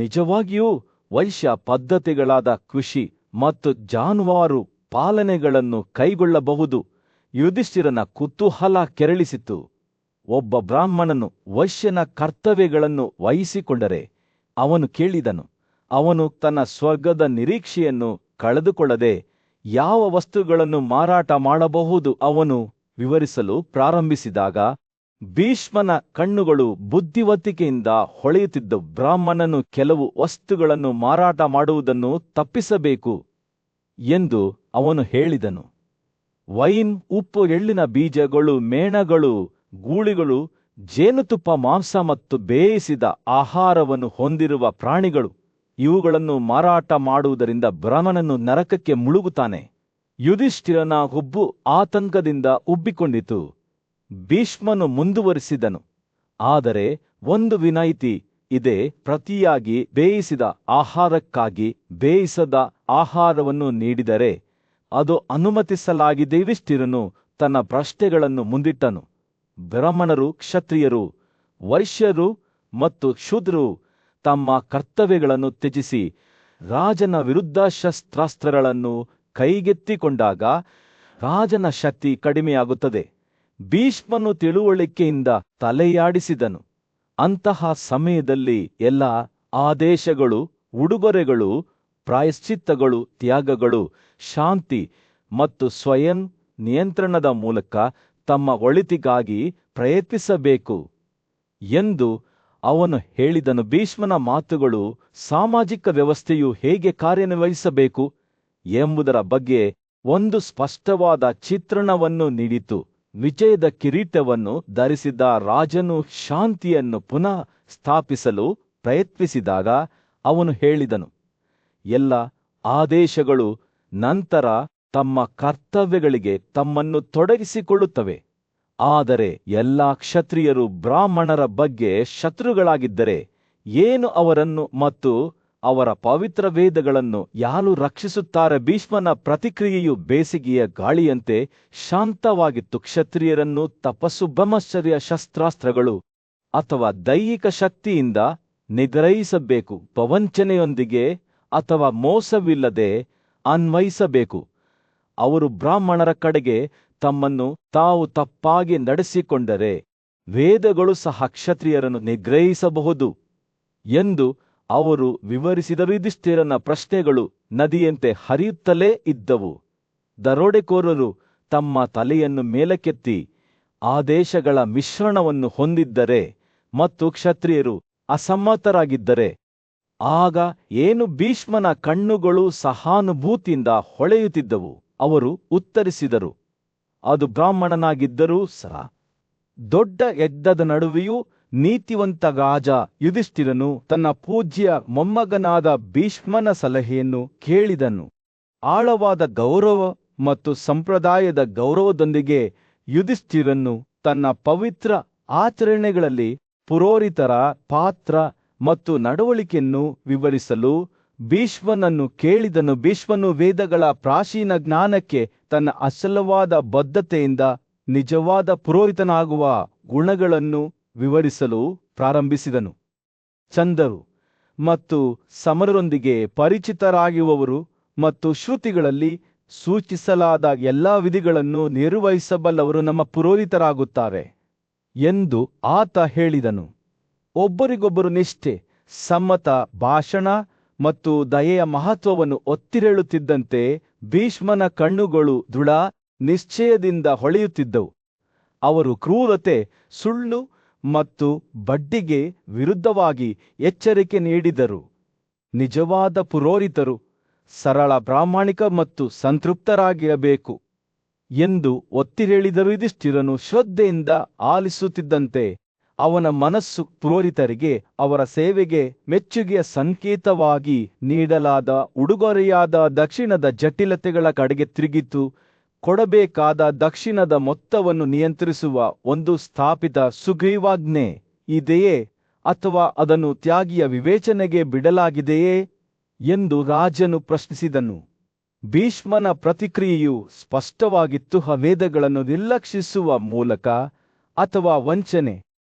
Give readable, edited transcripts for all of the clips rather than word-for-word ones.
ನಿಜವಾಗಿಯೂ ವೈಶ್ಯ ಪದ್ಧತಿಗಳಾದ ಕೃಷಿ ಮತ್ತು ಜಾನುವಾರು ಪಾಲನೆಗಳನ್ನು ಕೈಗೊಳ್ಳಬಹುದು. ಯುಧಿಷ್ಠಿರನ ಕುತೂಹಲ ಕೆರಳಿಸಿತು. ಒಬ್ಬ ಬ್ರಾಹ್ಮಣನು ವೈಶ್ಯನ ಕರ್ತವ್ಯಗಳನ್ನು ವಹಿಸಿಕೊಂಡರೆ ಅವನು ಕೇಳಿದನು, ಅವನು ತನ್ನ ಸ್ವರ್ಗದ ನಿರೀಕ್ಷೆಯನ್ನು ಕಳೆದುಕೊಳ್ಳದೆ ಯಾವ ವಸ್ತುಗಳನ್ನು ಮಾರಾಟ ಮಾಡಬಹುದು. ಅವನು ವಿವರಿಸಲು ಪ್ರಾರಂಭಿಸಿದಾಗ ಭೀಷ್ಮನ ಕಣ್ಣುಗಳು ಬುದ್ಧಿವಂತಿಕೆಯಿಂದ ಹೊಳೆಯುತ್ತಿದ್ದವು. ಬ್ರಾಹ್ಮಣನು ಕೆಲವು ವಸ್ತುಗಳನ್ನು ಮಾರಾಟ ಮಾಡುವುದನ್ನು ತಪ್ಪಿಸಬೇಕು ಎಂದು ಅವನು ಹೇಳಿದನು. ವೈನ್, ಉಪ್ಪು, ಎಳ್ಳಿನ ಬೀಜಗಳು, ಮೇಣಗಳು, ಗೂಳಿಗಳು, ಜೇನುತುಪ್ಪ, ಮಾಂಸ ಮತ್ತು ಬೇಯಿಸಿದ ಆಹಾರವನ್ನು ಹೊಂದಿರುವ ಪ್ರಾಣಿಗಳು, ಇವುಗಳನ್ನು ಮಾರಾಟ ಮಾಡುವುದರಿಂದ ಬ್ರಾಹ್ಮಣನು ನರಕಕ್ಕೆ ಮುಳುಗುತ್ತಾನೆ. ಯುಧಿಷ್ಠಿರನ ಹುಬ್ಬು ಆತಂಕದಿಂದ ಉಬ್ಬಿಕೊಂಡಿತು. ಭೀಷ್ಮನು ಮುಂದುವರಿಸಿದನು, ಆದರೆ ಒಂದು ವಿನಾಯಿತಿ ಇದೆ. ಪ್ರತಿಯಾಗಿ ಬೇಯಿಸಿದ ಆಹಾರಕ್ಕಾಗಿ ಬೇಯಿಸದ ಆಹಾರವನ್ನು ನೀಡಿದರೆ ಅದು ಅನುಮತಿಸಲಾಗಿದೆ. ಯುಧಿಷ್ಠಿರನು ತನ್ನ ಪ್ರಶ್ನೆಗಳನ್ನು ಮುಂದಿಟ್ಟನು. ಬ್ರಾಹ್ಮಣರು, ಕ್ಷತ್ರಿಯರು, ವೈಶ್ಯರು ಮತ್ತು ಶೂದ್ರರು ತಮ್ಮ ಕರ್ತವ್ಯಗಳನ್ನು ತ್ಯಜಿಸಿ ರಾಜನ ವಿರುದ್ಧ ಶಸ್ತ್ರಾಸ್ತ್ರಗಳನ್ನು ಕೈಗೆತ್ತಿಕೊಂಡಾಗ ರಾಜನ ಶಕ್ತಿ ಕಡಿಮೆಯಾಗುತ್ತದೆ. ಭೀಷ್ಮನು ತಿಳುವಳಿಕೆಯಿಂದ ತಲೆಯಾಡಿಸಿದನು. ಅಂತಹ ಸಮಯದಲ್ಲಿ ಎಲ್ಲ ಆದೇಶಗಳು, ಉಡುಗೊರೆಗಳು, ಪ್ರಾಯಶ್ಚಿತ್ತಗಳು, ತ್ಯಾಗಗಳು, ಶಾಂತಿ ಮತ್ತು ಸ್ವಯಂ ನಿಯಂತ್ರಣದ ಮೂಲಕ ತಮ್ಮ ಒಳಿತಿಗಾಗಿ ಪ್ರಯತ್ನಿಸಬೇಕು ಎಂದು ಅವನು ಹೇಳಿದನು. ಭೀಷ್ಮನ ಮಾತುಗಳು ಸಾಮಾಜಿಕ ವ್ಯವಸ್ಥೆಯು ಹೇಗೆ ಕಾರ್ಯನಿರ್ವಹಿಸಬೇಕು ಎಂಬುದರ ಬಗ್ಗೆ ಒಂದು ಸ್ಪಷ್ಟವಾದ ಚಿತ್ರಣವನ್ನು ನೀಡಿತು. ವಿಜಯದ ಕಿರೀಟವನ್ನು ಧರಿಸಿದ ರಾಜನು ಶಾಂತಿಯನ್ನು ಪುನಃ ಸ್ಥಾಪಿಸಲು ಪ್ರಯತ್ನಿಸಿದಾಗ ಅವನು ಹೇಳಿದನು, ಎಲ್ಲ ಆದೇಶಗಳು ನಂತರ ತಮ್ಮ ಕರ್ತವ್ಯಗಳಿಗೆ ತಮ್ಮನ್ನು ತೊಡಗಿಸಿಕೊಳ್ಳುತ್ತವೆ. ಆದರೆ ಎಲ್ಲ ಕ್ಷತ್ರಿಯರು ಬ್ರಾಹ್ಮಣರ ಬಗ್ಗೆ ಶತ್ರುಗಳಾಗಿದ್ದರೆ ಏನು ಅವರನ್ನು ಮತ್ತು ಅವರ ಪವಿತ್ರ ವೇದಗಳನ್ನು ಯಾರು ರಕ್ಷಿಸುತ್ತಾರೆ? ಭೀಷ್ಮನ ಪ್ರತಿಕ್ರಿಯೆಯು ಬೇಸಿಗೆಯ ಗಾಳಿಯಂತೆ ಶಾಂತವಾಗಿತ್ತು. ಕ್ಷತ್ರಿಯರನ್ನು ತಪಸ್ಸು, ಬ್ರಹ್ಮಚರ್ಯ, ಶಸ್ತ್ರಾಸ್ತ್ರಗಳು ಅಥವಾ ದೈಹಿಕ ಶಕ್ತಿಯಿಂದ ನಿಗ್ರಹಿಸಬೇಕು. ಪ್ರವಂಚನೆಯೊಂದಿಗೆ ಅಥವಾ ಮೋಸವಿಲ್ಲದೆ ಅನ್ವಯಿಸಬೇಕು. ಅವರು ಬ್ರಾಹ್ಮಣರ ಕಡೆಗೆ ತಮ್ಮನ್ನು ತಾವು ತಪ್ಪಾಗಿ ನಡೆಸಿಕೊಂಡರೆ ವೇದಗಳು ಸಹ ಕ್ಷತ್ರಿಯರನ್ನು ನಿಗ್ರಹಿಸಬಹುದು ಎಂದು ಅವರು ವಿವರಿಸಿದರು. ಯುಧಿಷ್ಠಿರನ ಪ್ರಶ್ನೆಗಳು ನದಿಯಂತೆ ಹರಿಯುತ್ತಲೇ ಇದ್ದವು. ದರೋಡೆಕೋರರು ತಮ್ಮ ತಲೆಯನ್ನು ಮೇಲಕ್ಕೆತ್ತಿ ಆದೇಶಗಳ ಮಿಶ್ರಣವನ್ನು ಹೊಂದಿದ್ದರೆ ಮತ್ತು ಕ್ಷತ್ರಿಯರು ಅಸಮ್ಮತರಾಗಿದ್ದರೆ ಆಗ ಏನು? ಭೀಷ್ಮನ ಕಣ್ಣುಗಳು ಸಹಾನುಭೂತಿಯಿಂದ ಹೊಳೆಯುತ್ತಿದ್ದವು. ಅವರು ಉತ್ತರಿಸಿದರು, ಅದು ಬ್ರಾಹ್ಮಣನಾಗಿದ್ದರೂ ಸಹ. ದೊಡ್ಡ ಯಜ್ಞದ ನಡುವೆಯೂ ನೀತಿವಂತ ರಾಜ ಯುಧಿಷ್ಠಿರನು ತನ್ನ ಪೂಜ್ಯ ಮೊಮ್ಮಗನಾದ ಭೀಷ್ಮನ ಸಲಹೆಯನ್ನು ಕೇಳಿದನು. ಆಳವಾದ ಗೌರವ ಮತ್ತು ಸಂಪ್ರದಾಯದ ಗೌರವದೊಂದಿಗೆ ಯುಧಿಷ್ಠಿರನು ತನ್ನ ಪವಿತ್ರ ಆಚರಣೆಗಳಲ್ಲಿ ಪುರೋಹಿತರ ಪಾತ್ರ ಮತ್ತು ನಡವಳಿಕೆಯನ್ನು ವಿವರಿಸಲು ಭೀಷ್ಮನನ್ನು ಕೇಳಿದನು. ಭೀಷ್ಮನು ವೇದಗಳ ಪ್ರಾಚೀನ ಜ್ಞಾನಕ್ಕೆ ತನ್ನ ಅಸಲವಾದ ಬದ್ಧತೆಯಿಂದ ನಿಜವಾದ ಪುರೋಹಿತನಾಗುವ ಗುಣಗಳನ್ನು ವಿವರಿಸಲು ಪ್ರಾರಂಭಿಸಿದನು. ಚಂದರು ಮತ್ತು ಸಮರರೊಂದಿಗೆ ಪರಿಚಿತರಾಗಿರುವವರು ಮತ್ತು ಶ್ರುತಿಗಳಲ್ಲಿ ಸೂಚಿಸಲಾದ ಎಲ್ಲಾ ವಿಧಿಗಳನ್ನು ನಿರ್ವಹಿಸಬಲ್ಲವರು ನಮ್ಮ ಪುರೋಹಿತರಾಗುತ್ತಾರೆ ಎಂದು ಆತ ಹೇಳಿದನು. ಒಬ್ಬರಿಗೊಬ್ಬರು ನಿಷ್ಠೆ, ಸಮ್ಮತ ಭಾಷಣ ಮತ್ತು ದಯೆಯ ಮಹತ್ವವನ್ನು ಒತ್ತಿರೇಳುತ್ತಿದ್ದಂತೆ ಭೀಷ್ಮನ ಕಣ್ಣುಗಳು ದೃಢ ನಿಶ್ಚಯದಿಂದ ಹೊಳೆಯುತ್ತಿದ್ದವು. ಅವರು ಕ್ರೂರತೆ, ಸುಳ್ಳು ಮತ್ತು ಬಡ್ಡಿಗೆ ವಿರುದ್ಧವಾಗಿ ಎಚ್ಚರಿಕೆ ನೀಡಿದರು. ನಿಜವಾದ ಪುರೋಹಿತರು ಸರಳ, ಪ್ರಾಮಾಣಿಕ ಮತ್ತು ಸಂತೃಪ್ತರಾಗಿರಬೇಕು ಎಂದು ಒತ್ತಿ ಹೇಳಿದರು. ಯುಧಿಷ್ಠಿರನು ಶ್ರದ್ಧೆಯಿಂದ ಆಲಿಸುತ್ತಿದ್ದಂತೆ ಅವನ ಮನಸ್ಸು ಪುರೋಹಿತರಿಗೆ ಅವರ ಸೇವೆಗೆ ಮೆಚ್ಚುಗೆಯ ಸಂಕೇತವಾಗಿ ನೀಡಲಾದ ಉಡುಗೊರೆಯಾದ ದಕ್ಷಿಣದ ಜಟಿಲತೆಗಳ ಕಡೆಗೆ ತಿರುಗಿತು. ಕೊಡಬೇಕಾದ ದಕ್ಷಿಣದ ಮೊತ್ತವನ್ನು ನಿಯಂತ್ರಿಸುವ ಒಂದು ಸ್ಥಾಪಿತ ಸುಗ್ರೀವಾಜ್ಞೆ ಇದೆಯೇ ಅಥವಾ ಅದನ್ನು ತ್ಯಾಗಿಯ ವಿವೇಚನೆಗೆ ಬಿಡಲಾಗಿದೆಯೇ ಎಂದು ರಾಜನು ಪ್ರಶ್ನಿಸಿದನು. ಭೀಷ್ಮನ ಪ್ರತಿಕ್ರಿಯೆಯು ಸ್ಪಷ್ಟವಾಗಿತ್ತು. ವೇದಗಳನ್ನು ನಿರ್ಲಕ್ಷಿಸುವ ಮೂಲಕ ಅಥವಾ ವಂಚನೆ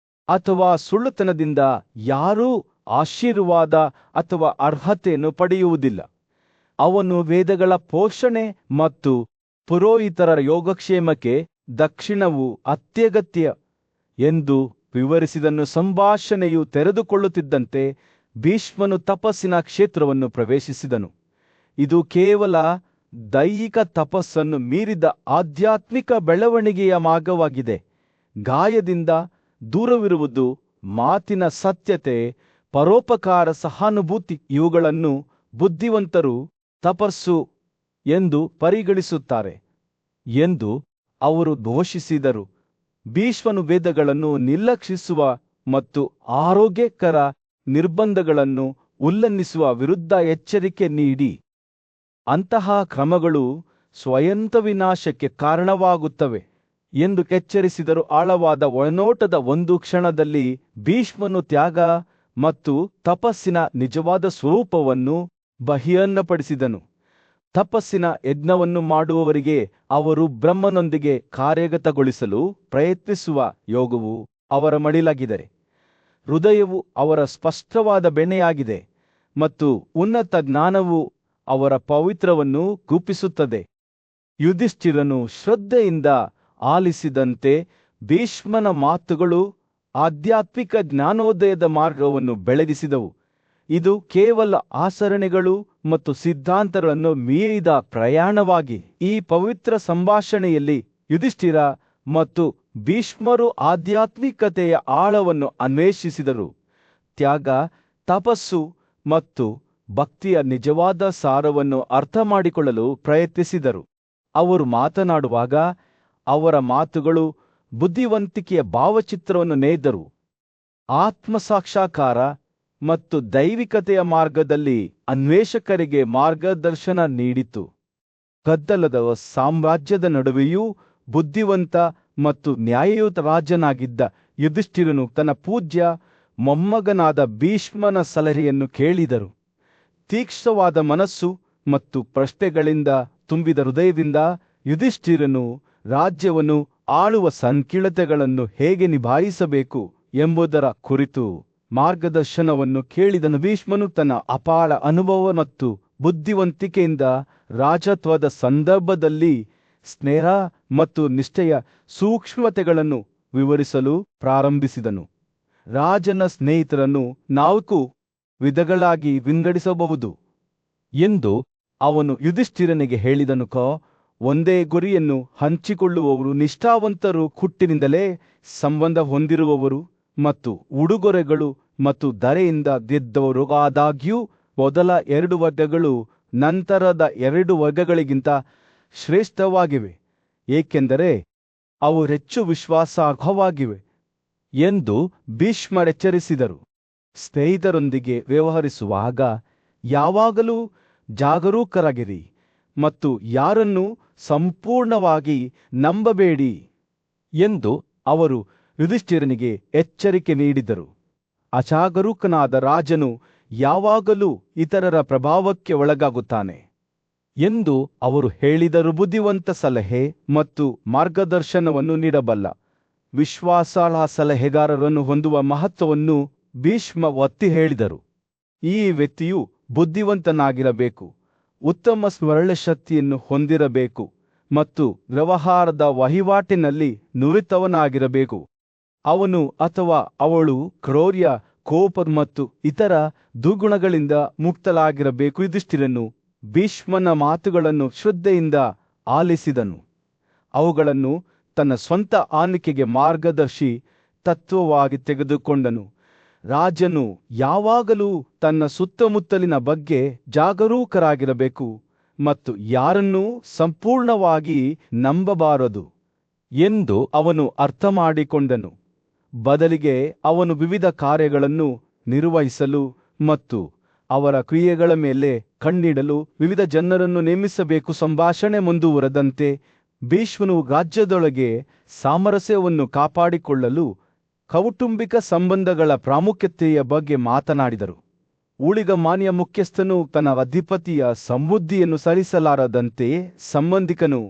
ಅಥವಾ ಸುಳ್ಳುತನದಿಂದ ಯಾರೂ ಆಶೀರ್ವಾದ ಅಥವಾ ಅರ್ಹತೆಯನ್ನು ಪಡೆಯುವುದಿಲ್ಲ. ಅವನು ವೇದಗಳ ಪೋಷಣೆ ಮತ್ತು ಪುರೋಹಿತರ ಯೋಗಕ್ಷೇಮಕ್ಕೆ ದಕ್ಷಿಣವು ಅತ್ಯಗತ್ಯ ಎಂದು ವಿವರಿಸಿದನು. ಸಂಭಾಷಣೆಯು ತೆರೆದುಕೊಳ್ಳುತ್ತಿದ್ದಂತೆ ಭೀಷ್ಮನು ತಪಸ್ಸಿನ ಕ್ಷೇತ್ರವನ್ನು ಪ್ರವೇಶಿಸಿದನು. ಇದು ಕೇವಲ ದೈಹಿಕ ತಪಸ್ಸನ್ನು ಮೀರಿದ ಆಧ್ಯಾತ್ಮಿಕ ಬೆಳವಣಿಗೆಯ ಮಾರ್ಗವಾಗಿದೆ. ಗಾಯದಿಂದ ದೂರವಿರುವುದು, ಮಾತಿನ ಸತ್ಯತೆ, ಪರೋಪಕಾರ, ಸಹಾನುಭೂತಿ ಇವುಗಳನ್ನು ಬುದ್ಧಿವಂತರು ತಪಸ್ಸು ಎಂದು ಪರಿಗಣಿಸುತ್ತಾರೆ ಎಂದು ಅವರು ಘೋಷಿಸಿದರು. ಭೀಷ್ಮನು ವೇದಗಳನ್ನು ನಿರ್ಲಕ್ಷಿಸುವ ಮತ್ತು ಆರೋಗ್ಯಕರ ನಿರ್ಬಂಧಗಳನ್ನು ಉಲ್ಲಂಘಿಸುವ ವಿರುದ್ಧ ಎಚ್ಚರಿಕೆ ನೀಡಿ, ಅಂತಹ ಕ್ರಮಗಳು ಸ್ವಯಂತ ವಿನಾಶಕ್ಕೆ ಕಾರಣವಾಗುತ್ತವೆ ಎಂದು ಎಚ್ಚರಿಸಿದರು. ಆಳವಾದ ಒಳನೋಟದ ಒಂದು ಕ್ಷಣದಲ್ಲಿ ಭೀಷ್ಮನು ತ್ಯಾಗ ಮತ್ತು ತಪಸ್ಸಿನ ನಿಜವಾದ ಸ್ವರೂಪವನ್ನು ಬಹಿರಂಗಪಡಿಸಿದನು. ತಪಸ್ಸಿನ ಯಜ್ಞವನ್ನು ಮಾಡುವವರಿಗೆ ಅವರು ಬ್ರಹ್ಮನೊಂದಿಗೆ ಕಾರ್ಯಗತಗೊಳಿಸಲು ಪ್ರಯತ್ನಿಸುವ ಯೋಗವು ಅವರ ಮಡಿಲಾಗಿದೆ. ಹೃದಯವು ಅವರ ಸ್ಪಷ್ಟವಾದ ಬೆಣ್ಣೆಯಾಗಿದೆ ಮತ್ತು ಉನ್ನತ ಜ್ಞಾನವು ಅವರ ಪವಿತ್ರವನ್ನು ರೂಪಿಸುತ್ತದೆ. ಯುಧಿಷ್ಠಿರನು ಶ್ರದ್ಧೆಯಿಂದ ಆಲಿಸಿದಂತೆ ಭೀಷ್ಮನ ಮಾತುಗಳು ಆಧ್ಯಾತ್ಮಿಕ ಜ್ಞಾನೋದಯದ ಮಾರ್ಗವನ್ನು ಬೆಳಗಿಸಿದವು. ಇದು ಕೇವಲ ಆಚರಣೆಗಳು ಮತ್ತು ಸಿದ್ಧಾಂತಗಳನ್ನು ಮೀರಿದ ಪ್ರಯಾಣವಾಗಿ. ಈ ಪವಿತ್ರ ಸಂಭಾಷಣೆಯಲ್ಲಿ ಯುಧಿಷ್ಠಿರ ಮತ್ತು ಭೀಷ್ಮರು ಆಧ್ಯಾತ್ಮಿಕತೆಯ ಆಳವನ್ನು ಅನ್ವೇಷಿಸಿದರು. ತ್ಯಾಗ, ತಪಸ್ಸು ಮತ್ತು ಭಕ್ತಿಯ ನಿಜವಾದ ಸಾರವನ್ನು ಅರ್ಥಮಾಡಿಕೊಳ್ಳಲು ಪ್ರಯತ್ನಿಸಿದರು. ಅವರು ಮಾತನಾಡುವಾಗ ಅವರ ಮಾತುಗಳು ಬುದ್ಧಿವಂತಿಕೆಯ ಭಾವಚಿತ್ರವನ್ನು ನೇಯ್ದರು. ಆತ್ಮಸಾಕ್ಷಾತ್ಕಾರ ಮತ್ತು ದೈವಿಕತೆಯ ಮಾರ್ಗದಲ್ಲಿ ಅನ್ವೇಷಕರಿಗೆ ಮಾರ್ಗದರ್ಶನ ನೀಡಿತು. ಗದ್ದಲದ ಸಾಮ್ರಾಜ್ಯದ ನಡುವೆಯೂ ಬುದ್ಧಿವಂತ ಮತ್ತು ನ್ಯಾಯಯುತ ರಾಜನಾಗಿದ್ದ ಯುಧಿಷ್ಠಿರನು ತನ್ನ ಪೂಜ್ಯ ಮೊಮ್ಮಗನಾದ ಭೀಷ್ಮನ ಸಲಹೆಯನ್ನು ಕೇಳಿದರು. ತೀಕ್ಷ್ಣವಾದ ಮನಸ್ಸು ಮತ್ತು ಪ್ರಶ್ನೆಗಳಿಂದ ತುಂಬಿದ ಹೃದಯದಿಂದ ಯುಧಿಷ್ಠಿರನು ರಾಜ್ಯವನ್ನು ಆಳುವ ಸಂಕೀರ್ಣತೆಗಳನ್ನು ಹೇಗೆ ನಿಭಾಯಿಸಬೇಕು ಎಂಬುದರ ಕುರಿತು ಮಾರ್ಗದರ್ಶನವನ್ನು ಕೇಳಿದನು. ಭೀಷ್ಮನು ತನ್ನ ಅಪಾರ ಅನುಭವ ಮತ್ತು ಬುದ್ಧಿವಂತಿಕೆಯಿಂದ ರಾಜತ್ವದ ಸಂದರ್ಭದಲ್ಲಿ ಸ್ನೇಹ ಮತ್ತು ನಿಷ್ಠೆಯ ಸೂಕ್ಷ್ಮತೆಗಳನ್ನು ವಿವರಿಸಲು ಪ್ರಾರಂಭಿಸಿದನು. ರಾಜನ ಸ್ನೇಹಿತರನ್ನು 4 ವಿಧಗಳಾಗಿ ವಿಂಗಡಿಸಬಹುದು ಎಂದು ಅವನು ಯುಧಿಷ್ಠಿರನಿಗೆ ಹೇಳಿದನು. ಒಂದೇ ಗುರಿಯನ್ನು ಹಂಚಿಕೊಳ್ಳುವವರು, ನಿಷ್ಠಾವಂತರು, ಹುಟ್ಟಿನಿಂದಲೇ ಸಂಬಂಧ ಹೊಂದಿರುವವರು ಮತ್ತು ಉಡುಗೊರೆಗಳು ಮತ್ತು ಧರೆಯಿಂದ ಗೆದ್ದವರು. ಆದಾಗ್ಯೂ ಮೊದಲ 2 ವರ್ಗಗಳು ನಂತರದ 2 ವರ್ಗಗಳಿಗಿಂತ ಶ್ರೇಷ್ಠವಾಗಿವೆ, ಏಕೆಂದರೆ ಅವು ಹೆಚ್ಚು ವಿಶ್ವಾಸಾರ್ಹವಾಗಿವೆ ಎಂದು ಭೀಷ್ಮರೆಚ್ಚರಿಸಿದರು. ಸ್ನೇಹಿತರೊಂದಿಗೆ ವ್ಯವಹರಿಸುವಾಗ ಯಾವಾಗಲೂ ಜಾಗರೂಕರಾಗಿರಿ ಮತ್ತು ಯಾರನ್ನೂ ಸಂಪೂರ್ಣವಾಗಿ ನಂಬಬೇಡಿ ಎಂದು ಅವರು ಯುಧಿಷ್ಠಿರನಿಗೆ ಎಚ್ಚರಿಕೆ ನೀಡಿದರು. ಅಜಾಗರೂಕನಾದ ರಾಜನು ಯಾವಾಗಲೂ ಇತರರ ಪ್ರಭಾವಕ್ಕೆ ಒಳಗಾಗುತ್ತಾನೆ ಎಂದು ಅವರು ಹೇಳಿದರು. ಬುದ್ಧಿವಂತ ಸಲಹೆ ಮತ್ತು ಮಾರ್ಗದರ್ಶನವನ್ನು ನೀಡಬಲ್ಲ ವಿಶ್ವಾಸಾರ್ಹ ಸಲಹೆಗಾರರನ್ನು ಹೊಂದುವ ಮಹತ್ವವನ್ನು ಭೀಷ್ಮ ಒತ್ತಿ ಹೇಳಿದರು. ಈ ವ್ಯಕ್ತಿಯು ಬುದ್ಧಿವಂತನಾಗಿರಬೇಕು, ಉತ್ತಮ ಸ್ಮರಣಶಕ್ತಿಯನ್ನು ಹೊಂದಿರಬೇಕು ಮತ್ತು ವ್ಯವಹಾರದ ವಹಿವಾಟಿನಲ್ಲಿ ನುರಿತವನಾಗಿರಬೇಕು. ಅವನು ಅಥವಾ ಅವಳು ಕ್ರೌರ್ಯ, ಕೋಪ ಮತ್ತು ಇತರ ದುರ್ಗುಣಗಳಿಂದ ಮುಕ್ತಲಾಗಿರಬೇಕು. ಯುಧಿಷ್ಠಿರನು ಭೀಷ್ಮನ ಮಾತುಗಳನ್ನು ಶ್ರದ್ಧೆಯಿಂದ ಆಲಿಸಿದನು. ಅವುಗಳನ್ನು ತನ್ನ ಸ್ವಂತ ಆನಿಕೆಗೆ ಮಾರ್ಗದರ್ಶಿ ತತ್ವವಾಗಿ ತೆಗೆದುಕೊಂಡನು. ರಾಜನು ಯಾವಾಗಲೂ ತನ್ನ ಸುತ್ತಮುತ್ತಲಿನ ಬಗ್ಗೆ ಜಾಗರೂಕರಾಗಿರಬೇಕು ಮತ್ತು ಯಾರನ್ನೂ ಸಂಪೂರ್ಣವಾಗಿ ನಂಬಬಾರದು ಎಂದು ಅವನು ಅರ್ಥಮಾಡಿಕೊಂಡನು. ಬದಲಿಗೆ ಅವನು ವಿವಿಧ ಕಾರ್ಯಗಳನ್ನು ನಿರ್ವಹಿಸಲು ಮತ್ತು ಅವರ ಕ್ರಿಯೆಗಳ ಮೇಲೆ ಕಣ್ಣಿಡಲು ವಿವಿಧ ಜನರನ್ನು ನೇಮಿಸಬೇಕು. ಸಂಭಾಷಣೆ ಮುಂದುವರೆದಂತೆ ಭೀಷ್ಮನು ರಾಜ್ಯದೊಳಗೆ ಸಾಮರಸ್ಯವನ್ನು ಕಾಪಾಡಿಕೊಳ್ಳಲು ಕೌಟುಂಬಿಕ ಸಂಬಂಧಗಳ ಪ್ರಾಮುಖ್ಯತೆಯ ಬಗ್ಗೆ ಮಾತನಾಡಿದರು. ಊಳಿಗಮಾನ್ಯ ಮುಖ್ಯಸ್ಥನು ತನ್ನ ಅಧಿಪತಿಯ ಸಮೃದ್ಧಿಯನ್ನು ಸರಿಸಲಾರದಂತೆಯೇ ಸಂಬಂಧಿಕನು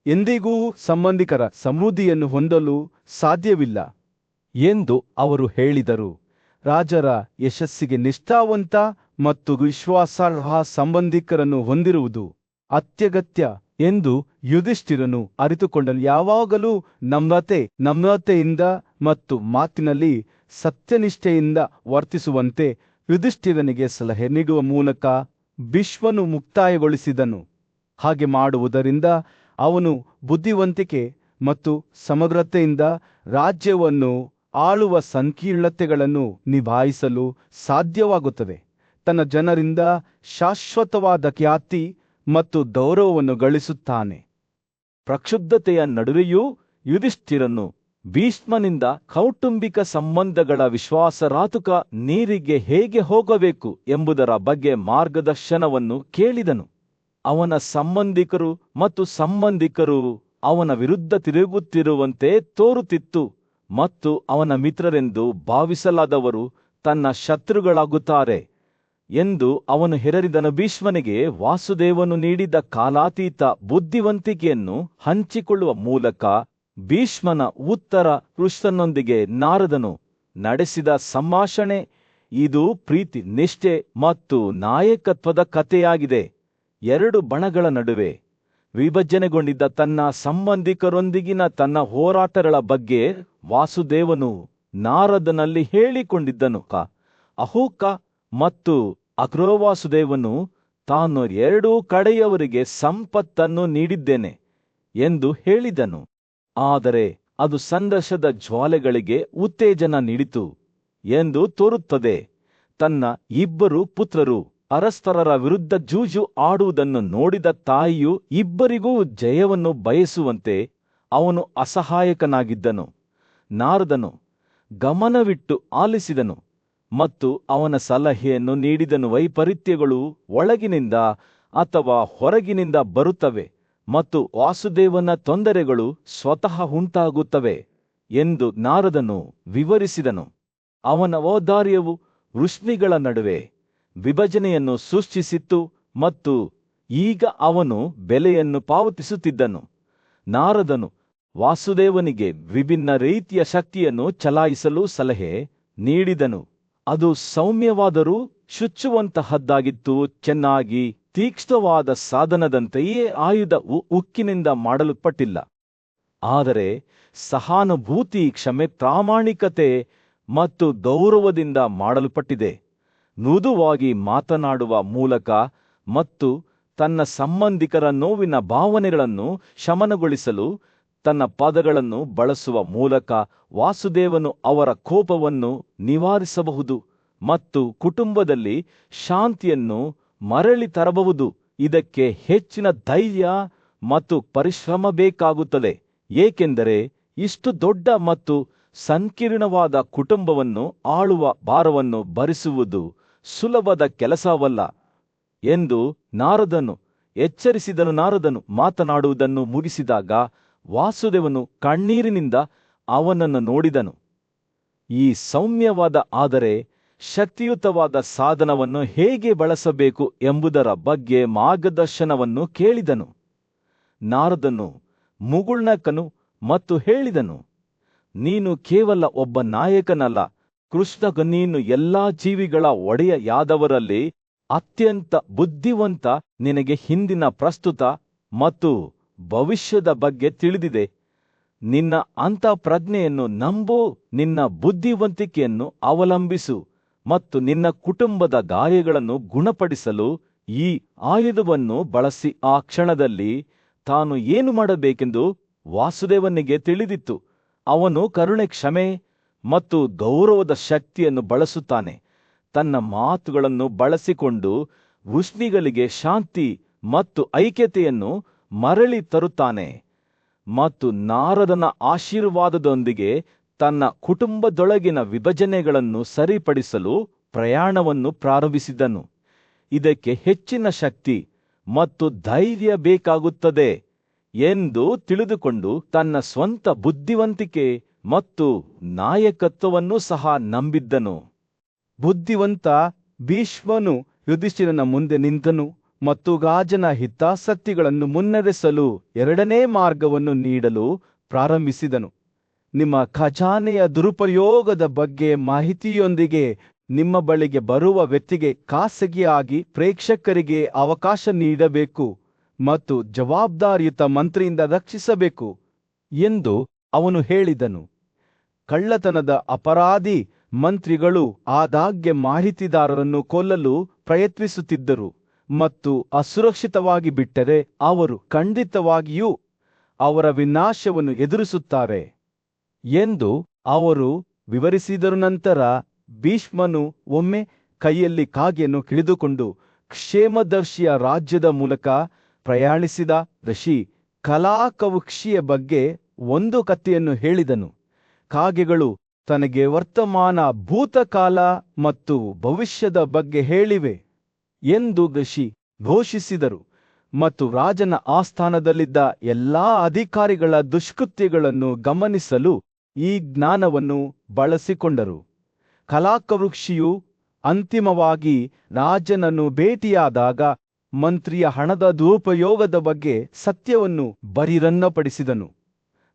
ಎಂದಿಗೂ ಸಂಬಂಧಿಕರ ಸಮೃದ್ಧಿಯನ್ನು ಹೊಂದಲು ಸಾಧ್ಯವಿಲ್ಲ ಎಂದು ಅವರು ಹೇಳಿದರು. ರಾಜರ ಯಶಸ್ಸಿಗೆ ನಿಷ್ಠಾವಂತ ಮತ್ತು ವಿಶ್ವಾಸಾರ್ಹ ಸಂಬಂಧಿಕರನ್ನು ಹೊಂದಿರುವುದು ಅತ್ಯಗತ್ಯ ಎಂದು ಯುಧಿಷ್ಠಿರನು ಅರಿತುಕೊಂಡನು. ಯಾವಾಗಲೂ ನಮ್ರತೆಯಿಂದ ಮತ್ತು ಮಾತಿನಲ್ಲಿ ಸತ್ಯನಿಷ್ಠೆಯಿಂದ ವರ್ತಿಸುವಂತೆ ಯುಧಿಷ್ಠಿರನಿಗೆ ಸಲಹೆ ನೀಡುವ ಮೂಲಕ ಭೀಷ್ಮನು ಮುಕ್ತಾಯಗೊಳಿಸಿದನು. ಹಾಗೆ ಮಾಡುವುದರಿಂದ ಅವನು ಬುದ್ಧಿವಂತಿಕೆ ಮತ್ತು ಸಮಗ್ರತೆಯಿಂದ ರಾಜ್ಯವನ್ನು ಆಳುವ ಸಂಕೀರ್ಣತೆಗಳನ್ನು ನಿಭಾಯಿಸಲು ಸಾಧ್ಯವಾಗುತ್ತದೆ. ತನ್ನ ಜನರಿಂದ ಶಾಶ್ವತವಾದ ಖ್ಯಾತಿ ಮತ್ತು ಗೌರವವನ್ನು ಗಳಿಸುತ್ತಾನೆ. ಪ್ರಕ್ಷುಬ್ಧತೆಯ ನಡುವೆಯೂ ಯುಧಿಷ್ಠಿರನು ಭೀಷ್ಮನಿಂದ ಕೌಟುಂಬಿಕ ಸಂಬಂಧಗಳ ವಿಶ್ವಾಸಾರ್ಹಕ ನೀರಿಗೆ ಹೇಗೆ ಹೋಗಬೇಕು ಎಂಬುದರ ಬಗ್ಗೆ ಮಾರ್ಗದರ್ಶನವನ್ನು ಕೇಳಿದನು. ಅವನ ಸಂಬಂಧಿಕರು ಅವನ ವಿರುದ್ಧ ತಿರುಗುತ್ತಿರುವಂತೆ ತೋರುತ್ತಿತ್ತು ಮತ್ತು ಅವನ ಮಿತ್ರರೆಂದು ಭಾವಿಸಲಾದವರು ತನ್ನ ಶತ್ರುಗಳಾಗುತ್ತಾರೆ ಎಂದು ಅವನು ಹೆದರಿದನು. ಭೀಷ್ಮನಿಗೆ ವಾಸುದೇವನು ನೀಡಿದ ಕಾಲಾತೀತ ಬುದ್ಧಿವಂತಿಕೆಯನ್ನು ಹಂಚಿಕೊಳ್ಳುವ ಮೂಲಕ ಭೀಷ್ಮನ ಉತ್ತರ ಪುರುಷನೊಂದಿಗೆ ನಾರದನು ನಡೆಸಿದ ಸಂಭಾಷಣೆ ಇದು ಪ್ರೀತಿ, ನಿಷ್ಠೆ ಮತ್ತು ನಾಯಕತ್ವದ ಕಥೆಯಾಗಿದೆ. ಎರಡು ಬಣಗಳ ನಡುವೆ ವಿಭಜನೆಗೊಂಡಿದ್ದ ತನ್ನ ಸಂಬಂಧಿಕರೊಂದಿಗಿನ ತನ್ನ ಹೋರಾಟಗಳ ಬಗ್ಗೆ ವಾಸುದೇವನು ನಾರದನಲ್ಲಿ ಹೇಳಿಕೊಂಡಿದ್ದನು. ಅಹೂಕ ಮತ್ತು ಅಗ್ರವಾಸುದೇವನು ತಾನು ಎರಡೂ ಕಡೆಯವರಿಗೆ ಸಂಪತ್ತನ್ನು ನೀಡಿದ್ದೇನೆ ಎಂದು ಹೇಳಿದನು. ಆದರೆ ಅದು ಸಂಘರ್ಷದ ಜ್ವಾಲೆಗಳಿಗೆ ಉತ್ತೇಜನ ನೀಡಿತು ಎಂದು ತೋರುತ್ತದೆ. ತನ್ನ ಇಬ್ಬರು ಪುತ್ರರು ಪರಸ್ಪರರ ವಿರುದ್ಧ ಜೂಜು ಆಡುವುದನ್ನು ನೋಡಿದ ತಾಯಿಯು ಇಬ್ಬರಿಗೂ ಜಯವನ್ನು ಬಯಸುವಂತೆ ಅವನು ಅಸಹಾಯಕನಾಗಿದ್ದನು. ನಾರದನು ಗಮನವಿಟ್ಟು ಆಲಿಸಿದನು ಮತ್ತು ಅವನ ಸಲಹೆಯನ್ನು ನೀಡಿದನು. ವೈಪರೀತ್ಯಗಳು ಒಳಗಿನಿಂದ ಅಥವಾ ಹೊರಗಿನಿಂದ ಬರುತ್ತವೆ ಮತ್ತು ವಾಸುದೇವನ ತೊಂದರೆಗಳು ಸ್ವತಃ ಉಂಟಾಗುತ್ತವೆ ಎಂದು ನಾರದನು ವಿವರಿಸಿದನು. ಅವನ ಔದಾರ್ಯವು ವೃಷ್ಣಿಗಳ ನಡುವೆ ವಿಭಜನೆಯನ್ನು ಸೃಷ್ಟಿಸಿತ್ತು ಮತ್ತು ಈಗ ಅವನು ಬೆಲೆಯನ್ನು ಪಾವತಿಸುತ್ತಿದ್ದನು. ನಾರದನು ವಾಸುದೇವನಿಗೆ ವಿಭಿನ್ನ ರೀತಿಯ ಶಕ್ತಿಯನ್ನು ಚಲಾಯಿಸಲು ಸಲಹೆ ನೀಡಿದನು. ಅದು ಸೌಮ್ಯವಾದರೂ ಶುಚ್ಚುವಂತಹದ್ದಾಗಿತ್ತು. ಚೆನ್ನಾಗಿ ತೀಕ್ಷ್ಣವಾದ ಸಾಧನದಂತೆಯೇ ಆಯುಧವು ಉಕ್ಕಿನಿಂದ ಮಾಡಲ್ಪಟ್ಟಿಲ್ಲ, ಆದರೆ ಸಹಾನುಭೂತಿ, ಕ್ಷಮೆ, ಪ್ರಾಮಾಣಿಕತೆ ಮತ್ತು ಗೌರವದಿಂದ ಮಾಡಲ್ಪಟ್ಟಿದೆ. ಮೃದುವಾಗಿ ಮಾತನಾಡುವ ಮೂಲಕ ಮತ್ತು ತನ್ನ ಸಂಬಂಧಿಕರ ನೋವಿನ ಭಾವನೆಗಳನ್ನು ಶಮನಗೊಳಿಸಲು ತನ್ನ ಪದಗಳನ್ನು ಬಳಸುವ ಮೂಲಕ ವಾಸುದೇವನು ಅವರ ಕೋಪವನ್ನು ನಿವಾರಿಸಬಹುದು ಮತ್ತು ಕುಟುಂಬದಲ್ಲಿ ಶಾಂತಿಯನ್ನು ಮರಳಿ ತರಬಹುದು. ಇದಕ್ಕೆ ಹೆಚ್ಚಿನ ಧೈರ್ಯ ಮತ್ತು ಪರಿಶ್ರಮ ಬೇಕಾಗುತ್ತದೆ, ಏಕೆಂದರೆ ಇಷ್ಟು ದೊಡ್ಡ ಮತ್ತು ಸಂಕೀರ್ಣವಾದ ಕುಟುಂಬವನ್ನು ಆಳುವ ಭಾರವನ್ನು ಭರಿಸುವುದು ಸುಲಭದ ಕೆಲಸವಲ್ಲ ಎಂದು ನಾರದನು ಎಚ್ಚರಿಸಿದನು. ನಾರದನು ಮಾತನಾಡುವುದನ್ನು ಮುಗಿಸಿದಾಗ ವಾಸುದೇವನು ಕಣ್ಣೀರಿನಿಂದ ಅವನನ್ನು ನೋಡಿದನು. ಈ ಸೌಮ್ಯವಾದ ಆದರೆ ಶಕ್ತಿಯುತವಾದ ಸಾಧನವನ್ನು ಹೇಗೆ ಬಳಸಬೇಕು ಎಂಬುದರ ಬಗ್ಗೆ ಮಾರ್ಗದರ್ಶನವನ್ನು ಕೇಳಿದನು. ನಾರದನು ಮುಗುಳ್ನಕ್ಕನು ಮತ್ತು ಹೇಳಿದನು, ನೀನು ಕೇವಲ ಒಬ್ಬ ನಾಯಕನಲ್ಲ, ಕೃಷ್ಣಗ ನೀನು ಎಲ್ಲಾ ಜೀವಿಗಳ ಒಡೆಯಯಾದವರಲ್ಲಿ ಅತ್ಯಂತ ಬುದ್ಧಿವಂತ. ನಿನಗೆ ಹಿಂದಿನ, ಪ್ರಸ್ತುತ ಮತ್ತು ಭವಿಷ್ಯದ ಬಗ್ಗೆ ತಿಳಿದಿದೆ. ನಿನ್ನ ಅಂತಃಪ್ರಜ್ಞೆಯನ್ನು ನಂಬು, ನಿನ್ನ ಬುದ್ಧಿವಂತಿಕೆಯನ್ನು ಅವಲಂಬಿಸು ಮತ್ತು ನಿನ್ನ ಕುಟುಂಬದ ಗಾಯಗಳನ್ನು ಗುಣಪಡಿಸಲು ಈ ಆಯುಧವನ್ನು ಬಳಸಿ. ಆ ಕ್ಷಣದಲ್ಲಿ ತಾನು ಏನು ಮಾಡಬೇಕೆಂದು ವಾಸುದೇವನಿಗೆ ತಿಳಿದಿತ್ತು. ಅವನು ಕರುಣೆ, ಕ್ಷಮೆ ಮತ್ತು ಗೌರವದ ಶಕ್ತಿಯನ್ನು ಬಳಸುತ್ತಾನೆ. ತನ್ನ ಮಾತುಗಳನ್ನು ಬಳಸಿಕೊಂಡು ವೃಷ್ಣಿಗಳಿಗೆ ಶಾಂತಿ ಮತ್ತು ಐಕ್ಯತೆಯನ್ನು ಮರಳಿ ತರುತ್ತಾನೆ ಮತ್ತು ನಾರದನ ಆಶೀರ್ವಾದದೊಂದಿಗೆ ತನ್ನ ಕುಟುಂಬದೊಳಗಿನ ವಿಭಜನೆಗಳನ್ನು ಸರಿಪಡಿಸಲು ಪ್ರಯಾಣವನ್ನು ಪ್ರಾರಂಭಿಸಿದನು. ಇದಕ್ಕೆ ಹೆಚ್ಚಿನ ಶಕ್ತಿ ಮತ್ತು ಧೈರ್ಯ ಬೇಕಾಗುತ್ತದೆ ಎಂದು ತಿಳಿದುಕೊಂಡು ತನ್ನ ಸ್ವಂತ ಬುದ್ಧಿವಂತಿಕೆ ಮತ್ತು ನಾಯಕತ್ವವನ್ನು ಸಹ ನಂಬಿದ್ದನು. ಬುದ್ಧಿವಂತ ಭೀಷ್ಮನು ಯುಧಿಷ್ಠಿರನ ಮುಂದೆ ನಿಂತನು ಮತ್ತು ರಾಜನ ಹಿತಾಸಕ್ತಿಗಳನ್ನು ಮುನ್ನಡೆಸಲು ಎರಡನೇ ಮಾರ್ಗವನ್ನು ನೀಡಲು ಪ್ರಾರಂಭಿಸಿದನು. ನಿಮ್ಮ ಖಜಾನೆಯ ದುರುಪಯೋಗದ ಬಗ್ಗೆ ಮಾಹಿತಿಯೊಂದಿಗೆ ನಿಮ್ಮ ಬಳಿಗೆ ಬರುವ ವ್ಯಕ್ತಿಗೆ ಖಾಸಗಿಯಾಗಿ ಪ್ರೇಕ್ಷಕರಿಗೆ ಅವಕಾಶ ನೀಡಬೇಕು ಮತ್ತು ಜವಾಬ್ದಾರಿಯುತ ಮಂತ್ರಿಯಿಂದ ರಕ್ಷಿಸಬೇಕು ಎಂದು ಅವನು ಹೇಳಿದನು. ಕಳ್ಳತನದ ಅಪರಾಧಿ ಮಂತ್ರಿಗಳು ಆದಾಗ್ಯೆ ಮಾಹಿತಿದಾರರನ್ನು ಕೊಲ್ಲಲು ಪ್ರಯತ್ನಿಸುತ್ತಿದ್ದರು ಮತ್ತು ಅಸುರಕ್ಷಿತವಾಗಿ ಬಿಟ್ಟರೆ ಅವರು ಖಂಡಿತವಾಗಿಯೂ ಅವರ ವಿನಾಶವನ್ನು ಎದುರಿಸುತ್ತಾರೆ ಎಂದು ಅವರು ವಿವರಿಸಿದರು. ನಂತರ ಭೀಷ್ಮನು ಒಮ್ಮೆ ಕೈಯಲ್ಲಿ ಕಾಗೆಯನ್ನು ಹಿಡಿದುಕೊಂಡು ಕ್ಷೇಮದರ್ಶಿಯ ರಾಜ್ಯದ ಮೂಲಕ ಪ್ರಯಾಣಿಸಿದ. ಋಷಿ ಕಲಾಕವೃಕ್ಷಿಯ ಬಗ್ಗೆ ಒಂದು ಕಥೆಯನ್ನು ಹೇಳಿದನು. ಕಾಗೆಗಳು ತನಗೆ ವರ್ತಮಾನ, ಭೂತಕಾಲ ಮತ್ತು ಭವಿಷ್ಯದ ಬಗ್ಗೆ ಹೇಳಿವೆ ಎಂದು ಋಷಿ ಘೋಷಿಸಿದರು ಮತ್ತು ರಾಜನ ಆಸ್ಥಾನದಲ್ಲಿದ್ದ ಎಲ್ಲಾ ಅಧಿಕಾರಿಗಳ ದುಷ್ಕೃತ್ಯಗಳನ್ನು ಗಮನಿಸಲು ಈ ಜ್ಞಾನವನ್ನು ಬಳಸಿಕೊಂಡರು. ಕಲಾಕವೃಕ್ಷಿಯು ಅಂತಿಮವಾಗಿ ರಾಜನನ್ನು ಭೇಟಿಯಾದಾಗ ಮಂತ್ರಿಯ ಹಣದ ದುರುಪಯೋಗದ ಬಗ್ಗೆ ಸತ್ಯವನ್ನು ಬಹಿರಂಗಪಡಿಸಿದನು.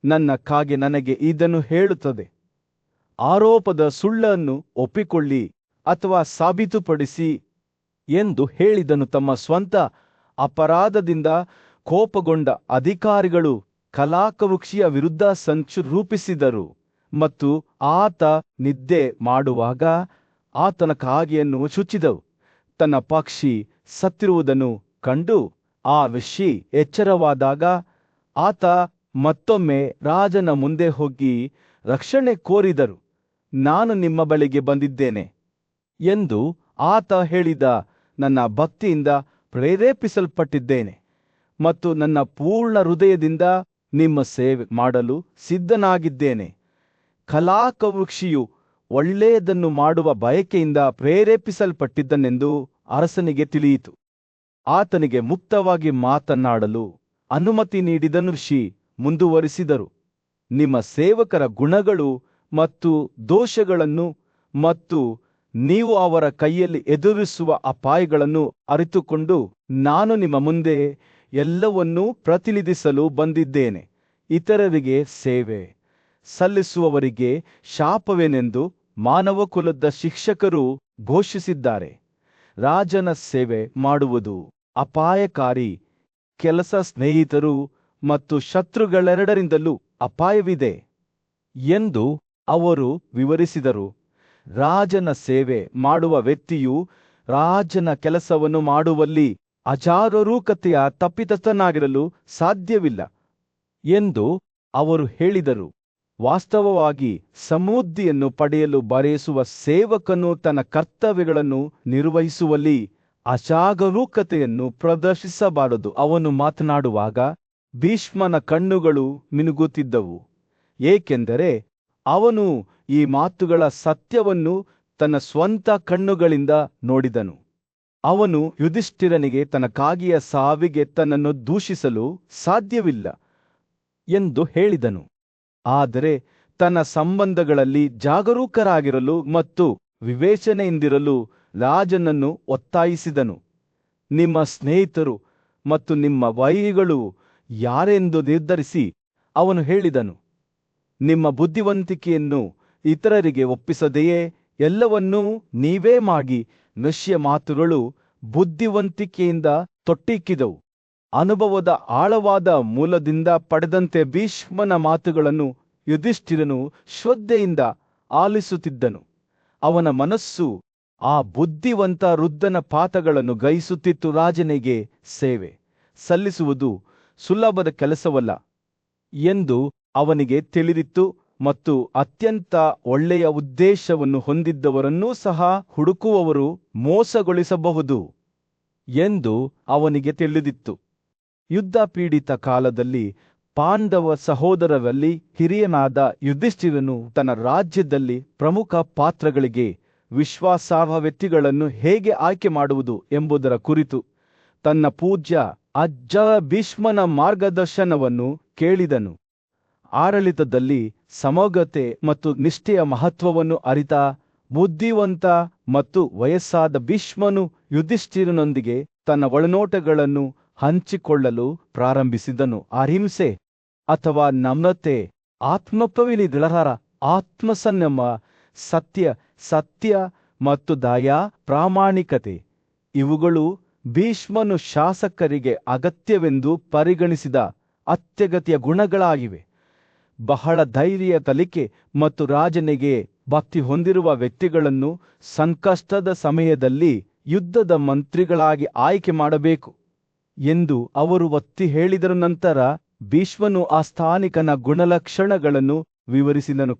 ನನ್ನ ಕಾಗೆ ನನಗೆ ಇದನ್ನು ಹೇಳುತ್ತದೆ. ಆರೋಪದ ಸುಳ್ಳನ್ನು ಒಪ್ಪಿಕೊಳ್ಳಿ ಅಥವಾ ಸಾಬೀತುಪಡಿಸಿ ಎಂದು ಹೇಳಿದನು. ತಮ್ಮ ಸ್ವಂತ ಅಪರಾಧದಿಂದ ಕೋಪಗೊಂಡ ಅಧಿಕಾರಿಗಳು ಕಲಾಕವೃಕ್ಷಿಯ ವಿರುದ್ಧ ಸಂಚು ರೂಪಿಸಿದರು ಮತ್ತು ಆತ ನಿದ್ದೆ ಮಾಡುವಾಗ ಆತನ ಕಾಗೆಯನ್ನು ಚುಚ್ಚಿದವು. ತನ್ನ ಪಕ್ಷಿ ಸತ್ತಿರುವುದನ್ನು ಕಂಡು ಆ ಋಷಿ ಎಚ್ಚರವಾದಾಗ ಆತ ಮತ್ತೊಮ್ಮೆ ರಾಜನ ಮುಂದೆ ಹೋಗಿ ರಕ್ಷಣೆ ಕೋರಿದರು. ನಾನು ನಿಮ್ಮ ಬಳಿಗೆ ಬಂದಿದ್ದೇನೆ ಎಂದು ಆತ ಹೇಳಿದ. ನನ್ನ ಭಕ್ತಿಯಿಂದ ಪ್ರೇರೇಪಿಸಲ್ಪಟ್ಟಿದ್ದೇನೆ ಮತ್ತು ನನ್ನ ಪೂರ್ಣ ಹೃದಯದಿಂದ ನಿಮ್ಮ ಸೇವೆ ಮಾಡಲು ಸಿದ್ಧನಾಗಿದ್ದೇನೆ. ಕಲಾಕವೃಕ್ಷಿಯು ಒಳ್ಳೆಯದನ್ನು ಮಾಡುವ ಬಯಕೆಯಿಂದ ಪ್ರೇರೇಪಿಸಲ್ಪಟ್ಟಿದ್ದನೆಂದು ಅರಸನಿಗೆ ತಿಳಿಯಿತು. ಆತನಿಗೆ ಮುಕ್ತವಾಗಿ ಮಾತನಾಡಲು ಅನುಮತಿ ನೀಡಿದನು. ಋಷಿ ಮುಂದುವರಿಸಿದರು, ನಿಮ್ಮ ಸೇವಕರ ಗುಣಗಳು ಮತ್ತು ದೋಷಗಳನ್ನು ಮತ್ತು ನೀವು ಅವರ ಕೈಯಲ್ಲಿ ಎದುರಿಸುವ ಅಪಾಯಗಳನ್ನು ಅರಿತುಕೊಂಡು ನಾನು ನಿಮ್ಮ ಮುಂದೆ ಎಲ್ಲವನ್ನೂ ಪ್ರತಿನಿಧಿಸಲು ಬಂದಿದ್ದೇನೆ. ಇತರರಿಗೆ ಸೇವೆ ಸಲ್ಲಿಸುವವರಿಗೆ ಶಾಪವೇನೆಂದು ಮಾನವಕುಲದ ಶಿಕ್ಷಕರು ಘೋಷಿಸಿದ್ದಾರೆ. ರಾಜನ ಸೇವೆ ಮಾಡುವುದು ಅಪಾಯಕಾರಿ ಕೆಲಸ. ಸ್ನೇಹಿತರು ಮತ್ತು ಶತ್ರುಗಳೆರಡರಿಂದಲೂ ಅಪಾಯವಿದೆ ಎಂದು ಅವರು ವಿವರಿಸಿದರು. ರಾಜನ ಸೇವೆ ಮಾಡುವ ವ್ಯಕ್ತಿಯು ರಾಜನ ಕೆಲಸವನ್ನು ಮಾಡುವಲ್ಲಿ ಅಜಾಗರೂಕತೆಯ ತಪ್ಪಿತಸ್ಥನಾಗಿರಲು ಸಾಧ್ಯವಿಲ್ಲ ಎಂದು ಅವರು ಹೇಳಿದರು. ವಾಸ್ತವವಾಗಿ ಸಮೃದ್ಧಿಯನ್ನು ಪಡೆಯಲು ಬಯಸುವ ಸೇವಕನು ತನ್ನ ಕರ್ತವ್ಯಗಳನ್ನು ನಿರ್ವಹಿಸುವಲ್ಲಿ ಅಜಾಗರೂಕತೆಯನ್ನು ಪ್ರದರ್ಶಿಸಬಾರದು. ಅವನು ಮಾತನಾಡುವಾಗ ಭೀಷ್ಮನ ಕಣ್ಣುಗಳು ಮಿನುಗುತ್ತಿದ್ದವು, ಏಕೆಂದರೆ ಅವನು ಈ ಮಾತುಗಳ ಸತ್ಯವನ್ನು ತನ್ನ ಸ್ವಂತ ಕಣ್ಣುಗಳಿಂದ ನೋಡಿದನು. ಅವನು ಯುಧಿಷ್ಠಿರನಿಗೆ ತನ್ನ ಕಾಗೆಯ ಸಾವಿಗೆ ತನ್ನನ್ನು ದೂಷಿಸಲು ಸಾಧ್ಯವಿಲ್ಲ ಎಂದು ಹೇಳಿದನು, ಆದರೆ ತನ್ನ ಸಂಬಂಧಗಳಲ್ಲಿ ಜಾಗರೂಕರಾಗಿರಲು ಮತ್ತು ವಿವೇಚನೆಯಿಂದಿರಲು ರಾಜನನ್ನು ಒತ್ತಾಯಿಸಿದನು. ನಿಮ್ಮ ಸ್ನೇಹಿತರು ಮತ್ತು ನಿಮ್ಮ ವೈರಿಗಳು ಯಾರೆಂದು ನಿರ್ಧರಿಸಿ ಅವನು ಹೇಳಿದನು. ನಿಮ್ಮ ಬುದ್ಧಿವಂತಿಕೆಯನ್ನು ಇತರರಿಗೆ ಒಪ್ಪಿಸದೆಯೇ ಎಲ್ಲವನ್ನೂ ನೀವೇ ಮಾಡಿ. ನಶ್ಯ ಮಾತುಗಳು ಬುದ್ಧಿವಂತಿಕೆಯಿಂದ ತೊಟ್ಟಿಕ್ಕಿದವು. ಅನುಭವದ ಆಳವಾದ ಮೂಲದಿಂದ ಪಡೆದಂತೆ ಭೀಷ್ಮನ ಮಾತುಗಳನ್ನು ಯುಧಿಷ್ಠಿರನು ಶ್ರದ್ಧೆಯಿಂದ ಆಲಿಸುತ್ತಿದ್ದನು. ಅವನ ಮನಸ್ಸು ಆ ಬುದ್ಧಿವಂತ ವೃದ್ಧನ ಪಾಠಗಳನ್ನು ಗ್ರಹಿಸುತ್ತಿತ್ತು. ರಾಜನಿಗೆ ಸೇವೆ ಸಲ್ಲಿಸುವುದು ಸುಲಭದ ಕೆಲಸವಲ್ಲ ಎಂದು ಅವನಿಗೆ ತಿಳಿದಿತ್ತು ಮತ್ತು ಅತ್ಯಂತ ಒಳ್ಳೆಯ ಉದ್ದೇಶವನ್ನು ಹೊಂದಿದ್ದವರನ್ನೂ ಸಹ ಹುಡುಕುವವರು ಮೋಸಗೊಳಿಸಬಹುದು ಎಂದು ಅವನಿಗೆ ತಿಳಿದಿತ್ತು. ಯುದ್ಧ ಪೀಡಿತ ಕಾಲದಲ್ಲಿ ಪಾಂಡವ ಸಹೋದರರಲ್ಲಿ ಹಿರಿಯನಾದ ಯುಧಿಷ್ಠಿರನು ತನ್ನ ರಾಜ್ಯದಲ್ಲಿ ಪ್ರಮುಖ ಪಾತ್ರಗಳಿಗೆ ವಿಶ್ವಾಸಾರ್ಹ ವ್ಯಕ್ತಿಗಳನ್ನು ಹೇಗೆ ಆಯ್ಕೆ ಮಾಡುವುದು ಎಂಬುದರ ಕುರಿತು ತನ್ನ ಪೂಜ್ಯ ಅಜ್ಜ ಭೀಷ್ಮನ ಮಾರ್ಗದರ್ಶನವನ್ನು ಕೇಳಿದನು. ಆಡಳಿತದಲ್ಲಿ ಸಮಗ್ರತೆ ಮತ್ತು ನಿಷ್ಠೆಯ ಮಹತ್ವವನ್ನು ಅರಿತ ಬುದ್ಧಿವಂತ ಮತ್ತು ವಯಸ್ಸಾದ ಭೀಷ್ಮನು ಯುಧಿಷ್ಠಿರನೊಂದಿಗೆ ತನ್ನ ಒಳನೋಟಗಳನ್ನು ಹಂಚಿಕೊಳ್ಳಲು ಪ್ರಾರಂಭಿಸಿದನು. ಅಹಿಂಸೆ ಅಥವಾ ನಮ್ರತೆ ಆತ್ಮಪವಿಲಿದಳಹಾರ ಆತ್ಮಸಂಯಮ, ಸತ್ಯ ಮತ್ತು ದಯಾ, ಪ್ರಾಮಾಣಿಕತೆ ಇವುಗಳು ಭೀಷ್ಮನು ಶಾಸಕರಿಗೆ ಅಗತ್ಯವೆಂದು ಪರಿಗಣಿಸಿದ ಅತ್ಯಗತ್ಯ ಗುಣಗಳಾಗಿವೆ. ಬಹಳ ಧೈರ್ಯ, ಕಲಿಕೆ ಮತ್ತು ರಾಜನಿಗೆ ಭಕ್ತಿ ಹೊಂದಿರುವ ವ್ಯಕ್ತಿಗಳನ್ನು ಸಂಕಷ್ಟದ ಸಮಯದಲ್ಲಿ ಯುದ್ಧದ ಮಂತ್ರಿಗಳಾಗಿ ಆಯ್ಕೆ ಮಾಡಬೇಕು ಎಂದು ಅವರು ಒತ್ತಿ ಹೇಳಿದರ ನಂತರ ಭೀಷ್ಮನು ಆ ಸ್ಥಾನಿಕನ ಗುಣಲಕ್ಷಣಗಳನ್ನು ವಿವರಿಸಿದನು.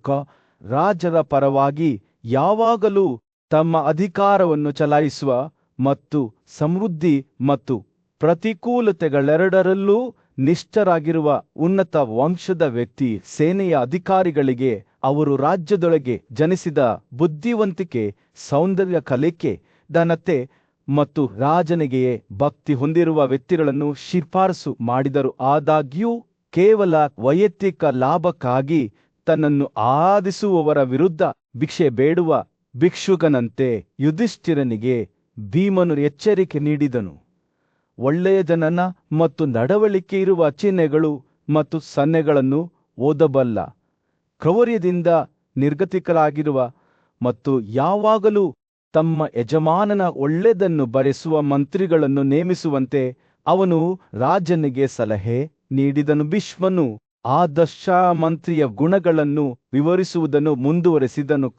ರಾಜರ ಪರವಾಗಿ ಯಾವಾಗಲೂ ತಮ್ಮ ಅಧಿಕಾರವನ್ನು ಚಲಾಯಿಸುವ ಮತ್ತು ಸಮೃದ್ಧಿ ಮತ್ತು ಪ್ರತಿಕೂಲತೆಗಳೆರಡರಲ್ಲೂ ನಿಷ್ಠರಾಗಿರುವ ಉನ್ನತ ವಂಶದ ವ್ಯಕ್ತಿ. ಸೇನೆಯ ಅಧಿಕಾರಿಗಳಿಗೆ ಅವರು ರಾಜ್ಯದೊಳಗೆ ಜನಿಸಿದ ಬುದ್ಧಿವಂತಿಕೆ, ಸೌಂದರ್ಯ, ಕಲಿಕೆ, ಘನತೆ ಮತ್ತು ರಾಜನಿಗೆ ಭಕ್ತಿ ಹೊಂದಿರುವ ವ್ಯಕ್ತಿಗಳನ್ನು ಶಿಫಾರಸು ಮಾಡಿದರು. ಆದಾಗ್ಯೂ ಕೇವಲ ವೈಯಕ್ತಿಕ ಲಾಭಕ್ಕಾಗಿ ತನ್ನನ್ನು ಆರಾಧಿಸುವವರ ವಿರುದ್ಧ ಭಿಕ್ಷೆ ಬೇಡುವ ಭಿಕ್ಷುಕನಂತೆ ಯುಧಿಷ್ಠಿರನಿಗೆ ಭೀಮನು ಎಚ್ಚರಿಕೆ ನೀಡಿದನು. ಒಳ್ಳೆಯ ಜನನ ಮತ್ತು ನಡವಳಿಕೆ ಇರುವ ಚಿಹ್ನೆಗಳು ಮತ್ತು ಸನ್ನೆಗಳನ್ನು ಓದಬಲ್ಲ, ಕ್ರೌರ್ಯದಿಂದ ನಿರ್ಗತಿಕರಾಗಿರುವ ಮತ್ತು ಯಾವಾಗಲೂ ತಮ್ಮ ಯಜಮಾನನ ಒಳ್ಳೆಯದನ್ನು ಬಯಸುವ ಮಂತ್ರಿಗಳನ್ನು ನೇಮಿಸುವಂತೆ ಅವನು ರಾಜನಿಗೆ ಸಲಹೆ ನೀಡಿದನು. ಭೀಷ್ಮನು ಆದರ್ಶ ಮಂತ್ರಿಯ ಗುಣಗಳನ್ನು ವಿವರಿಸುವುದನ್ನು ಮುಂದುವರೆಸಿದನು.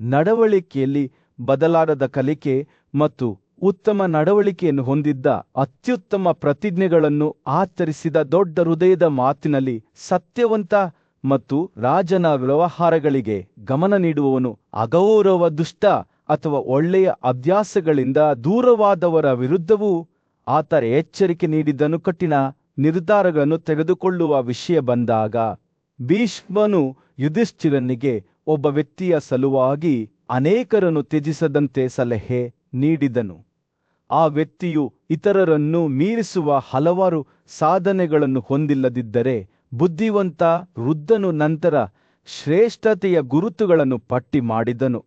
ನಡವಳಿಕೆಯಲ್ಲಿ ಬದಲಾರದ ಕಲಿಕೆ ಮತ್ತು ಉತ್ತಮ ನಡವಳಿಕೆಯನ್ನು ಹೊಂದಿದ್ದ, ಅತ್ಯುತ್ತಮ ಪ್ರತಿಜ್ಞೆಗಳನ್ನು ಆಚರಿಸಿದ, ದೊಡ್ಡ ಹೃದಯದ ಮಾತಿನಲ್ಲಿ ಸತ್ಯವಂತ ಮತ್ತು ರಾಜನ ವ್ಯವಹಾರಗಳಿಗೆ ಗಮನ ನೀಡುವವನು, ಅಗೌರವ, ದುಷ್ಟ ಅಥವಾ ಒಳ್ಳೆಯ ಅಭ್ಯಾಸಗಳಿಂದ ದೂರವಾದವರ ವಿರುದ್ಧವೂ ಆತ ಎಚ್ಚರಿಕೆ ನೀಡಿದ್ದನು. ಕಠಿಣ ನಿರ್ಧಾರಗಳನ್ನು ತೆಗೆದುಕೊಳ್ಳುವ ವಿಷಯ ಬಂದಾಗ ಭೀಷ್ಮನು ಯುಧಿಷ್ಠಿರನಿಗೆ ಒಬ್ಬ ವ್ಯಕ್ತಿಯ ಸಲುವಾಗಿ ಅನೇಕರನ್ನು ತ್ಯಜಿಸದಂತೆ ಸಲಹೆ ನೀಡಿದನು. ಆ ವ್ಯಕ್ತಿಯು ಇತರರನ್ನು ಮೀರಿಸುವ ಹಲವಾರು ಸಾಧನೆಗಳನ್ನು ಹೊಂದಿಲ್ಲದಿದ್ದರೆ ಬುದ್ಧಿವಂತ ವೃದ್ಧನು ನಂತರ ಶ್ರೇಷ್ಠತೆಯ ಗುರುತುಗಳನ್ನು ಪಟ್ಟಿ ಮಾಡಿದನು.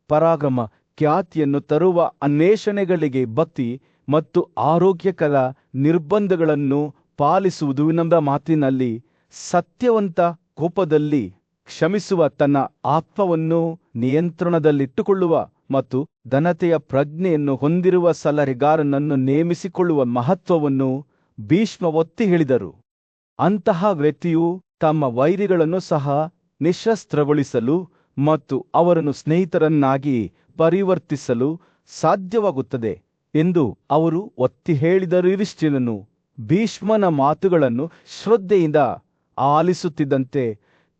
ಪರಾಕ್ರಮ, ಖ್ಯಾತಿಯನ್ನು ತರುವ ಅನ್ವೇಷಣೆಗಳಿಗೆ ಭಕ್ತಿ ಮತ್ತು ಆರೋಗ್ಯಕರ ನಿರ್ಬಂಧಗಳನ್ನು ಪಾಲಿಸುವುದು, ವಿನಮ್ರ ಮಾತಿನಲ್ಲಿ ಸತ್ಯವಂತ, ಕೋಪದಲ್ಲಿ ಕ್ಷಮಿಸುವ, ತನ್ನ ಆತ್ಮವನ್ನು ನಿಯಂತ್ರಣದಲ್ಲಿಟ್ಟುಕೊಳ್ಳುವ ಮತ್ತು ಘನತೆಯ ಪ್ರಜ್ಞೆಯನ್ನು ಹೊಂದಿರುವ ಸಲಹೆಗಾರನನ್ನು ನೇಮಿಸಿಕೊಳ್ಳುವ ಮಹತ್ವವನ್ನು ಭೀಷ್ಮ ಒತ್ತಿ ಹೇಳಿದರು. ಅಂತಹ ವ್ಯಕ್ತಿಯು ತಮ್ಮ ವೈರಿಗಳನ್ನು ಸಹ ನಿಶಸ್ತ್ರಗೊಳಿಸಲು ಮತ್ತು ಅವರನ್ನು ಸ್ನೇಹಿತರನ್ನಾಗಿ ಪರಿವರ್ತಿಸಲು ಸಾಧ್ಯವಾಗುತ್ತದೆ ಎಂದು ಅವರು ಒತ್ತಿ ಹೇಳಿದರು. ಯುಧಿಷ್ಠಿರನು ಭೀಷ್ಮನ ಮಾತುಗಳನ್ನು ಶ್ರದ್ಧೆಯಿಂದ ಆಲಿಸುತ್ತಿದ್ದಂತೆ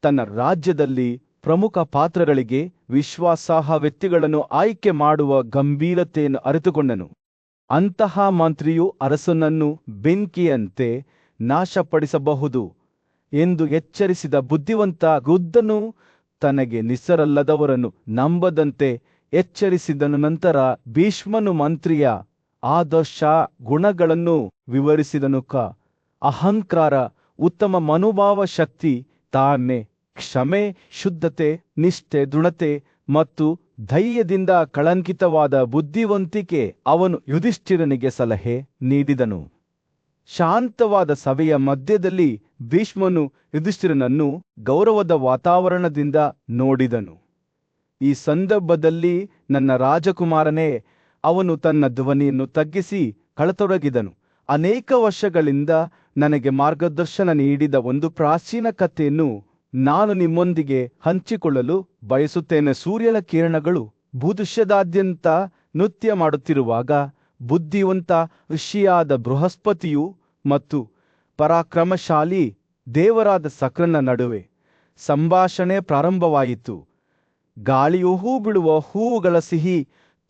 ತನ್ನ ರಾಜ್ಯದಲ್ಲಿ ಪ್ರಮುಖ ಪಾತ್ರಗಳಿಗೆ ವಿಶ್ವಾಸಾರ್ಹ ವ್ಯಕ್ತಿಗಳನ್ನು ಆಯ್ಕೆ ಮಾಡುವ ಗಂಭೀರತೆಯನ್ನು ಅರಿತುಕೊಂಡನು. ಅಂತಹ ಮಂತ್ರಿಯು ಅರಸನನ್ನು ಬೆಂಕಿಯಂತೆ ನಾಶಪಡಿಸಬಹುದು ಎಂದು ಎಚ್ಚರಿಸಿದ ಬುದ್ಧಿವಂತ ವೃದ್ಧನು ತನಗೆ ನಿಸರಲ್ಲದವರನ್ನು ನಂಬದಂತೆ ಎಚ್ಚರಿಸಿದನು. ನಂತರ ಭೀಷ್ಮನು ಮಂತ್ರಿಯ ಆದರ್ಶ ಗುಣಗಳನ್ನು ವಿವರಿಸಿದನು. ಅಹಂಕಾರ, ಉತ್ತಮ ಮನೋಭಾವ, ಶಕ್ತಿ, ತಾಳ್ಮೆ, ಕ್ಷಮೆ, ಶುದ್ಧತೆ, ನಿಷ್ಠೆ, ದೃಢತೆ ಮತ್ತು ಧೈರ್ಯದಿಂದ ಕಳಂಕಿತವಾದ ಬುದ್ಧಿವಂತಿಕೆ. ಅವನು ಯುಧಿಷ್ಠಿರನಿಗೆ ಸಲಹೆ ನೀಡಿದನು. ಶಾಂತವಾದ ಸಭೆಯ ಮಧ್ಯದಲ್ಲಿ ಭೀಷ್ಮನು ಯುಧಿಷ್ಠಿರನನ್ನು ಗೌರವದ ವಾತಾವರಣದಿಂದ ನೋಡಿದನು. ಈ ಸಂದರ್ಭದಲ್ಲಿ, ನನ್ನ ರಾಜಕುಮಾರನೇ, ಅವನು ತನ್ನ ಧ್ವನಿಯನ್ನು ತಗ್ಗಿಸಿ ಕಳತೊಡಗಿದನು. ಅನೇಕ ವರ್ಷಗಳಿಂದ ನನಗೆ ಮಾರ್ಗದರ್ಶನ ನೀಡಿದ ಒಂದು ಪ್ರಾಚೀನ ಕಥೆಯನ್ನು ನಾನು ನಿಮ್ಮೊಂದಿಗೆ ಹಂಚಿಕೊಳ್ಳಲು ಬಯಸುತ್ತೇನೆ. ಸೂರ್ಯನ ಕಿರಣಗಳು ಭೂದೃಶ್ಯದಾದ್ಯಂತ ನೃತ್ಯ ಮಾಡುತ್ತಿರುವಾಗ ಬುದ್ಧಿವಂತ ಋಷಿಯಾದ ಬೃಹಸ್ಪತಿಯು ಮತ್ತು ಪರಾಕ್ರಮಶಾಲಿ ದೇವರಾದ ಶಕ್ರನ ನಡುವೆ ಸಂಭಾಷಣೆ ಪ್ರಾರಂಭವಾಯಿತು. ಗಾಳಿಯು ಬಿಡುವ ಹೂವುಗಳ ಸಿಹಿ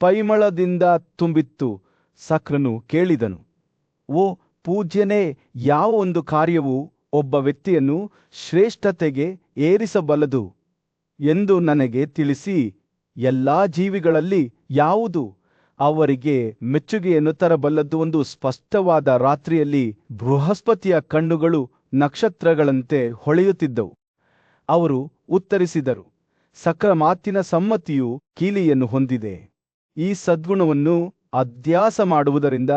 ಪರಿಮಳದಿಂದ ತುಂಬಿತ್ತು. ಶಕ್ರನು ಕೇಳಿದನು, ಓ ಪೂಜ್ಯನೇ, ಯಾವ ಒಂದು ಕಾರ್ಯವು ಒಬ್ಬ ವ್ಯಕ್ತಿಯನ್ನು ಶ್ರೇಷ್ಠತೆಗೆ ಏರಿಸಬಲ್ಲದು ಎಂದು ನನಗೆ ತಿಳಿಸಿ. ಎಲ್ಲಾ ಜೀವಿಗಳಲ್ಲಿ ಯಾವುದು ಅವರಿಗೆ ಮೆಚ್ಚುಗೆಯನ್ನು ತರಬಲ್ಲದು? ಒಂದು ಸ್ಪಷ್ಟವಾದ ರಾತ್ರಿಯಲ್ಲಿ ಬೃಹಸ್ಪತಿಯ ಕಣ್ಣುಗಳು ನಕ್ಷತ್ರಗಳಂತೆ ಹೊಳೆಯುತ್ತಿದ್ದವು. ಅವರು ಉತ್ತರಿಸಿದರು, ಶಕ್ರ ಮಾತಿನ ಸಮ್ಮತಿಯು ಕೀಲಿಯನ್ನು ಹೊಂದಿದೆ. ಈ ಸದ್ಗುಣವನ್ನು ಅಭ್ಯಾಸ ಮಾಡುವುದರಿಂದ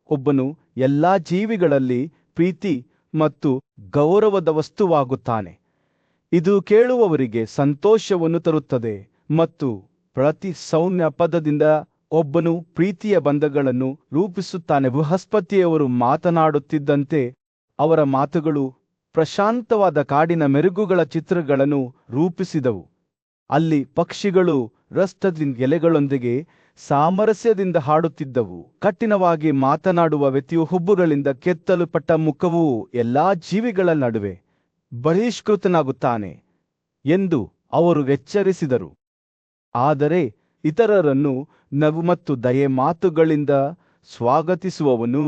ಒಬ್ಬನು ಎಲ್ಲಾ ಜೀವಿಗಳಲ್ಲಿ ಪ್ರೀತಿ ಮತ್ತು ಗೌರವದ ವಸ್ತುವಾಗುತ್ತಾನೆ. ಇದು ಕೇಳುವವರಿಗೆ ಸಂತೋಷವನ್ನು ತರುತ್ತದೆ ಮತ್ತು ಪ್ರತಿ ಸೌಮ್ಯ ಪದದಿಂದ ಒಬ್ಬನು ಪ್ರೀತಿಯ ಬಂಧಗಳನ್ನು ರೂಪಿಸುತ್ತಾನೆ. ಬೃಹಸ್ಪತಿಯವರು ಮಾತನಾಡುತ್ತಿದ್ದಂತೆ ಅವರ ಮಾತುಗಳು ಪ್ರಶಾಂತವಾದ ಕಾಡಿನ ಮೆರುಗುಗಳ ಚಿತ್ರಗಳನ್ನು ರೂಪಿಸಿದವು. ಅಲ್ಲಿ ಪಕ್ಷಿಗಳು ರಕ್ತದ ಎಲೆಗಳೊಂದಿಗೆ ಸಾಮರಸ್ಯದಿಂದ ಹಾಡುತ್ತಿದ್ದವು. ಕಠಿಣವಾಗಿ ಮಾತನಾಡುವ ವ್ಯಕ್ತಿಯು ಹುಬ್ಬುಗಳಿಂದ ಕೆತ್ತಲ್ಪಟ್ಟ ಮುಖವು ಎಲ್ಲಾ ಜೀವಿಗಳ ನಡುವೆ ಬಹಿಷ್ಕೃತನಾಗುತ್ತಾನೆ ಎಂದು ಅವರು ಎಚ್ಚರಿಸಿದರು. ಆದರೆ ಇತರರನ್ನು ನಗು ಮತ್ತು ದಯೆ ಮಾತುಗಳಿಂದ ಸ್ವಾಗತಿಸುವವನು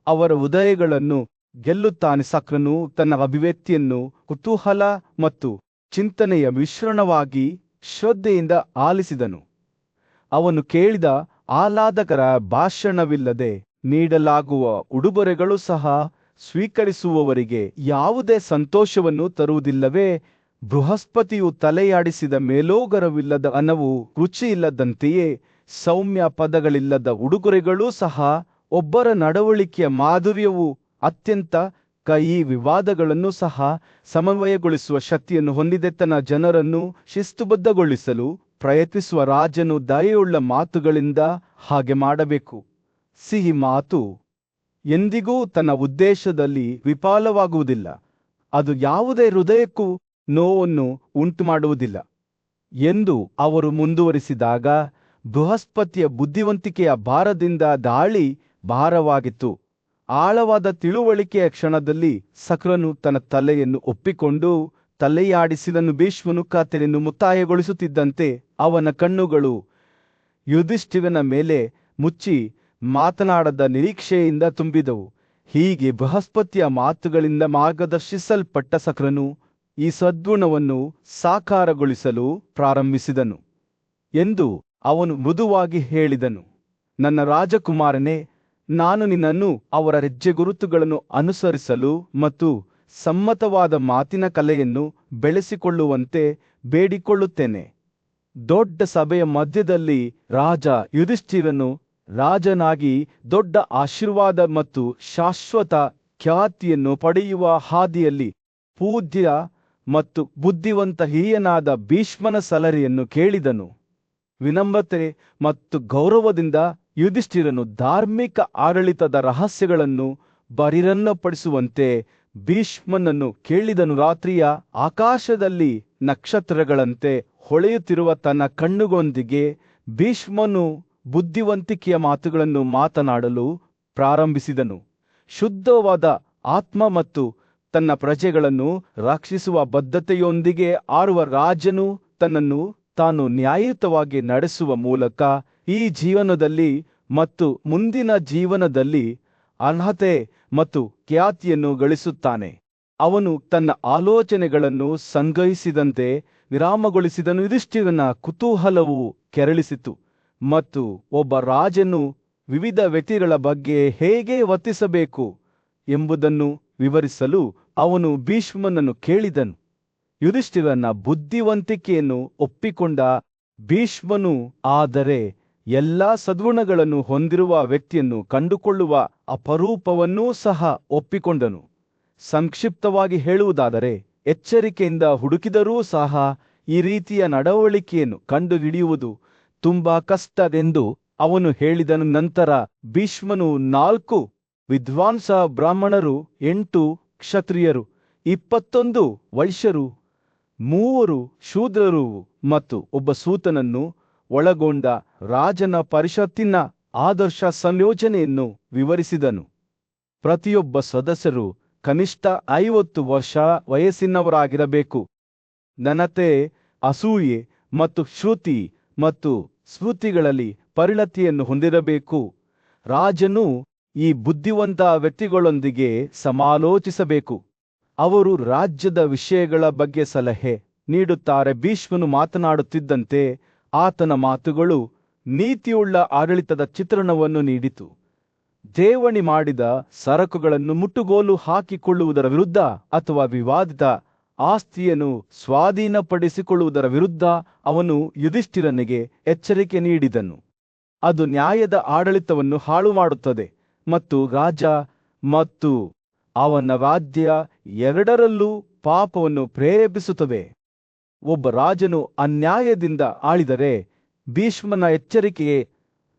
ಅವರ ಹೃದಯಗಳನ್ನು ಗೆಲ್ಲುತ್ತಾನೆ. ಸಕ್ರನು ತನ್ನ ಅಭಿವ್ಯಕ್ತಿಯನ್ನು ಕುತೂಹಲ ಮತ್ತು ಚಿಂತನೆಯ ಮಿಶ್ರಣವಾಗಿ ಶ್ರದ್ಧೆಯಿಂದ ಆಲಿಸಿದನು. ಅವನು ಕೇಳಿದ ಆಹ್ಲಾದಕರ ಭಾಷಣವಿಲ್ಲದೆ ನೀಡಲಾಗುವ ಉಡುಗೊರೆಗಳು ಸಹ ಸ್ವೀಕರಿಸುವವರಿಗೆ ಯಾವುದೇ ಸಂತೋಷವನ್ನು ತರುವುದಿಲ್ಲವೇ? ಬೃಹಸ್ಪತಿಯು ತಲೆಯಾಡಿಸಿದ ಮೇಲೋಗರವಿಲ್ಲದ ಅನ್ನವು ರುಚಿಯಿಲ್ಲದಂತೆಯೇ ಸೌಮ್ಯ ಪದಗಳಿಲ್ಲದ ಉಡುಗೊರೆಗಳೂ ಸಹ ಒಬ್ಬರ ನಡವಳಿಕೆಯ ಮಾಧುರ್ಯವು ಅತ್ಯಂತ ಕಹಿ ವಿವಾದಗಳನ್ನು ಸಹ ಸಮನ್ವಯಗೊಳಿಸುವ ಶಕ್ತಿಯನ್ನು ಹೊಂದಿದೆ. ತನ್ನ ಜನರನ್ನು ಶಿಸ್ತುಬದ್ಧಗೊಳಿಸಲು ಪ್ರಯತ್ನಿಸುವ ರಾಜನು ದಯೆಯುಳ್ಳ ಮಾತುಗಳಿಂದ ಹಾಗೆ ಮಾಡಬೇಕು. ಸಿಹಿ ಮಾತು ಎಂದಿಗೂ ತನ್ನ ಉದ್ದೇಶದಲ್ಲಿ ವಿಫಲವಾಗುವುದಿಲ್ಲ. ಅದು ಯಾವುದೇ ಹೃದಯಕ್ಕೂ ನೋವನ್ನು ಉಂಟುಮಾಡುವುದಿಲ್ಲ ಎಂದು ಅವರು ಮುಂದುವರಿಸಿದಾಗ ಬೃಹಸ್ಪತಿಯ ಬುದ್ಧಿವಂತಿಕೆಯ ಭಾರದಿಂದ ದಾಳಿ ಭಾರವಾಗಿತ್ತು. ಆಳವಾದ ತಿಳುವಳಿಕೆಯ ಕ್ಷಣದಲ್ಲಿ ಸಕ್ರನು ತನ್ನ ತಲೆಯನ್ನು ಒಪ್ಪಿಕೊಂಡು ತಲೆಯಾಡಿಸಿದನು. ಭೀಷ್ಮನು ಕತ್ತಲೆಯನ್ನು ಮುಕ್ತಾಯಗೊಳಿಸುತ್ತಿದ್ದಂತೆ ಅವನ ಕಣ್ಣುಗಳು ಯುಧಿಷ್ಠಿರನ ಮೇಲೆ ಮುಚ್ಚಿ ಮಾತನಾಡದ ನಿರೀಕ್ಷೆಯಿಂದ ತುಂಬಿದವು. ಹೀಗೆ ಬೃಹಸ್ಪತಿಯ ಮಾತುಗಳಿಂದ ಮಾರ್ಗದರ್ಶಿಸಲ್ಪಟ್ಟ ಸಕ್ರನು ಈ ಸದ್ಗುಣವನ್ನು ಸಾಕಾರಗೊಳಿಸಲು ಪ್ರಾರಂಭಿಸಿದನು ಎಂದು ಅವನು ಮೃದುವಾಗಿ ಹೇಳಿದನು. ನನ್ನ ರಾಜಕುಮಾರನೇ, ನಾನು ನಿನ್ನನ್ನು ಅವರ ಹೆಜ್ಜೆಗುರುತುಗಳನ್ನು ಅನುಸರಿಸಲು ಮತ್ತು ಸಮ್ಮತವಾದ ಮಾತಿನ ಕಲೆಯನ್ನು ಬೆಳೆಸಿಕೊಳ್ಳುವಂತೆ ಬೇಡಿಕೊಳ್ಳುತ್ತೇನೆ. ದೊಡ್ಡ ಸಭೆಯ ಮಧ್ಯದಲ್ಲಿ ರಾಜ ಯುಧಿಷ್ಠಿರನು ರಾಜನಾಗಿ ದೊಡ್ಡ ಆಶೀರ್ವಾದ ಮತ್ತು ಶಾಶ್ವತ ಖ್ಯಾತಿಯನ್ನು ಪಡೆಯುವ ಹಾದಿಯಲ್ಲಿ ಪೂಜ್ಯ ಮತ್ತು ಬುದ್ಧಿವಂತ ಹಿರಿಯನಾದ ಭೀಷ್ಮನ ಸಲಹೆಯನ್ನು ಕೇಳಿದನು. ವಿನಮ್ರತೆ ಮತ್ತು ಗೌರವದಿಂದ ಯುಧಿಷ್ಠಿರನು ಧಾರ್ಮಿಕ ಆಡಳಿತದ ರಹಸ್ಯಗಳನ್ನು ಬಹಿರಂಗಪಡಿಸುವಂತೆ ಭೀಷ್ಮನನ್ನು ಕೇಳಿದನು. ರಾತ್ರಿಯ ಆಕಾಶದಲ್ಲಿ ನಕ್ಷತ್ರಗಳಂತೆ ಹೊಳೆಯುತ್ತಿರುವ ತನ್ನ ಕಣ್ಣುಗಳೊಂದಿಗೆ ಭೀಷ್ಮನು ಬುದ್ಧಿವಂತಿಕೆಯ ಮಾತುಗಳನ್ನು ಮಾತನಾಡಲು ಪ್ರಾರಂಭಿಸಿದನು. ಶುದ್ಧವಾದ ಆತ್ಮ ಮತ್ತು ತನ್ನ ಪ್ರಜೆಗಳನ್ನು ರಕ್ಷಿಸುವ ಬದ್ಧತೆಯೊಂದಿಗೆ ಆರುವ ರಾಜನು ತನ್ನನ್ನು ತಾನು ನ್ಯಾಯಯುತವಾಗಿ ನಡೆಸುವ ಮೂಲಕ ಈ ಜೀವನದಲ್ಲಿ ಮತ್ತು ಮುಂದಿನ ಜೀವನದಲ್ಲಿ ಅರ್ಹತೆ ಮತ್ತು ಖ್ಯಾತಿಯನ್ನು ಗಳಿಸುತ್ತಾನೆ. ಅವನು ತನ್ನ ಆಲೋಚನೆಗಳನ್ನು ಸಂಗ್ರಹಿಸಿದಂತೆ ವಿರಾಮಗೊಳಿಸಿದನು. ಯುಧಿಷ್ಠಿರನ ಕುತೂಹಲವು ಕೆರಳಿಸಿತು ಮತ್ತು ಒಬ್ಬ ರಾಜನು ವಿವಿಧ ವ್ಯಕ್ತಿಗಳ ಬಗ್ಗೆ ಹೇಗೆ ವರ್ತಿಸಬೇಕು ಎಂಬುದನ್ನು ವಿವರಿಸಲು ಅವನು ಭೀಷ್ಮನನ್ನು ಕೇಳಿದನು. ಯುಧಿಷ್ಠಿರನ ಬುದ್ಧಿವಂತಿಕೆಯನ್ನು ಒಪ್ಪಿಕೊಂಡ ಭೀಷ್ಮನು ಆದರೆ ಎಲ್ಲಾ ಸದ್ಗುಣಗಳನ್ನು ಹೊಂದಿರುವ ವ್ಯಕ್ತಿಯನ್ನು ಕಂಡುಕೊಳ್ಳುವ ಅಪರೂಪವನ್ನೂ ಸಹ ಒಪ್ಪಿಕೊಂಡನು. ಸಂಕ್ಷಿಪ್ತವಾಗಿ ಹೇಳುವುದಾದರೆ, ಎಚ್ಚರಿಕೆಯಿಂದ ಹುಡುಕಿದರೂ ಸಹ ಈ ರೀತಿಯ ನಡವಳಿಕೆಯನ್ನು ಕಂಡುಹಿಡಿಯುವುದು ತುಂಬಾ ಕಷ್ಟವೆಂದು ಅವನು ಹೇಳಿದನು. ನಂತರ ಭೀಷ್ಮನು 4 ವಿದ್ವಾಂಸ ಬ್ರಾಹ್ಮಣರು, 8 ಕ್ಷತ್ರಿಯರು, 21 ವೈಶ್ಯರು, 3 ಶೂದ್ರರು ಮತ್ತು ಒಬ್ಬ ಸೂತನನ್ನು ಒಳಗೊಂಡ ರಾಜನ ಪರಿಷತ್ತಿನ ಆದರ್ಶ ಸಂಯೋಜನೆಯನ್ನು ವಿವರಿಸಿದನು. ಪ್ರತಿಯೊಬ್ಬ ಸದಸ್ಯರು ಕನಿಷ್ಠ 50 ವರ್ಷ ವಯಸ್ಸಿನವರಾಗಿರಬೇಕು. ಘನತೆ, ಅಸೂಯೆ ಮತ್ತು ಶ್ರುತಿ ಮತ್ತು ಸ್ಮೃತಿಗಳಲ್ಲಿ ಪರಿಣತಿಯನ್ನು ಹೊಂದಿರಬೇಕು. ರಾಜನು ಈ ಬುದ್ಧಿವಂತ ವ್ಯಕ್ತಿಗಳೊಂದಿಗೆ ಸಮಾಲೋಚಿಸಬೇಕು. ಅವರು ರಾಜ್ಯದ ವಿಷಯಗಳ ಬಗ್ಗೆ ಸಲಹೆ ನೀಡುತ್ತಾರೆ. ಭೀಷ್ಮನು ಮಾತನಾಡುತ್ತಿದ್ದಂತೆ ಆತನ ಮಾತುಗಳು ನೀತಿಯುಳ್ಳ ಆಡಳಿತದ ಚಿತ್ರಣವನ್ನು ನೀಡಿತು. ಠೇವಣಿ ಮಾಡಿದ ಸರಕುಗಳನ್ನು ಮುಟ್ಟುಗೋಲು ಹಾಕಿಕೊಳ್ಳುವುದರ ವಿರುದ್ಧ ಅಥವಾ ವಿವಾದಿತ ಆಸ್ತಿಯನ್ನು ಸ್ವಾಧೀನಪಡಿಸಿಕೊಳ್ಳುವುದರ ವಿರುದ್ಧ ಅವನು ಯುಧಿಷ್ಠಿರನಿಗೆ ಎಚ್ಚರಿಕೆ ನೀಡಿದನು. ಅದು ನ್ಯಾಯದ ಆಡಳಿತವನ್ನು ಹಾಳು ಮಾಡುತ್ತದೆ ಮತ್ತು ರಾಜ ಮತ್ತು ಅವನ ರಾಜ್ಯ ಎರಡರಲ್ಲೂ ಪಾಪವನ್ನು ಪ್ರೇರೇಪಿಸುತ್ತದೆ. ಒಬ್ಬ ರಾಜನು ಅನ್ಯಾಯದಿಂದ ಆಳಿದರೆ ಭೀಷ್ಮನ ಎಚ್ಚರಿಕೆಗೆ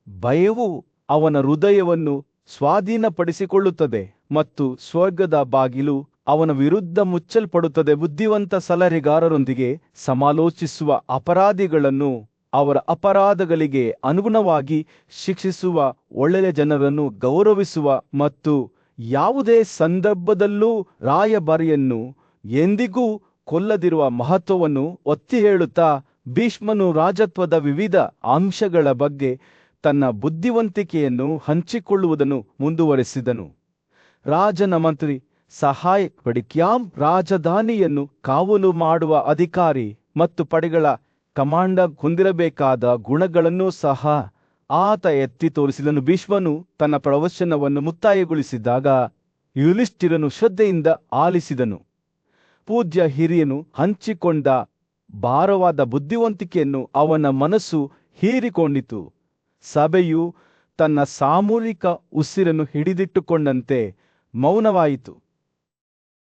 ಭಯವು ಅವನ ಹೃದಯವನ್ನು ಸ್ವಾಧೀನಪಡಿಸಿಕೊಳ್ಳುತ್ತದೆ ಮತ್ತು ಸ್ವರ್ಗದ ಬಾಗಿಲು ಅವನ ವಿರುದ್ಧ ಮುಚ್ಚಲ್ಪಡುತ್ತದೆ. ಬುದ್ಧಿವಂತ ಸಲಹೆಗಾರರೊಂದಿಗೆ ಸಮಾಲೋಚಿಸುವ ಅಪರಾಧಿಗಳನ್ನು ಅವರ ಅಪರಾಧಗಳಿಗೆ ಅನುಗುಣವಾಗಿ ಶಿಕ್ಷಿಸುವ ಒಳ್ಳೆಯ ಜನರನ್ನು ಗೌರವಿಸುವ ಮತ್ತು ಯಾವುದೇ ಸಂದರ್ಭದಲ್ಲೂ ರಾಯಭಾರಿಯನ್ನು ಎಂದಿಗೂ ಕೊಲ್ಲದಿರುವ ಮಹತ್ವವನ್ನು ಒತ್ತಿ ಹೇಳುತ್ತಾ ಭೀಷ್ಮನು ರಾಜತ್ವದ ವಿವಿಧ ಅಂಶಗಳ ಬಗ್ಗೆ ತನ್ನ ಬುದ್ಧಿವಂತಿಕೆಯನ್ನು ಹಂಚಿಕೊಳ್ಳುವುದನ್ನು ಮುಂದುವರೆಸಿದನು. ರಾಜನ ಮಂತ್ರಿ ಸಹಾಯಕ ಕ್ಯಾಂಪ್ ರಾಜಧಾನಿಯನ್ನು ಕಾವಲು ಮಾಡುವ ಅಧಿಕಾರಿ ಮತ್ತು ಪಡೆಗಳ ಕಮಾಂಡರ್ ಹೊಂದಿರಬೇಕಾದ ಗುಣಗಳನ್ನು ಸಹ ಆತ ಎತ್ತಿ ತೋರಿಸಿದನು. ಭೀಷ್ಮನು ತನ್ನ ಪ್ರವಚನವನ್ನು ಮುಕ್ತಾಯಗೊಳಿಸಿದಾಗ ಯುಧಿಷ್ಠಿರನು ಶ್ರದ್ಧೆಯಿಂದ ಆಲಿಸಿದನು. ಪೂಜ್ಯ ಹಿರಿಯನು ಹಂಚಿಕೊಂಡ ಭಾರವಾದ ಬುದ್ಧಿವಂತಿಕೆಯನ್ನು ಅವನ ಮನಸ್ಸು ಹೀರಿಕೊಂಡಿತು. ಸಭೆಯು ತನ್ನ ಸಾಮೂಹಿಕ ಉಸಿರನ್ನು ಹಿಡಿದಿಟ್ಟುಕೊಂಡಂತೆ ಮೌನವಾಯಿತು.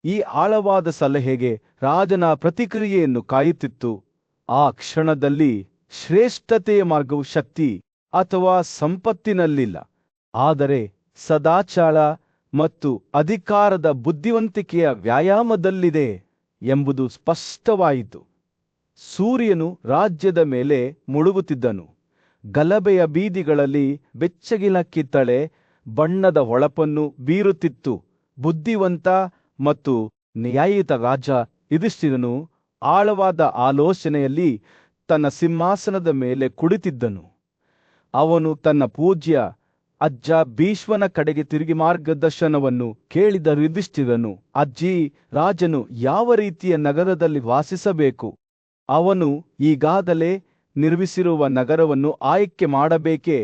ಈ ಆಳವಾದ ಸಲಹೆಗೆ ರಾಜನ ಪ್ರತಿಕ್ರಿಯೆಯನ್ನು ಕಾಯುತ್ತಿತ್ತು. ಆ ಕ್ಷಣದಲ್ಲಿ ಶ್ರೇಷ್ಠತೆಯ ಮಾರ್ಗವು ಶಕ್ತಿ ಅಥವಾ ಸಂಪತ್ತಿನಲ್ಲಿಲ್ಲ, ಆದರೆ ಸದಾಚಾರ ಮತ್ತು ಅಧಿಕಾರದ ಬುದ್ಧಿವಂತಿಕೆಯ ವ್ಯಾಯಾಮದಲ್ಲಿದೆ ಎಂಬುದು ಸ್ಪಷ್ಟವಾಯಿತು. ಸೂರ್ಯನು ರಾಜ್ಯದ ಮೇಲೆ ಮುಳುಗುತ್ತಿದ್ದನು. ಗಲಭೆಯ ಬೀದಿಗಳಲ್ಲಿ ಬೆಚ್ಚಗಿನ ಕಿತ್ತಳೆ ಬಣ್ಣದ ಹೊಳಪನ್ನು ಬೀರುತ್ತಿತ್ತು. ಬುದ್ಧಿವಂತ ಮತ್ತು ನ್ಯಾಯಯುತ ರಾಜ ಯುಧಿಷ್ಠಿರನು ಆಳವಾದ ಆಲೋಚನೆಯಲ್ಲಿ ತನ್ನ ಸಿಂಹಾಸನದ ಮೇಲೆ ಕುಳಿತಿದ್ದನು. ಅವನು ತನ್ನ ಪೂಜ್ಯ ಅಜ್ಜ ಭೀಷ್ಮನ ಕಡೆಗೆ ತಿರುಗಿ ಮಾರ್ಗದರ್ಶನವನ್ನು ಕೇಳಿದ ಯುಧಿಷ್ಠಿರನು, ಅಜ್ಜಿ, ರಾಜನು ಯಾವ ರೀತಿಯ ನಗರದಲ್ಲಿ ವಾಸಿಸಬೇಕು? ಅವನು ಈಗಾಗಲೇ ನಿರ್ಮಿಸಿರುವ ನಗರವನ್ನು ಆಯ್ಕೆ ಮಾಡಬೇಕೇ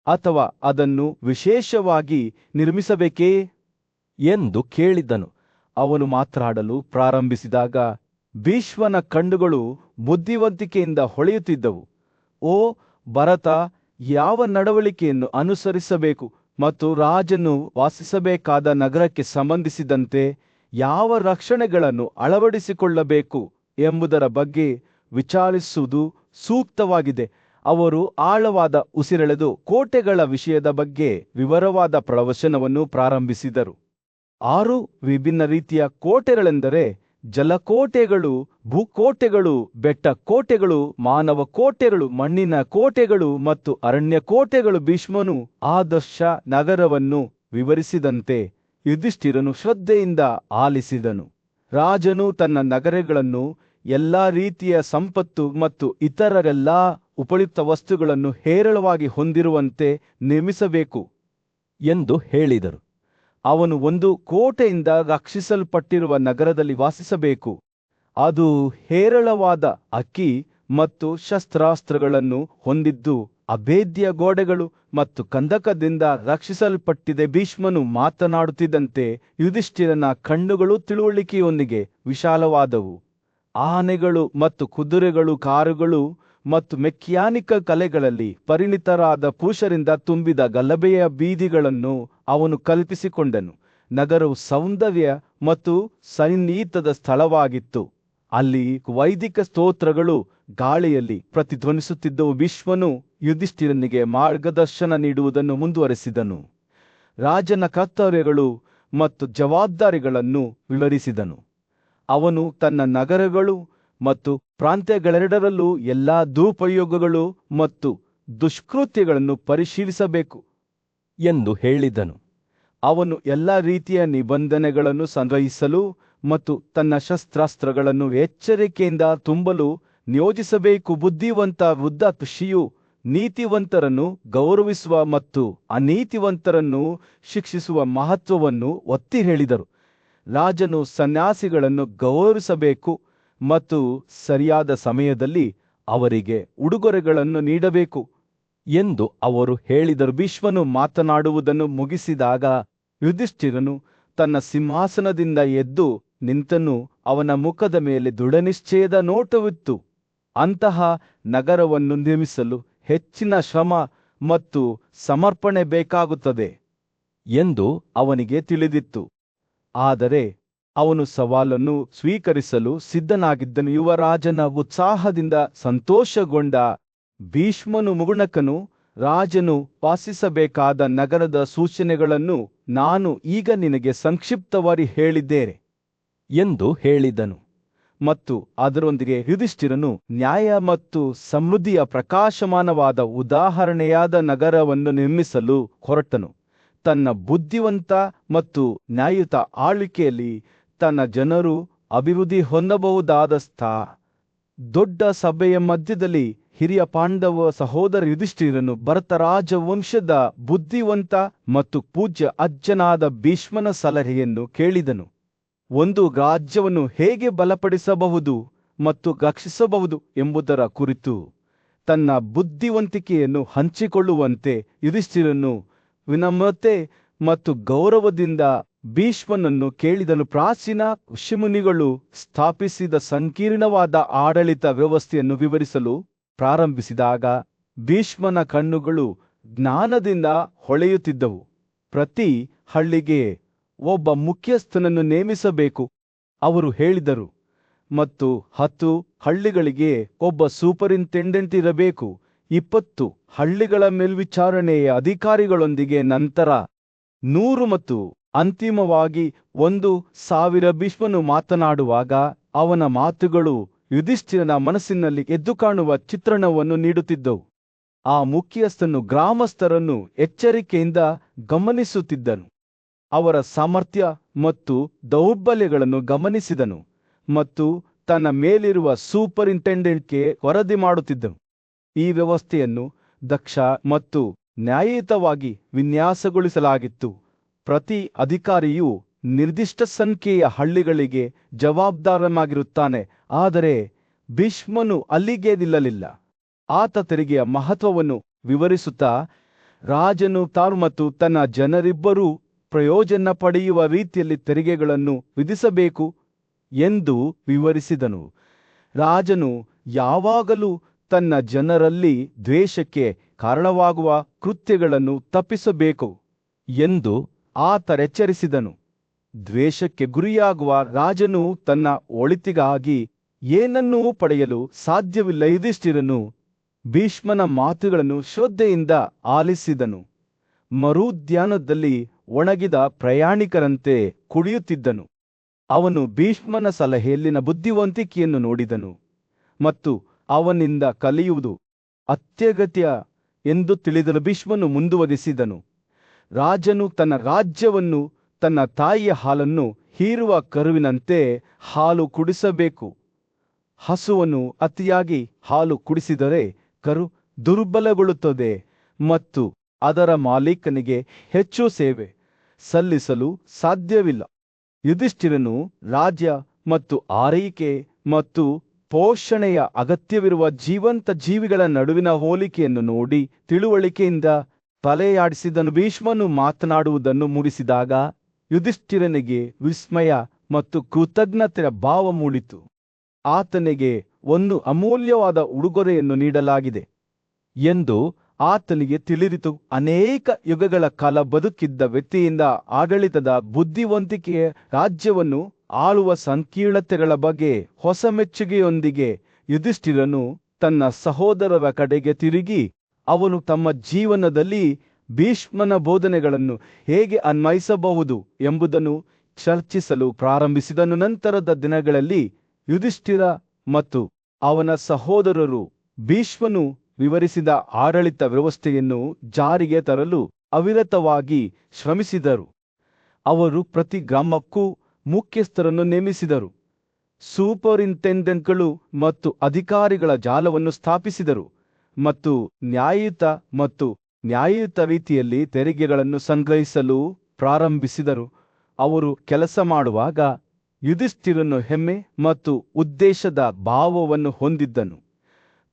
ಅಥವಾ ಅದನ್ನು ವಿಶೇಷವಾಗಿ ನಿರ್ಮಿಸಬೇಕೇ ಎಂದು ಕೇಳಿದನು. ಅವನು ಮಾತನಾಡಲು ಪ್ರಾರಂಭಿಸಿದಾಗ ಭೀಷ್ಮನ ಕಣ್ಣುಗಳು ಬುದ್ಧಿವಂತಿಕೆಯಿಂದ ಹೊಳೆಯುತ್ತಿದ್ದವು. ಓ ಭರತ, ಯಾವ ನಡವಳಿಕೆಯನ್ನು ಅನುಸರಿಸಬೇಕು ಮತ್ತು ರಾಜನು ವಾಸಿಸಬೇಕಾದ ನಗರಕ್ಕೆ ಸಂಬಂಧಿಸಿದಂತೆ ಯಾವ ರಕ್ಷಣೆಗಳನ್ನು ಅಳವಡಿಸಿಕೊಳ್ಳಬೇಕು ಎಂಬುದರ ಬಗ್ಗೆ ವಿಚಾರಿಸುವುದು ಸೂಕ್ತವಾಗಿದೆ. ಅವರು ಆಳವಾದ ಉಸಿರೆಳೆದು ಕೋಟೆಗಳ ವಿಷಯದ ಬಗ್ಗೆ ವಿವರವಾದ ಪ್ರವಚನವನ್ನು ಪ್ರಾರಂಭಿಸಿದರು. 6 ವಿಭಿನ್ನ ರೀತಿಯ ಕೋಟೆಗಳೆಂದರೆ ಜಲಕೋಟೆಗಳು, ಭೂಕೋಟೆಗಳು, ಬೆಟ್ಟ ಕೋಟೆಗಳು, ಮಾನವ ಕೋಟೆಗಳು, ಮಣ್ಣಿನ ಕೋಟೆಗಳು ಮತ್ತು ಅರಣ್ಯ ಕೋಟೆಗಳು. ಭೀಷ್ಮನು ಆದರ್ಶ ನಗರವನ್ನು ವಿವರಿಸಿದಂತೆ ಯುಧಿಷ್ಠಿರನು ಶ್ರದ್ಧೆಯಿಂದ ಆಲಿಸಿದನು. ರಾಜನು ತನ್ನ ನಗರಗಳನ್ನು ಎಲ್ಲಾ ರೀತಿಯ ಸಂಪತ್ತು ಮತ್ತು ಇತರೆಲ್ಲಾ ಉಪಯುಕ್ತ ವಸ್ತುಗಳನ್ನು ಹೇರಳವಾಗಿ ಹೊಂದಿರುವಂತೆ ನಿರ್ಮಿಸಬೇಕು ಎಂದು ಹೇಳಿದರು. ಅವನು ಒಂದು ಕೋಟೆಯಿಂದ ರಕ್ಷಿಸಲ್ಪಟ್ಟಿರುವ ನಗರದಲ್ಲಿ ವಾಸಿಸಬೇಕು. ಅದು ಹೇರಳವಾದ ಅಕ್ಕಿ ಮತ್ತು ಶಸ್ತ್ರಾಸ್ತ್ರಗಳನ್ನು ಹೊಂದಿದ್ದು ಅಭೇದ್ಯ ಗೋಡೆಗಳು ಮತ್ತು ಕಂದಕದಿಂದ ರಕ್ಷಿಸಲ್ಪಟ್ಟಿದೆ. ಭೀಷ್ಮನು ಮಾತನಾಡುತ್ತಿದ್ದಂತೆ ಯುಧಿಷ್ಠಿರನ ಕಣ್ಣುಗಳು ತಿಳುವಳಿಕೆಯೊಂದಿಗೆ ವಿಶಾಲವಾದವು. ಆನೆಗಳು ಮತ್ತು ಕುದುರೆಗಳು, ಕಾರುಗಳು ಮತ್ತು ಮೆಕ್ಯಾನಿಕಲ್ ಕಲೆಗಳಲ್ಲಿ ಪರಿಣಿತರಾದ ಪುರುಷರಿಂದ ತುಂಬಿದ ಗಲಭೆಯ ಬೀದಿಗಳನ್ನು ಅವನು ಕಲ್ಪಿಸಿಕೊಂಡನು. ನಗರವು ಸೌಂದರ್ಯ ಮತ್ತು ಸಂಗೀತದ ಸ್ಥಳವಾಗಿತ್ತು. ಅಲ್ಲಿ ವೈದಿಕ ಸ್ತೋತ್ರಗಳು ಗಾಳಿಯಲ್ಲಿ ಪ್ರತಿಧ್ವನಿಸುತ್ತಿದ್ದವು. ಭೀಷ್ಮನು ಯುಧಿಷ್ಠಿರನಿಗೆ ಮಾರ್ಗದರ್ಶನ ನೀಡುವುದನ್ನು ಮುಂದುವರೆಸಿದನು. ರಾಜನ ಕರ್ತವ್ಯಗಳು ಮತ್ತು ಜವಾಬ್ದಾರಿಗಳನ್ನು ವಿವರಿಸಿದನು. ಅವನು ತನ್ನ ನಗರಗಳು ಮತ್ತು ಪ್ರಾಂತ್ಯಗಳೆರಡರಲ್ಲೂ ಎಲ್ಲಾ ದುರುಪಯೋಗಗಳು ಮತ್ತು ದುಷ್ಕೃತ್ಯಗಳನ್ನು ಪರಿಶೀಲಿಸಬೇಕು ಎಂದು ಹೇಳಿದನು. ಅವನು ಎಲ್ಲ ರೀತಿಯ ನಿಬಂಧನೆಗಳನ್ನು ಸಂಗ್ರಹಿಸಲು ಮತ್ತು ತನ್ನ ಶಸ್ತ್ರಾಸ್ತ್ರಗಳನ್ನು ಎಚ್ಚರಿಕೆಯಿಂದ ತುಂಬಲು ನಿಯೋಜಿಸಬೇಕು. ಬುದ್ಧಿವಂತ ವೃದ್ಧ ಋಷಿಯು ನೀತಿವಂತರನ್ನು ಗೌರವಿಸುವ ಮತ್ತು ಅನೀತಿವಂತರನ್ನು ಶಿಕ್ಷಿಸುವ ಮಹತ್ವವನ್ನು ಒತ್ತಿ ಹೇಳಿದರು. ರಾಜನು ಸನ್ಯಾಸಿಗಳನ್ನು ಗೌರವಿಸಬೇಕು ಮತ್ತು ಸರಿಯಾದ ಸಮಯದಲ್ಲಿ ಅವರಿಗೆ ಉಡುಗೊರೆಗಳನ್ನು ನೀಡಬೇಕು ಎಂದು ಅವರು ಹೇಳಿದರು. ಭೀಷ್ಮನು ಮಾತನಾಡುವುದನ್ನು ಮುಗಿಸಿದಾಗ ಯುಧಿಷ್ಠಿರನು ತನ್ನ ಸಿಂಹಾಸನದಿಂದ ಎದ್ದು ನಿಂತನು. ಅವನ ಮುಖದ ಮೇಲೆ ದೃಢನಿಶ್ಚಯದ ನೋಟವಿತ್ತು. ಅಂತಹ ನಗರವನ್ನು ನಿರ್ಮಿಸಲು ಹೆಚ್ಚಿನ ಶ್ರಮ ಮತ್ತು ಸಮರ್ಪಣೆ ಬೇಕಾಗುತ್ತದೆ ಎಂದು ಅವನಿಗೆ ತಿಳಿದಿತ್ತು. ಆದರೆ ಅವನು ಸವಾಲನ್ನು ಸ್ವೀಕರಿಸಲು ಸಿದ್ಧನಾಗಿದ್ದನು. ಯುವರಾಜನ ಉತ್ಸಾಹದಿಂದ ಸಂತೋಷಗೊಂಡ ಭೀಷ್ಮನು ಮುಗುಣಕನು ರಾಜನು ವಾಸಿಸಬೇಕಾದ ನಗರದ ಸೂಚನೆಗಳನ್ನು ನಾನು ಈಗ ನಿನಗೆ ಸಂಕ್ಷಿಪ್ತವಾಗಿ ಹೇಳಿದ್ದೇನೆ ಎಂದು ಹೇಳಿದನು. ಮತ್ತು ಅದರೊಂದಿಗೆ ಯುಧಿಷ್ಠಿರನು ನ್ಯಾಯ ಮತ್ತು ಸಮೃದ್ಧಿಯ ಪ್ರಕಾಶಮಾನವಾದ ಉದಾಹರಣೆಯಾದ ನಗರವನ್ನು ನಿರ್ಮಿಸಲು ಹೊರಟನು. ತನ್ನ ಬುದ್ಧಿವಂತ ಮತ್ತು ನ್ಯಾಯಯುತ ಆಳ್ವಿಕೆಯಲ್ಲಿ ತನ್ನ ಜನರು ಅಭಿವೃದ್ಧಿ ಹೊಂದಬಹುದಾದ ದೊಡ್ಡ ಸಭೆಯ ಮಧ್ಯದಲ್ಲಿ ಹಿರಿಯ ಪಾಂಡವ ಸಹೋದರ ಯುಧಿಷ್ಠಿರನು ಭರತ ರಾಜವಂಶದ ಬುದ್ಧಿವಂತ ಮತ್ತು ಪೂಜ್ಯ ಅಜ್ಜನಾದ ಭೀಷ್ಮನ ಸಲಹೆಯನ್ನು ಕೇಳಿದನು. ಒಂದು ರಾಜ್ಯವನ್ನು ಹೇಗೆ ಬಲಪಡಿಸಬಹುದು ಮತ್ತು ರಕ್ಷಿಸಬಹುದು ಎಂಬುದರ ಕುರಿತು ತನ್ನ ಬುದ್ಧಿವಂತಿಕೆಯನ್ನು ಹಂಚಿಕೊಳ್ಳುವಂತೆ ಯುಧಿಷ್ಠಿರನು ವಿನಮ್ರತೆ ಮತ್ತು ಗೌರವದಿಂದ ಭೀಷ್ಮನನ್ನು ಕೇಳಿದನು. ಪ್ರಾಚೀನ ಋಷಿಮುನಿಗಳು ಸ್ಥಾಪಿಸಿದ ಸಂಕೀರ್ಣವಾದ ಆಡಳಿತ ವ್ಯವಸ್ಥೆಯನ್ನು ವಿವರಿಸಲು ಪ್ರಾರಂಭಿಸಿದಾಗ ಭೀಷ್ಮನ ಕಣ್ಣುಗಳು ಜ್ಞಾನದಿಂದ ಹೊಳೆಯುತ್ತಿದ್ದವು. ಪ್ರತಿ ಹಳ್ಳಿಗೆ ಒಬ್ಬ ಮುಖ್ಯಸ್ಥನನ್ನು ನೇಮಿಸಬೇಕು ಅವರು ಹೇಳಿದರು, ಮತ್ತು 10 ಹಳ್ಳಿಗಳಿಗೆ ಒಬ್ಬ ಸೂಪರಿಂಟೆಂಡೆಂಟ್ ಇರಬೇಕು. 20 ಹಳ್ಳಿಗಳ ಮೇಲ್ವಿಚಾರಣೆಯ ಅಧಿಕಾರಿಗಳೊಂದಿಗೆ ನಂತರ 100 ಮತ್ತು ಅಂತಿಮವಾಗಿ 1,000. ಭೀಷ್ಮನು ಮಾತನಾಡುವಾಗ ಅವನ ಮಾತುಗಳು ಯುಧಿಷ್ಠಿರನ ಮನಸ್ಸಿನಲ್ಲಿ ಎದ್ದುಕಾಣುವ ಚಿತ್ರಣವನ್ನು ನೀಡುತ್ತಿದ್ದವು. ಆ ಮುಖ್ಯಸ್ಥನು ಗ್ರಾಮಸ್ಥರನ್ನು ಎಚ್ಚರಿಕೆಯಿಂದ ಗಮನಿಸುತ್ತಿದ್ದನು, ಅವರ ಸಾಮರ್ಥ್ಯ ಮತ್ತು ದೌರ್ಬಲ್ಯಗಳನ್ನು ಗಮನಿಸಿದನು ಮತ್ತು ತನ್ನ ಮೇಲಿರುವ ಸೂಪರಿಂಟೆಂಡೆಂಟ್ಗೆ ವರದಿ ಮಾಡುತ್ತಿದ್ದನು. ಈ ವ್ಯವಸ್ಥೆಯನ್ನು ದಕ್ಷ ಮತ್ತು ನ್ಯಾಯಯುತವಾಗಿ ವಿನ್ಯಾಸಗೊಳಿಸಲಾಗಿತ್ತು. ಪ್ರತಿ ಅಧಿಕಾರಿಯು ನಿರ್ದಿಷ್ಟ ಸಂಖ್ಯೆಯ ಹಳ್ಳಿಗಳಿಗೆ ಜವಾಬ್ದಾರನಾಗಿರುತ್ತಾನೆ. ಆದರೆ ಭೀಷ್ಮನು ಅಲ್ಲಿಗೆ ನಿಲ್ಲಲಿಲ್ಲ. ಆತ ತೆರಿಗೆಯ ಮಹತ್ವವನ್ನು ವಿವರಿಸುತ್ತಾ ರಾಜನು ತಾನು ಮತ್ತು ತನ್ನ ಜನರಿಬ್ಬರೂ ಪ್ರಯೋಜನ ಪಡೆಯುವ ರೀತಿಯಲ್ಲಿ ತೆರಿಗೆಗಳನ್ನು ವಿಧಿಸಬೇಕು ಎಂದು ವಿವರಿಸಿದನು. ರಾಜನು ಯಾವಾಗಲೂ ತನ್ನ ಜನರಲ್ಲಿ ದ್ವೇಷಕ್ಕೆ ಕಾರಣವಾಗುವ ಕೃತ್ಯಗಳನ್ನು ತಪ್ಪಿಸಬೇಕು ಎಂದು ಆತ ಎಚ್ಚರಿಸಿದನು. ದ್ವೇಷಕ್ಕೆ ಗುರಿಯಾಗುವ ರಾಜನು ತನ್ನ ಒಳಿತಿಗಾಗಿ ಏನನ್ನೂ ಪಡೆಯಲು ಸಾಧ್ಯವಿಲ್ಲ. ಯುಧಿಷ್ಠಿರನು ಭೀಷ್ಮನ ಮಾತುಗಳನ್ನು ಶ್ರದ್ಧೆಯಿಂದ ಆಲಿಸಿದನು. ಮರುದ್ಯಾನದಲ್ಲಿ ಒಣಗಿದ ಪ್ರಯಾಣಿಕರಂತೆ ಕುಡಿಯುತ್ತಿದ್ದನು. ಅವನು ಭೀಷ್ಮನ ಸಲಹೆಯಲ್ಲಿನ ಬುದ್ಧಿವಂತಿಕೆಯನ್ನು ನೋಡಿದನು ಮತ್ತು ಅವನಿಂದ ಕಲಿಯುವುದು ಅತ್ಯಗತ್ಯ ಎಂದು ತಿಳಿದನು. ಭೀಷ್ಮನು ಮುಂದುವರಿಸಿದನು, ರಾಜನು ತನ್ನ ರಾಜ್ಯವನ್ನು ತನ್ನ ತಾಯಿಯ ಹಾಲನ್ನು ಹೀರುವ ಕರುವಿನಂತೆ ಹಾಲು ಕುಡಿಸಬೇಕು. ಹಸುವನ್ನು ಅತಿಯಾಗಿ ಹಾಲು ಕುಡಿಸಿದರೆ ಕರು ದುರ್ಬಲಗೊಳ್ಳುತ್ತದೆ ಮತ್ತು ಅದರ ಮಾಲೀಕನಿಗೆ ಹೆಚ್ಚು ಸೇವೆ ಸಲ್ಲಿಸಲು ಸಾಧ್ಯವಿಲ್ಲ. ಯುಧಿಷ್ಠಿರನು ರಾಜ್ಯ ಮತ್ತು ಆರೈಕೆ ಮತ್ತು ಪೋಷಣೆಯ ಅಗತ್ಯವಿರುವ ಜೀವಂತ ಜೀವಿಗಳ ನಡುವಿನ ಹೋಲಿಕೆಯನ್ನು ನೋಡಿ ತಿಳುವಳಿಕೆಯಿಂದ ತಲೆಯಾಡಿಸಿದನು. ಭೀಷ್ಮನು ಮಾತನಾಡುವುದನ್ನು ಮುಗಿಸಿದಾಗ ಯುಧಿಷ್ಠಿರನಿಗೆ ವಿಸ್ಮಯ ಮತ್ತು ಕೃತಜ್ಞತೆಯ ಭಾವ ಮೂಡಿತು. ಆತನಿಗೆ ಒಂದು ಅಮೂಲ್ಯವಾದ ಉಡುಗೊರೆಯನ್ನು ನೀಡಲಾಗಿದೆ ಎಂದು ಆತನಿಗೆ ತಿಳಿದಿತು. ಅನೇಕ ಯುಗಗಳ ಕಾಲ ಬದುಕಿದ್ದ ವ್ಯಕ್ತಿಯಿಂದ ಆಡಳಿತದ ಬುದ್ಧಿವಂತಿಕೆಯ ರಾಜ್ಯವನ್ನು ಆಳುವ ಸಂಕೀರ್ಣತೆಗಳ ಬಗ್ಗೆ ಹೊಸ ಮೆಚ್ಚುಗೆಯೊಂದಿಗೆ ಯುಧಿಷ್ಠಿರನು ತನ್ನ ಸಹೋದರರ ಕಡೆಗೆ ತಿರುಗಿ ಅವನು ತಮ್ಮ ಜೀವನದಲ್ಲಿ ಭೀಷ್ಮನ ಬೋಧನೆಗಳನ್ನು ಹೇಗೆ ಅನ್ವಯಿಸಬಹುದು ಎಂಬುದನ್ನು ಚರ್ಚಿಸಲು ಪ್ರಾರಂಭಿಸಿದನು. ನಂತರದ ದಿನಗಳಲ್ಲಿ ಯುಧಿಷ್ಠಿರ ಮತ್ತು ಅವನ ಸಹೋದರರು ಭೀಷ್ಮನು ವಿವರಿಸಿದ ಆಡಳಿತ ವ್ಯವಸ್ಥೆಯನ್ನು ಜಾರಿಗೆ ತರಲು ಅವಿರತವಾಗಿ ಶ್ರಮಿಸಿದರು. ಅವರು ಪ್ರತಿ ಗ್ರಾಮಕ್ಕೂ ಮುಖ್ಯಸ್ಥರನ್ನು ನೇಮಿಸಿದರು, ಸೂಪರಿಂಟೆಂಡೆಂಟ್ಗಳು ಮತ್ತು ಅಧಿಕಾರಿಗಳ ಜಾಲವನ್ನು ಸ್ಥಾಪಿಸಿದರು ಮತ್ತು ನ್ಯಾಯಯುತ ರೀತಿಯಲ್ಲಿ ತೆರಿಗೆಗಳನ್ನು ಸಂಗ್ರಹಿಸಲು ಪ್ರಾರಂಭಿಸಿದರು. ಅವರು ಕೆಲಸ ಮಾಡುವಾಗ ಯುಧಿಷ್ಠಿರನು ಹೆಮ್ಮೆ ಮತ್ತು ಉದ್ದೇಶದ ಭಾವವನ್ನು ಹೊಂದಿದ್ದನು.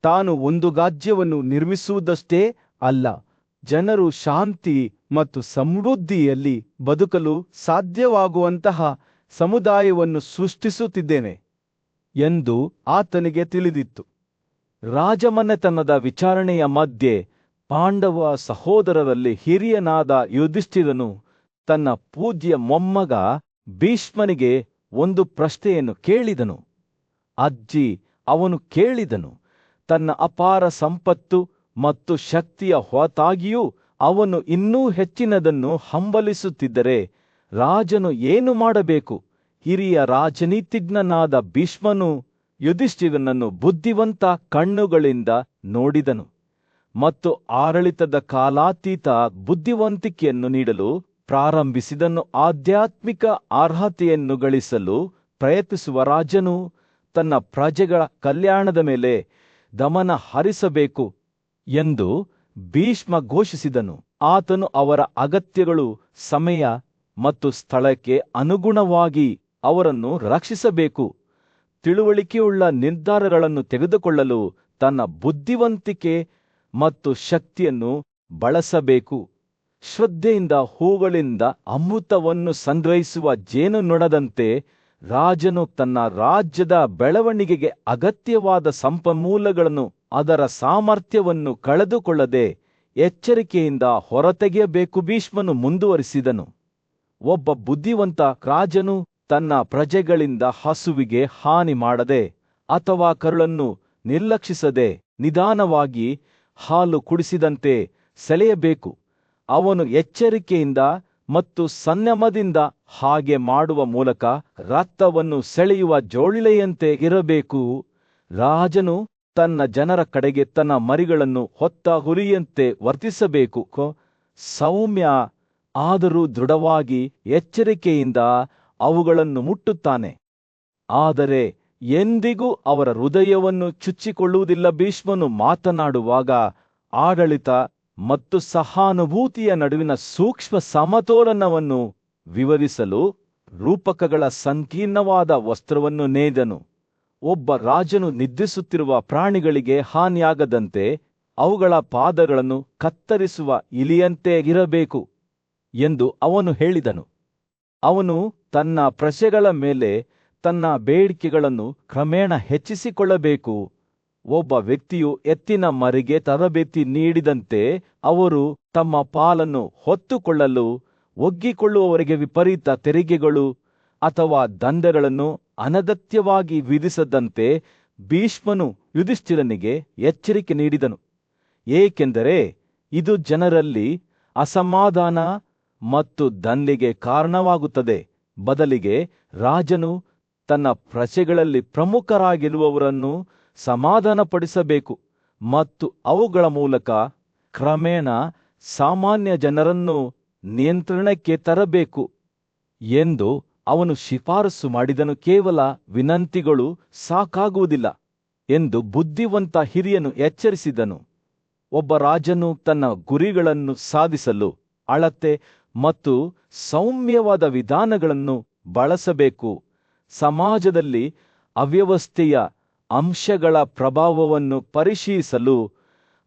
ತಾನು ಒಂದು ರಾಜ್ಯವನ್ನು ನಿರ್ಮಿಸುವುದಷ್ಟೇ ಅಲ್ಲ, ಜನರು ಶಾಂತಿ ಮತ್ತು ಸಮೃದ್ಧಿಯಲ್ಲಿ ಬದುಕಲು ಸಾಧ್ಯವಾಗುವಂತಹ ಸಮುದಾಯವನ್ನು ಸೃಷ್ಟಿಸುತ್ತಿದ್ದೇನೆ ಎಂದು ಆತನಿಗೆ ತಿಳಿದಿತ್ತು. ರಾಜಮನೆತನದ ವಿಚಾರಣೆಯ ಮಧ್ಯೆ ಪಾಂಡವ ಸಹೋದರರಲ್ಲಿ ಹಿರಿಯನಾದ ಯುಧಿಷ್ಠಿರನು ತನ್ನ ಪೂಜ್ಯ ಮೊಮ್ಮಗ ಭೀಷ್ಮನಿಗೆ ಒಂದು ಪ್ರಶ್ನೆಯನ್ನು ಕೇಳಿದನು. ಅಜ್ಜಿ ಅವನು ಕೇಳಿದನು, ತನ್ನ ಅಪಾರ ಸಂಪತ್ತು ಮತ್ತು ಶಕ್ತಿಯ ಹೊರತಾಗಿಯೂ ಅವನು ಇನ್ನೂ ಹೆಚ್ಚಿನದನ್ನು ಹಂಬಲಿಸುತ್ತಿದ್ದರೆ ರಾಜನು ಏನು ಮಾಡಬೇಕು? ಹಿರಿಯ ರಾಜನೀತಿಜ್ಞನಾದ ಭೀಷ್ಮನು ಯುಧಿಷ್ಠಿರನನ್ನು ಬುದ್ಧಿವಂತ ಕಣ್ಣುಗಳಿಂದ ನೋಡಿದನು ಮತ್ತು ಆಡಳಿತದ ಕಾಲಾತೀತ ಬುದ್ಧಿವಂತಿಕೆಯನ್ನು ನೀಡಲು ಪ್ರಾರಂಭಿಸಿದನು. ಆಧ್ಯಾತ್ಮಿಕ ಅರ್ಹತೆಯನ್ನು ಗಳಿಸಲು ಪ್ರಯತ್ನಿಸುವ ರಾಜನು ತನ್ನ ಪ್ರಜೆಗಳ ಕಲ್ಯಾಣದ ಮೇಲೆ ಗಮನ ಹರಿಸಬೇಕು ಎಂದು ಭೀಷ್ಮ ಘೋಷಿಸಿದನು. ಆತನು ಅವರ ಅಗತ್ಯಗಳು, ಸಮಯ ಮತ್ತು ಸ್ಥಳಕ್ಕೆ ಅನುಗುಣವಾಗಿ ಅವರನ್ನು ರಕ್ಷಿಸಬೇಕು. ತಿಳುವಳಿಕೆಯುಳ್ಳ ನಿರ್ಧಾರಗಳನ್ನು ತೆಗೆದುಕೊಳ್ಳಲು ತನ್ನ ಬುದ್ಧಿವಂತಿಕೆ ಮತ್ತು ಶಕ್ತಿಯನ್ನು ಬಳಸಬೇಕು. ಶ್ರದ್ಧೆಯಿಂದ ಹೂಗಳಿಂದ ಅಮೃತವನ್ನು ಸಂಗ್ರಹಿಸುವ ಜೇನುನೊಣದಂತೆ ರಾಜನು ತನ್ನ ರಾಜ್ಯದ ಬೆಳವಣಿಗೆಗೆ ಅಗತ್ಯವಾದ ಸಂಪನ್ಮೂಲಗಳನ್ನು ಅದರ ಸಾಮರ್ಥ್ಯವನ್ನು ಕಳೆದುಕೊಳ್ಳದೆ ಎಚ್ಚರಿಕೆಯಿಂದ ಹೊರತೆಗೆಯಬೇಕು. ಭೀಷ್ಮನು ಮುಂದುವರಿಸಿದನು, ಒಬ್ಬ ಬುದ್ಧಿವಂತ ರಾಜನು ತನ್ನ ಪ್ರಜೆಗಳಿಂದ ಹಸುವಿಗೆ ಹಾನಿ ಮಾಡದೆ ಅಥವಾ ಕರುಳನ್ನು ನಿರ್ಲಕ್ಷಿಸದೆ ನಿಧಾನವಾಗಿ ಹಾಲು ಕುಡಿಸಿದಂತೆ ಸೆಳೆಯಬೇಕು. ಅವನು ಎಚ್ಚರಿಕೆಯಿಂದ ಮತ್ತು ಸಂಯಮದಿಂದ ಹಾಗೆ ಮಾಡುವ ಮೂಲಕ ರಕ್ತವನ್ನು ಸೆಳೆಯುವ ಜೋಳಿಳೆಯಂತೆ ಇರಬೇಕು. ರಾಜನು ತನ್ನ ಜನರ ಕಡೆಗೆ ತನ್ನ ಮರಿಗಳನ್ನು ಹೊತ್ತ ಹುರಿಯಂತೆ ವರ್ತಿಸಬೇಕು. ಸೌಮ್ಯ ಆದರೂ ದೃಢವಾಗಿ ಎಚ್ಚರಿಕೆಯಿಂದ ಅವುಗಳನ್ನು ಮುಟ್ಟುತ್ತಾನೆ, ಆದರೆ ಎಂದಿಗೂ ಅವರ ಹೃದಯವನ್ನು ಚುಚ್ಚಿಕೊಳ್ಳುವುದಿಲ್ಲ. ಭೀಷ್ಮನು ಮಾತನಾಡುವಾಗ ಆಡಳಿತ ಮತ್ತು ಸಹಾನುಭೂತಿಯ ನಡುವಿನ ಸೂಕ್ಷ್ಮ ಸಮತೋಲನವನ್ನು ವಿವರಿಸಲು ರೂಪಕಗಳ ಸಂಕೀರ್ಣವಾದ ವಸ್ತ್ರವನ್ನು ನೇಯ್ದನು. ಒಬ್ಬ ರಾಜನು ನಿದ್ರಿಸುತ್ತಿರುವ ಪ್ರಾಣಿಗಳಿಗೆ ಹಾನಿಯಾಗದಂತೆ ಅವುಗಳ ಪಾದಗಳನ್ನು ಕತ್ತರಿಸುವ ಇಲಿಯಂತೆ ಇರಬೇಕು ಎಂದು ಅವನು ಹೇಳಿದನು. ಅವನು ತನ್ನ ಪ್ರಜೆಗಳ ಮೇಲೆ ತನ್ನ ಬೇಡಿಕೆಗಳನ್ನು ಕ್ರಮೇಣ ಹೆಚ್ಚಿಸಿಕೊಳ್ಳಬೇಕು. ಒಬ್ಬ ವ್ಯಕ್ತಿಯು ಎತ್ತಿನ ಮರಿಗೆ ತರಬೇತಿ ನೀಡಿದಂತೆ ಅವರು ತಮ್ಮ ಪಾಲನ್ನು ಹೊತ್ತುಕೊಳ್ಳಲು ಒಗ್ಗಿಕೊಳ್ಳುವವರೆಗೆ ವಿಪರೀತ ತೆರಿಗೆಗಳು ಅಥವಾ ದಂಡಗಳನ್ನು ಅನಗತ್ಯವಾಗಿ ವಿಧಿಸದಂತೆ ಭೀಷ್ಮನು ಯುಧಿಷ್ಠಿರನಿಗೆ ಎಚ್ಚರಿಕೆ ನೀಡಿದನು. ಏಕೆಂದರೆ ಇದು ಜನರಲ್ಲಿ ಅಸಮಾಧಾನ ಮತ್ತು ದಂಗೆಗೆ ಕಾರಣವಾಗುತ್ತದೆ. ಬದಲಿಗೆ ರಾಜನು ತನ್ನ ಪ್ರಜೆಗಳಲ್ಲಿ ಪ್ರಮುಖರಾಗಿರುವವರನ್ನು ಸಮಾಧಾನಪಡಿಸಬೇಕು ಮತ್ತು ಅವುಗಳ ಮೂಲಕ ಕ್ರಮೇಣ ಸಾಮಾನ್ಯ ಜನರನ್ನು ನಿಯಂತ್ರಣಕ್ಕೆ ತರಬೇಕು ಎಂದು ಅವನು ಶಿಫಾರಸು ಮಾಡಿದನು. ಕೇವಲ ವಿನಂತಿಗಳು ಸಾಕಾಗುವುದಿಲ್ಲ ಎಂದು ಬುದ್ಧಿವಂತ ಹಿರಿಯನು ಎಚ್ಚರಿಸಿದನು. ಒಬ್ಬ ರಾಜನು ತನ್ನ ಗುರಿಗಳನ್ನು ಸಾಧಿಸಲು ಅಳತೆ ಮತ್ತು ಸೌಮ್ಯವಾದ ವಿಧಾನಗಳನ್ನು ಬಳಸಬೇಕು. ಸಮಾಜದಲ್ಲಿ ಅವ್ಯವಸ್ಥೆಯ ಅಂಶಗಳ ಪ್ರಭಾವವನ್ನು ಪರಿಶೀಲಿಸಲು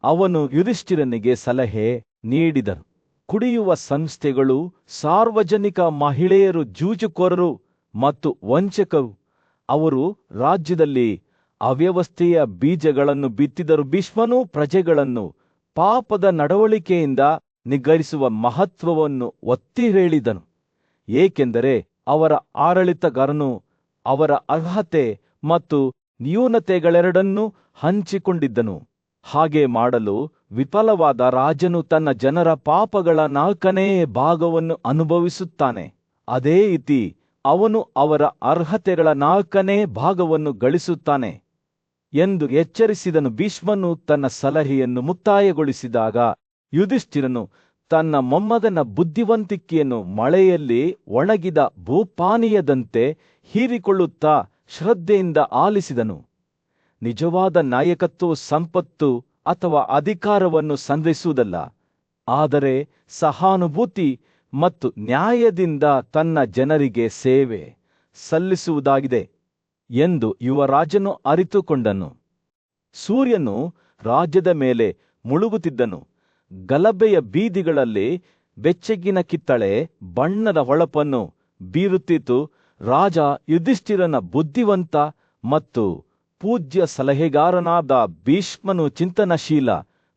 ಅವನು ಯುಧಿಷ್ಠಿರನಿಗೆ ಸಲಹೆ ನೀಡಿದನು. ಕುಡಿಯುವ ಸಂಸ್ಥೆಗಳು, ಸಾರ್ವಜನಿಕ ಮಹಿಳೆಯರು ಜೂಜುಕೋರರು ಮತ್ತು ವಂಚಕರು. ಅವರು ರಾಜ್ಯದಲ್ಲಿ ಅವ್ಯವಸ್ಥೆಯ ಬೀಜಗಳನ್ನು ಬಿತ್ತಿದರು. ಭೀಷ್ಮನು ಪ್ರಜೆಗಳನ್ನು ಪಾಪದ ನಡವಳಿಕೆಯಿಂದ ನಿಗ್ರಹಿಸುವ ಮಹತ್ವವನ್ನು ಒತ್ತಿ ಹೇಳಿದನು, ಏಕೆಂದರೆ ಅವರ ಆಡಳಿತಗಾರನು ಅವರ ಅರ್ಹತೆ ಮತ್ತು ನ್ಯೂನತೆಗಳೆರಡನ್ನೂ ಹಂಚಿಕೊಂಡಿದ್ದನು. ಹಾಗೆ ಮಾಡಲು ವಿಫಲವಾದ ರಾಜನು ತನ್ನ ಜನರ ಪಾಪಗಳ 4ನೇ ಭಾಗವನ್ನು ಅನುಭವಿಸುತ್ತಾನೆ. ಅದೇ ರೀತಿ ಅವನು ಅವರ ಅರ್ಹತೆಗಳ 4ನೇ ಭಾಗವನ್ನು ಗಳಿಸುತ್ತಾನೆ ಎಂದು ಎಚ್ಚರಿಸಿದನು. ಭೀಷ್ಮನು ತನ್ನ ಸಲಹೆಯನ್ನು ಮುಕ್ತಾಯಗೊಳಿಸಿದಾಗ ಯುಧಿಷ್ಠಿರನು ತನ್ನ ಮೊಮ್ಮಗನ ಬುದ್ಧಿವಂತಿಕೆಯನ್ನು ಮಳೆಯಲ್ಲಿ ಒಣಗಿದ ಭೂಪಾನೀಯದಂತೆ ಹೀರಿಕೊಳ್ಳುತ್ತಾ ಶ್ರದ್ಧೆಯಿಂದ ಆಲಿಸಿದನು. ನಿಜವಾದ ನಾಯಕತ್ವವು ಸಂಪತ್ತು ಅಥವಾ ಅಧಿಕಾರವನ್ನು ಸಂಗ್ರಹಿಸುವುದಲ್ಲ, ಆದರೆ ಸಹಾನುಭೂತಿ ಮತ್ತು ನ್ಯಾಯದಿಂದ ತನ್ನ ಜನರಿಗೆ ಸೇವೆ ಸಲ್ಲಿಸುವುದಾಗಿದೆ ಎಂದು ಯುವರಾಜನು ಅರಿತುಕೊಂಡನು. ಸೂರ್ಯನು ರಾಜ್ಯದ ಮೇಲೆ ಮುಳುಗುತ್ತಿದ್ದನು. ಗಲಭೆಯ ಬೀದಿಗಳಲ್ಲಿ ಬೆಚ್ಚಗಿನ ಕಿತ್ತಳೆ ಬಣ್ಣದ ಹೊಳಪನ್ನು ಬೀರುತ್ತಿತ್ತು. ರಾಜ ಯುಧಿಷ್ಠಿರನ ಬುದ್ಧಿವಂತ ಮತ್ತು ಪೂಜ್ಯ ಸಲಹೆಗಾರನಾದ ಭೀಷ್ಮನು ಚಿಂತನಶೀಲ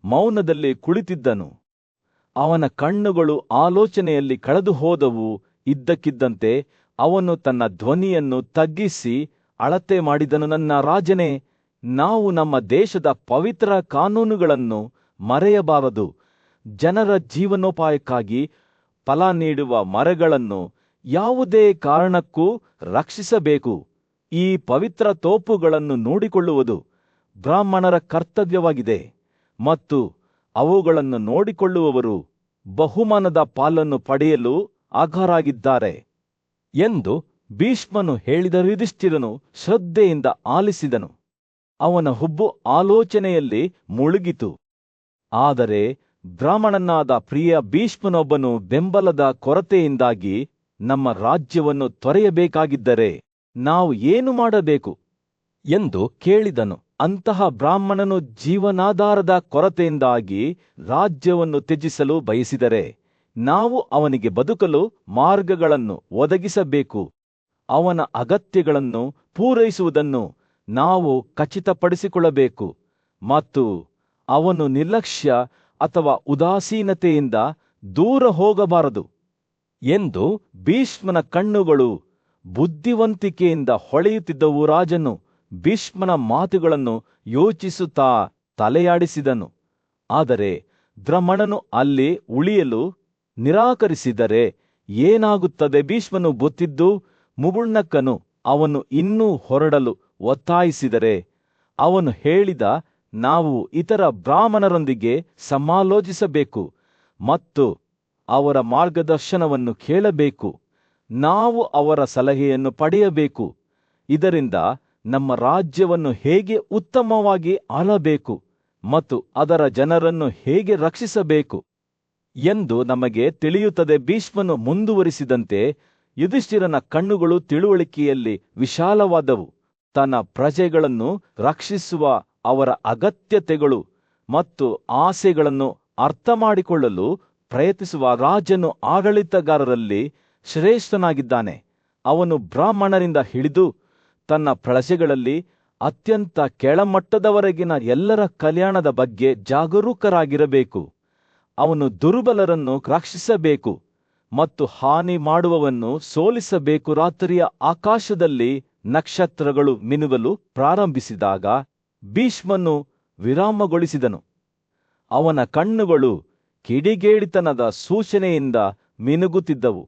ಮೌನದಲ್ಲಿ ಕುಳಿತಿದ್ದನು. ಅವನ ಕಣ್ಣುಗಳು ಆಲೋಚನೆಯಲ್ಲಿ ಕಳೆದು ಹೋದವು. ಇದ್ದಕ್ಕಿದ್ದಂತೆ ಅವನು ತನ್ನ ಧ್ವನಿಯನ್ನು ತಗ್ಗಿಸಿ ಅಳತೆ ಮಾಡಿದನು. ನನ್ನ ರಾಜನೇ, ನಾವು ನಮ್ಮ ದೇಶದ ಪವಿತ್ರ ಕಾನೂನುಗಳನ್ನು ಮರೆಯಬಾರದು. ಜನರ ಜೀವನೋಪಾಯಕ್ಕಾಗಿ ಫಲ ನೀಡುವ ಮರಗಳನ್ನು ಯಾವುದೇ ಕಾರಣಕ್ಕೂ ರಕ್ಷಿಸಬೇಕು. ಈ ಪವಿತ್ರ ತೋಪುಗಳನ್ನು ನೋಡಿಕೊಳ್ಳುವುದು ಬ್ರಾಹ್ಮಣರ ಕರ್ತವ್ಯವಾಗಿದೆ ಮತ್ತು ಅವುಗಳನ್ನು ನೋಡಿಕೊಳ್ಳುವವರು ಬಹುಮಾನದ ಪಾಲನ್ನು ಪಡೆಯಲು ಅರ್ಹರಾಗಿದ್ದಾರೆ ಎಂದು ಭೀಷ್ಮನು ಹೇಳಿದ ಯುಧಿಷ್ಠಿರನು ಶ್ರದ್ಧೆಯಿಂದ ಆಲಿಸಿದನು. ಅವನ ಹುಬ್ಬು ಆಲೋಚನೆಯಲ್ಲಿ ಮುಳುಗಿತು. ಆದರೆ ಬ್ರಾಹ್ಮಣನಾದ ಪ್ರಿಯ ಭೀಷ್ಮನೊಬ್ಬನು ಬೆಂಬಲದ ಕೊರತೆಯಿಂದಾಗಿ ನಮ್ಮ ರಾಜ್ಯವನ್ನು ತೊರೆಯಬೇಕಾಗಿದ್ದರೆ ನಾವು ಏನು ಮಾಡಬೇಕು ಎಂದು ಕೇಳಿದನು. ಅಂತಹ ಬ್ರಾಹ್ಮಣನು ಜೀವನಾಧಾರದ ಕೊರತೆಯಿಂದಾಗಿ ರಾಜ್ಯವನ್ನು ತ್ಯಜಿಸಲು ಬಯಸಿದರೆ ನಾವು ಅವನಿಗೆ ಬದುಕಲು ಮಾರ್ಗಗಳನ್ನು ಒದಗಿಸಬೇಕು. ಅವನ ಅಗತ್ಯಗಳನ್ನು ಪೂರೈಸುವುದನ್ನು ನಾವು ಖಚಿತಪಡಿಸಿಕೊಳ್ಳಬೇಕು ಮತ್ತು ಅವನು ನಿರ್ಲಕ್ಷ್ಯ ಅಥವಾ ಉದಾಸೀನತೆಯಿಂದ ದೂರ ಹೋಗಬಾರದು ಎಂದು ಭೀಷ್ಮನ ಕಣ್ಣುಗಳು ಬುದ್ಧಿವಂತಿಕೆಯಿಂದ ಹೊಳೆಯುತ್ತಿದ್ದವು. ರಾಜನು ಭೀಷ್ಮನ ಮಾತುಗಳನ್ನು ಯೋಚಿಸುತ್ತಾ ತಲೆಯಾಡಿಸಿದನು. ಆದರೆ ಬ್ರಾಹ್ಮಣನು ಅಲ್ಲಿ ಉಳಿಯಲು ನಿರಾಕರಿಸಿದರೆ ಏನಾಗುತ್ತದೆ? ಭೀಷ್ಮನು ಗೊತ್ತಿದ್ದು ಮುಗುಳ್ನಕ್ಕನು. ಅವನು ಇನ್ನೂ ಹೊರಡಲು ಒತ್ತಾಯಿಸಿದರೆ ಅವನು ಹೇಳಿದ, ನಾವು ಇತರ ಬ್ರಾಹ್ಮಣರೊಂದಿಗೆ ಸಮಾಲೋಚಿಸಬೇಕು ಮತ್ತು ಅವರ ಮಾರ್ಗದರ್ಶನವನ್ನು ಕೇಳಬೇಕು. ನಾವು ಅವರ ಸಲಹೆಯನ್ನು ಪಡೆಯಬೇಕು. ಇದರಿಂದ ನಮ್ಮ ರಾಜ್ಯವನ್ನು ಹೇಗೆ ಉತ್ತಮವಾಗಿ ಆಳಬೇಕು ಮತ್ತು ಅದರ ಜನರನ್ನು ಹೇಗೆ ರಕ್ಷಿಸಬೇಕು ಎಂದು ನಮಗೆ ತಿಳಿಯುತ್ತದೆ. ಭೀಷ್ಮನು ಮುಂದುವರಿಸಿದಂತೆ ಯುಧಿಷ್ಠಿರನ ಕಣ್ಣುಗಳು ತಿಳುವಳಿಕೆಯಲ್ಲಿ ವಿಶಾಲವಾದವು. ತನ್ನ ಪ್ರಜೆಗಳನ್ನು ರಕ್ಷಿಸುವ ಅವರ ಅಗತ್ಯತೆಗಳು ಮತ್ತು ಆಸೆಗಳನ್ನು ಅರ್ಥಮಾಡಿಕೊಳ್ಳಲು ಪ್ರಯತ್ನಿಸುವ ರಾಜನು ಆಡಳಿತಗಾರರಲ್ಲಿ ಶ್ರೇಷ್ಠನಾಗಿದ್ದಾನೆ. ಅವನು ಬ್ರಾಹ್ಮಣರಿಂದ ಹಿಡಿದು ತನ್ನ ಪ್ರಜೆಗಳಲ್ಲಿ ಅತ್ಯಂತ ಕೆಳಮಟ್ಟದವರೆಗಿನ ಎಲ್ಲರ ಕಲ್ಯಾಣದ ಬಗ್ಗೆ ಜಾಗರೂಕರಾಗಿರಬೇಕು. ಅವನು ದುರ್ಬಲರನ್ನು ರಕ್ಷಿಸಬೇಕು ಮತ್ತು ಹಾನಿ ಮಾಡುವವನ್ನು ಸೋಲಿಸಬೇಕು. ರಾತ್ರಿಯ ಆಕಾಶದಲ್ಲಿ ನಕ್ಷತ್ರಗಳು ಮಿನುಗಲು ಪ್ರಾರಂಭಿಸಿದಾಗ ಭೀಷ್ಮನು ವಿರಾಮಗೊಳಿಸಿದನು. ಅವನ ಕಣ್ಣುಗಳು ಕಿಡಿಗೇಡಿತನದ ಸೂಚನೆಯಿಂದ ಮಿನುಗುತ್ತಿದ್ದವು.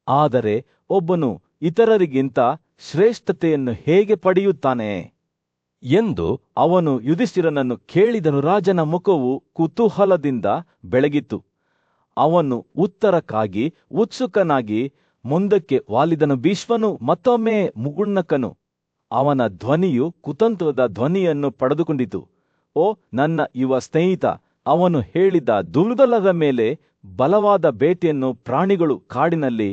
ಆದರೆ ಒಬ್ಬನು ಇತರರಿಗಿಂತ ಶ್ರೇಷ್ಠತೆಯನ್ನು ಹೇಗೆ ಪಡೆಯುತ್ತಾನೆ ಎಂದು ಅವನು ಯುಧಿಷ್ಠಿರನನ್ನು ಕೇಳಿದನು. ರಾಜನ ಮುಖವು ಕುತೂಹಲದಿಂದ ಬೆಳಗಿತು. ಅವನು ಉತ್ತರಕ್ಕಾಗಿ ಉತ್ಸುಕನಾಗಿ ಮುಂದಕ್ಕೆ ವಾಲಿದನು. ಭೀಷ್ಮನು ಮತ್ತೊಮ್ಮೆ ಮುಗುಳ್ನಕ್ಕನು. ಅವನ ಧ್ವನಿಯು ಕುತಂತ್ರದ ಧ್ವನಿಯನ್ನು ಪಡೆದುಕೊಂಡಿತು. ಓ ನನ್ನ ಯುವ ಸ್ನೇಹಿತ, ಅವನು ಹೇಳಿದ, ದುರ್ಬಲರ ಮೇಲೆ ಬಲವಾದ ಬೇಟೆಯನ್ನು ಪ್ರಾಣಿಗಳು ಕಾಡಿನಲ್ಲಿ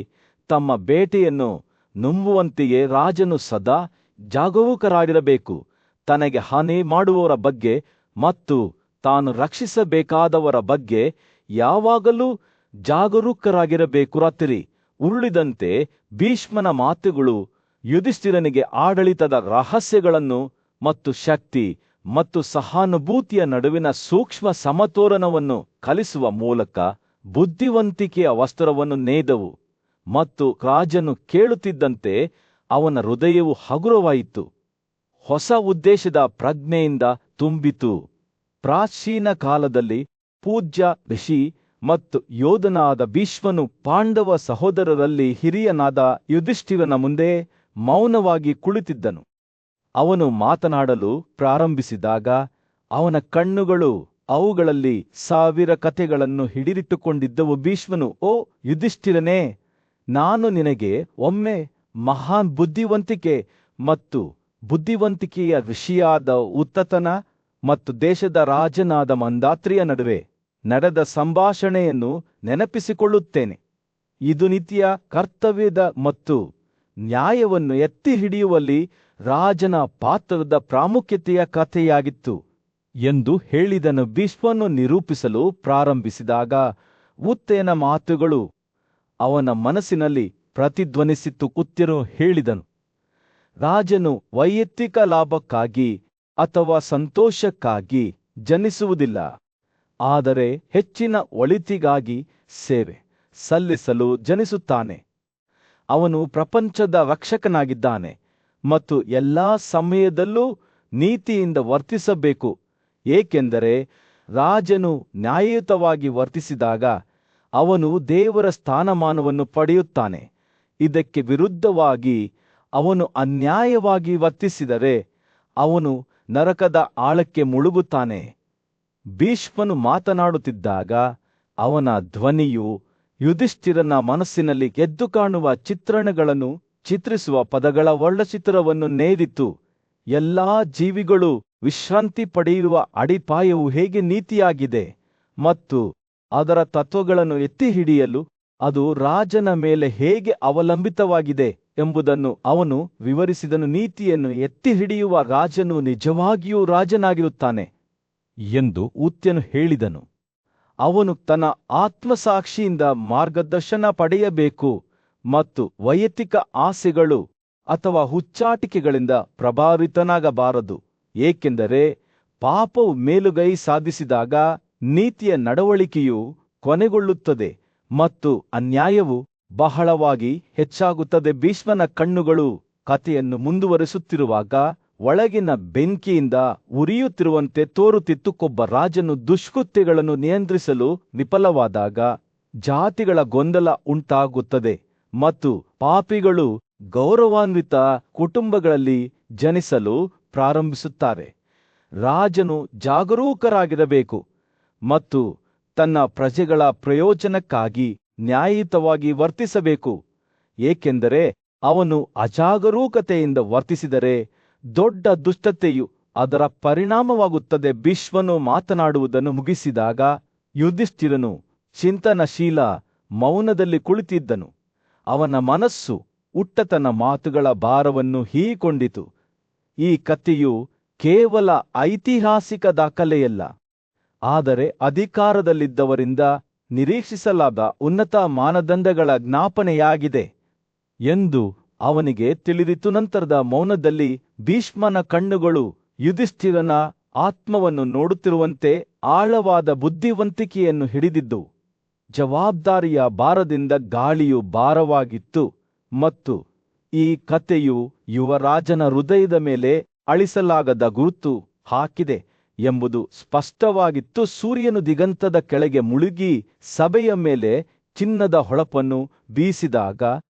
ತಮ್ಮ ಬೇಟೆಯನ್ನು ನುಂಬುವಂತೆಯೇ ರಾಜನು ಸದಾ ಜಾಗರೂಕರಾಗಿರಬೇಕು. ತನಗೆ ಹಾನಿ ಮಾಡುವವರ ಬಗ್ಗೆ ಮತ್ತು ತಾನು ರಕ್ಷಿಸಬೇಕಾದವರ ಬಗ್ಗೆ ಯಾವಾಗಲೂ ಜಾಗರೂಕರಾಗಿರಬೇಕು. ರಾತ್ರಿ ಉರುಳಿದಂತೆ ಭೀಷ್ಮನ ಮಾತುಗಳು ಯುಧಿಷ್ಠಿರನಿಗೆ ಆಡಳಿತದ ರಹಸ್ಯಗಳನ್ನು ಮತ್ತು ಶಕ್ತಿ ಮತ್ತು ಸಹಾನುಭೂತಿಯ ನಡುವಿನ ಸೂಕ್ಷ್ಮ ಸಮತೋಲನವನ್ನು ಕಲಿಸುವ ಮೂಲಕ ಬುದ್ಧಿವಂತಿಕೆಯ ವಸ್ತ್ರವನ್ನು ನೇದವು. ಮತ್ತು ರಾಜನು ಕೇಳುತ್ತಿದ್ದಂತೆ ಅವನ ಹೃದಯವು ಹಗುರವಾಯಿತು. ಹೊಸ ಉದ್ದೇಶದ ಪ್ರಜ್ಞೆಯಿಂದ ತುಂಬಿತು. ಪ್ರಾಚೀನ ಕಾಲದಲ್ಲಿ ಪೂಜ್ಯ ಋಷಿ ಮತ್ತು ಯೋಧನಾದ ಭೀಷ್ಮನು ಪಾಂಡವ ಸಹೋದರರಲ್ಲಿ ಹಿರಿಯನಾದ ಯುಧಿಷ್ಠಿರನ ಮುಂದೆ ಮೌನವಾಗಿ ಕುಳಿತಿದ್ದನು. ಅವನು ಮಾತನಾಡಲು ಪ್ರಾರಂಭಿಸಿದಾಗ ಅವನ ಕಣ್ಣುಗಳು ಅವುಗಳಲ್ಲಿ 1000 ಕಥೆಗಳನ್ನು ಹಿಡಿದಿಟ್ಟುಕೊಂಡಿದ್ದವು. ಭೀಷ್ಮನು, ಓ ಯುಧಿಷ್ಠಿರನೇ, ನಾನು ನಿನಗೆ ಒಮ್ಮೆ ಮಹಾನ್ ಬುದ್ಧಿವಂತಿಕೆ ಮತ್ತು ಬುದ್ಧಿವಂತಿಕೆಯ ಋಷಿಯಾದ ಉತ್ತತನ ಮತ್ತು ದೇಶದ ರಾಜನಾದ ಮಂದಾತ್ರಿಯ ನಡುವೆ ನಡೆದ ಸಂಭಾಷಣೆಯನ್ನು ನೆನಪಿಸಿಕೊಳ್ಳುತ್ತೇನೆ. ಇದು ನಿತ್ಯ ಕರ್ತವ್ಯದ ಮತ್ತು ನ್ಯಾಯವನ್ನು ಎತ್ತಿ ಹಿಡಿಯುವಲ್ಲಿ ರಾಜನ ಪಾತ್ರದ ಪ್ರಾಮುಖ್ಯತೆಯ ಕಥೆಯಾಗಿತ್ತು ಎಂದು ಹೇಳಿದನು. ಭೀಷ್ಮನು ನಿರೂಪಿಸಲು ಪ್ರಾರಂಭಿಸಿದಾಗ ಉತ್ತೇನ ಮಾತುಗಳು ಅವನ ಮನಸ್ಸಿನಲ್ಲಿ ಪ್ರತಿಧ್ವನಿಸಿತ್ತು. ಉತ್ತರು ಹೇಳಿದನು, ರಾಜನು ವೈಯಕ್ತಿಕ ಲಾಭಕ್ಕಾಗಿ ಅಥವಾ ಸಂತೋಷಕ್ಕಾಗಿ ಜನಿಸುವುದಿಲ್ಲ, ಆದರೆ ಹೆಚ್ಚಿನ ಒಳಿತಿಗಾಗಿ ಸೇವೆ ಸಲ್ಲಿಸಲು ಜನಿಸುತ್ತಾನೆ. ಅವನು ಪ್ರಪಂಚದ ರಕ್ಷಕನಾಗಿದ್ದಾನೆ ಮತ್ತು ಎಲ್ಲಾ ಸಮಯದಲ್ಲೂ ನೀತಿಯಿಂದ ವರ್ತಿಸಬೇಕು, ಏಕೆಂದರೆ ರಾಜನು ನ್ಯಾಯಯುತವಾಗಿ ವರ್ತಿಸಿದಾಗ ಅವನು ದೇವರ ಸ್ಥಾನಮಾನವನ್ನು ಪಡೆಯುತ್ತಾನೆ. ಇದಕ್ಕೆ ವಿರುದ್ಧವಾಗಿ ಅವನು ಅನ್ಯಾಯವಾಗಿ ವರ್ತಿಸಿದರೆ ಅವನು ನರಕದ ಆಳಕ್ಕೆ ಮುಳುಗುತ್ತಾನೆ. ಭೀಷ್ಮನು ಮಾತನಾಡುತ್ತಿದ್ದಾಗ ಅವನ ಧ್ವನಿಯು ಯುಧಿಷ್ಠಿರನ ಮನಸ್ಸಿನಲ್ಲಿ ಎದ್ದು ಕಾಣುವ ಚಿತ್ರಣಗಳನ್ನು ಚಿತ್ರಿಸುವ ಪದಗಳ ವರ್ಣಚಿತ್ರವನ್ನು ನೇದಿತು. ಎಲ್ಲಾ ಜೀವಿಗಳು ವಿಶ್ರಾಂತಿ ಪಡೆಯುವ ಅಡಿಪಾಯವು ಹೇಗೆ ನೀತಿಯಾಗಿದೆ ಮತ್ತು ಅದರ ತತ್ವಗಳನ್ನು ಎತ್ತಿ ಹಿಡಿಯಲು ಅದು ರಾಜನ ಮೇಲೆ ಹೇಗೆ ಅವಲಂಬಿತವಾಗಿದೆ ಎಂಬುದನ್ನು ಅವನು ವಿವರಿಸಿದನು. ನೀತಿಯನ್ನು ಎತ್ತಿ ಹಿಡಿಯುವ ರಾಜನು ನಿಜವಾಗಿಯೂ ರಾಜನಾಗಿರುತ್ತಾನೆ ಎಂದು ಉತ್ಯನು ಹೇಳಿದನು. ಅವನು ತನ್ನ ಆತ್ಮಸಾಕ್ಷಿಯಿಂದ ಮಾರ್ಗದರ್ಶನ ಪಡೆಯಬೇಕು ಮತ್ತು ವೈಯಕ್ತಿಕ ಆಸೆಗಳು ಅಥವಾ ಹುಚ್ಚಾಟಿಕೆಗಳಿಂದ ಪ್ರಭಾವಿತನಾಗಬಾರದು, ಏಕೆಂದರೆ ಪಾಪವು ಮೇಲುಗೈ ಸಾಧಿಸಿದಾಗ ನೀತಿಯ ನಡವಳಿಕೆಯು ಕೊನೆಗೊಳ್ಳುತ್ತದೆ ಮತ್ತು ಅನ್ಯಾಯವು ಬಹಳವಾಗಿ ಹೆಚ್ಚಾಗುತ್ತದೆ. ಭೀಷ್ಮನ ಕಣ್ಣುಗಳು ಕಥೆಯನ್ನು ಮುಂದುವರಿಸುತ್ತಿರುವಾಗ ಒಳಗಿನ ಬೆಂಕಿಯಿಂದ ಉರಿಯುತ್ತಿರುವಂತೆ ತೋರುತ್ತಿತ್ತು. ಒಬ್ಬ ರಾಜನು ದುಷ್ಕೃತ್ಯಗಳನ್ನು ನಿಯಂತ್ರಿಸಲು ವಿಫಲವಾದಾಗ ಜಾತಿಗಳ ಗೊಂದಲ ಉಂಟಾಗುತ್ತದೆ ಮತ್ತು ಪಾಪಿಗಳು ಗೌರವಾನ್ವಿತ ಕುಟುಂಬಗಳಲ್ಲಿ ಜನಿಸಲು ಪ್ರಾರಂಭಿಸುತ್ತಾರೆ. ರಾಜನು ಜಾಗರೂಕರಾಗಿರಬೇಕು ಮತ್ತು ತನ್ನ ಪ್ರಜೆಗಳ ಪ್ರಯೋಜನಕ್ಕಾಗಿ ನ್ಯಾಯಯುತವಾಗಿ ವರ್ತಿಸಬೇಕು, ಏಕೆಂದರೆ ಅವನು ಅಜಾಗರೂಕತೆಯಿಂದ ವರ್ತಿಸಿದರೆ ದೊಡ್ಡ ದುಷ್ಟತೆಯು ಅದರ ಪರಿಣಾಮವಾಗುತ್ತದೆ. ಭೀಷ್ಮನು ಮಾತನಾಡುವುದನ್ನು ಮುಗಿಸಿದಾಗ ಯುಧಿಷ್ಠಿರನು ಚಿಂತನಶೀಲ ಮೌನದಲ್ಲಿ ಕುಳಿತಿದ್ದನು. ಅವನ ಮನಸ್ಸು ಉಟ್ಟತನ ಮಾತುಗಳ ಭಾರವನ್ನು ಹೀರಿಕೊಂಡಿತು. ಈ ಕಥೆಯು ಕೇವಲ ಐತಿಹಾಸಿಕ ದಾಖಲೆಯಲ್ಲ, ಆದರೆ ಅಧಿಕಾರದಲ್ಲಿದ್ದವರಿಂದ ನಿರೀಕ್ಷಿಸಲಾದ ಉನ್ನತ ಮಾನದಂಡಗಳ ಜ್ಞಾಪನೆಯಾಗಿದೆ ಎಂದು ಅವನಿಗೆ ತಿಳಿದಿತು. ನಂತರದ ಮೌನದಲ್ಲಿ ಭೀಷ್ಮನ ಕಣ್ಣುಗಳು ಯುಧಿಷ್ಠಿರನ ಆತ್ಮವನ್ನು ನೋಡುತ್ತಿರುವಂತೆ ಆಳವಾದ ಬುದ್ಧಿವಂತಿಕೆಯನ್ನು ಹಿಡಿದಿದ್ದವು. ಜವಾಬ್ದಾರಿಯ ಭಾರದಿಂದ ಗಾಳಿಯು ಭಾರವಾಗಿತ್ತು ಮತ್ತು ಈ ಕಥೆಯು ಯುವರಾಜನ ಹೃದಯದ ಮೇಲೆ ಅಳಿಸಲಾಗದ ಗುರುತು ಹಾಕಿದೆ ಎಂಬುದು ಸ್ಪಷ್ಟವಾಗಿತ್ತು. ಸೂರ್ಯನು ದಿಗಂತದ ಕೆಳಗೆ ಮುಳುಗಿ ಸಭೆಯ ಮೇಲೆ ಚಿನ್ನದ ಹೊಳಪನ್ನು ಬೀಸಿದಾಗ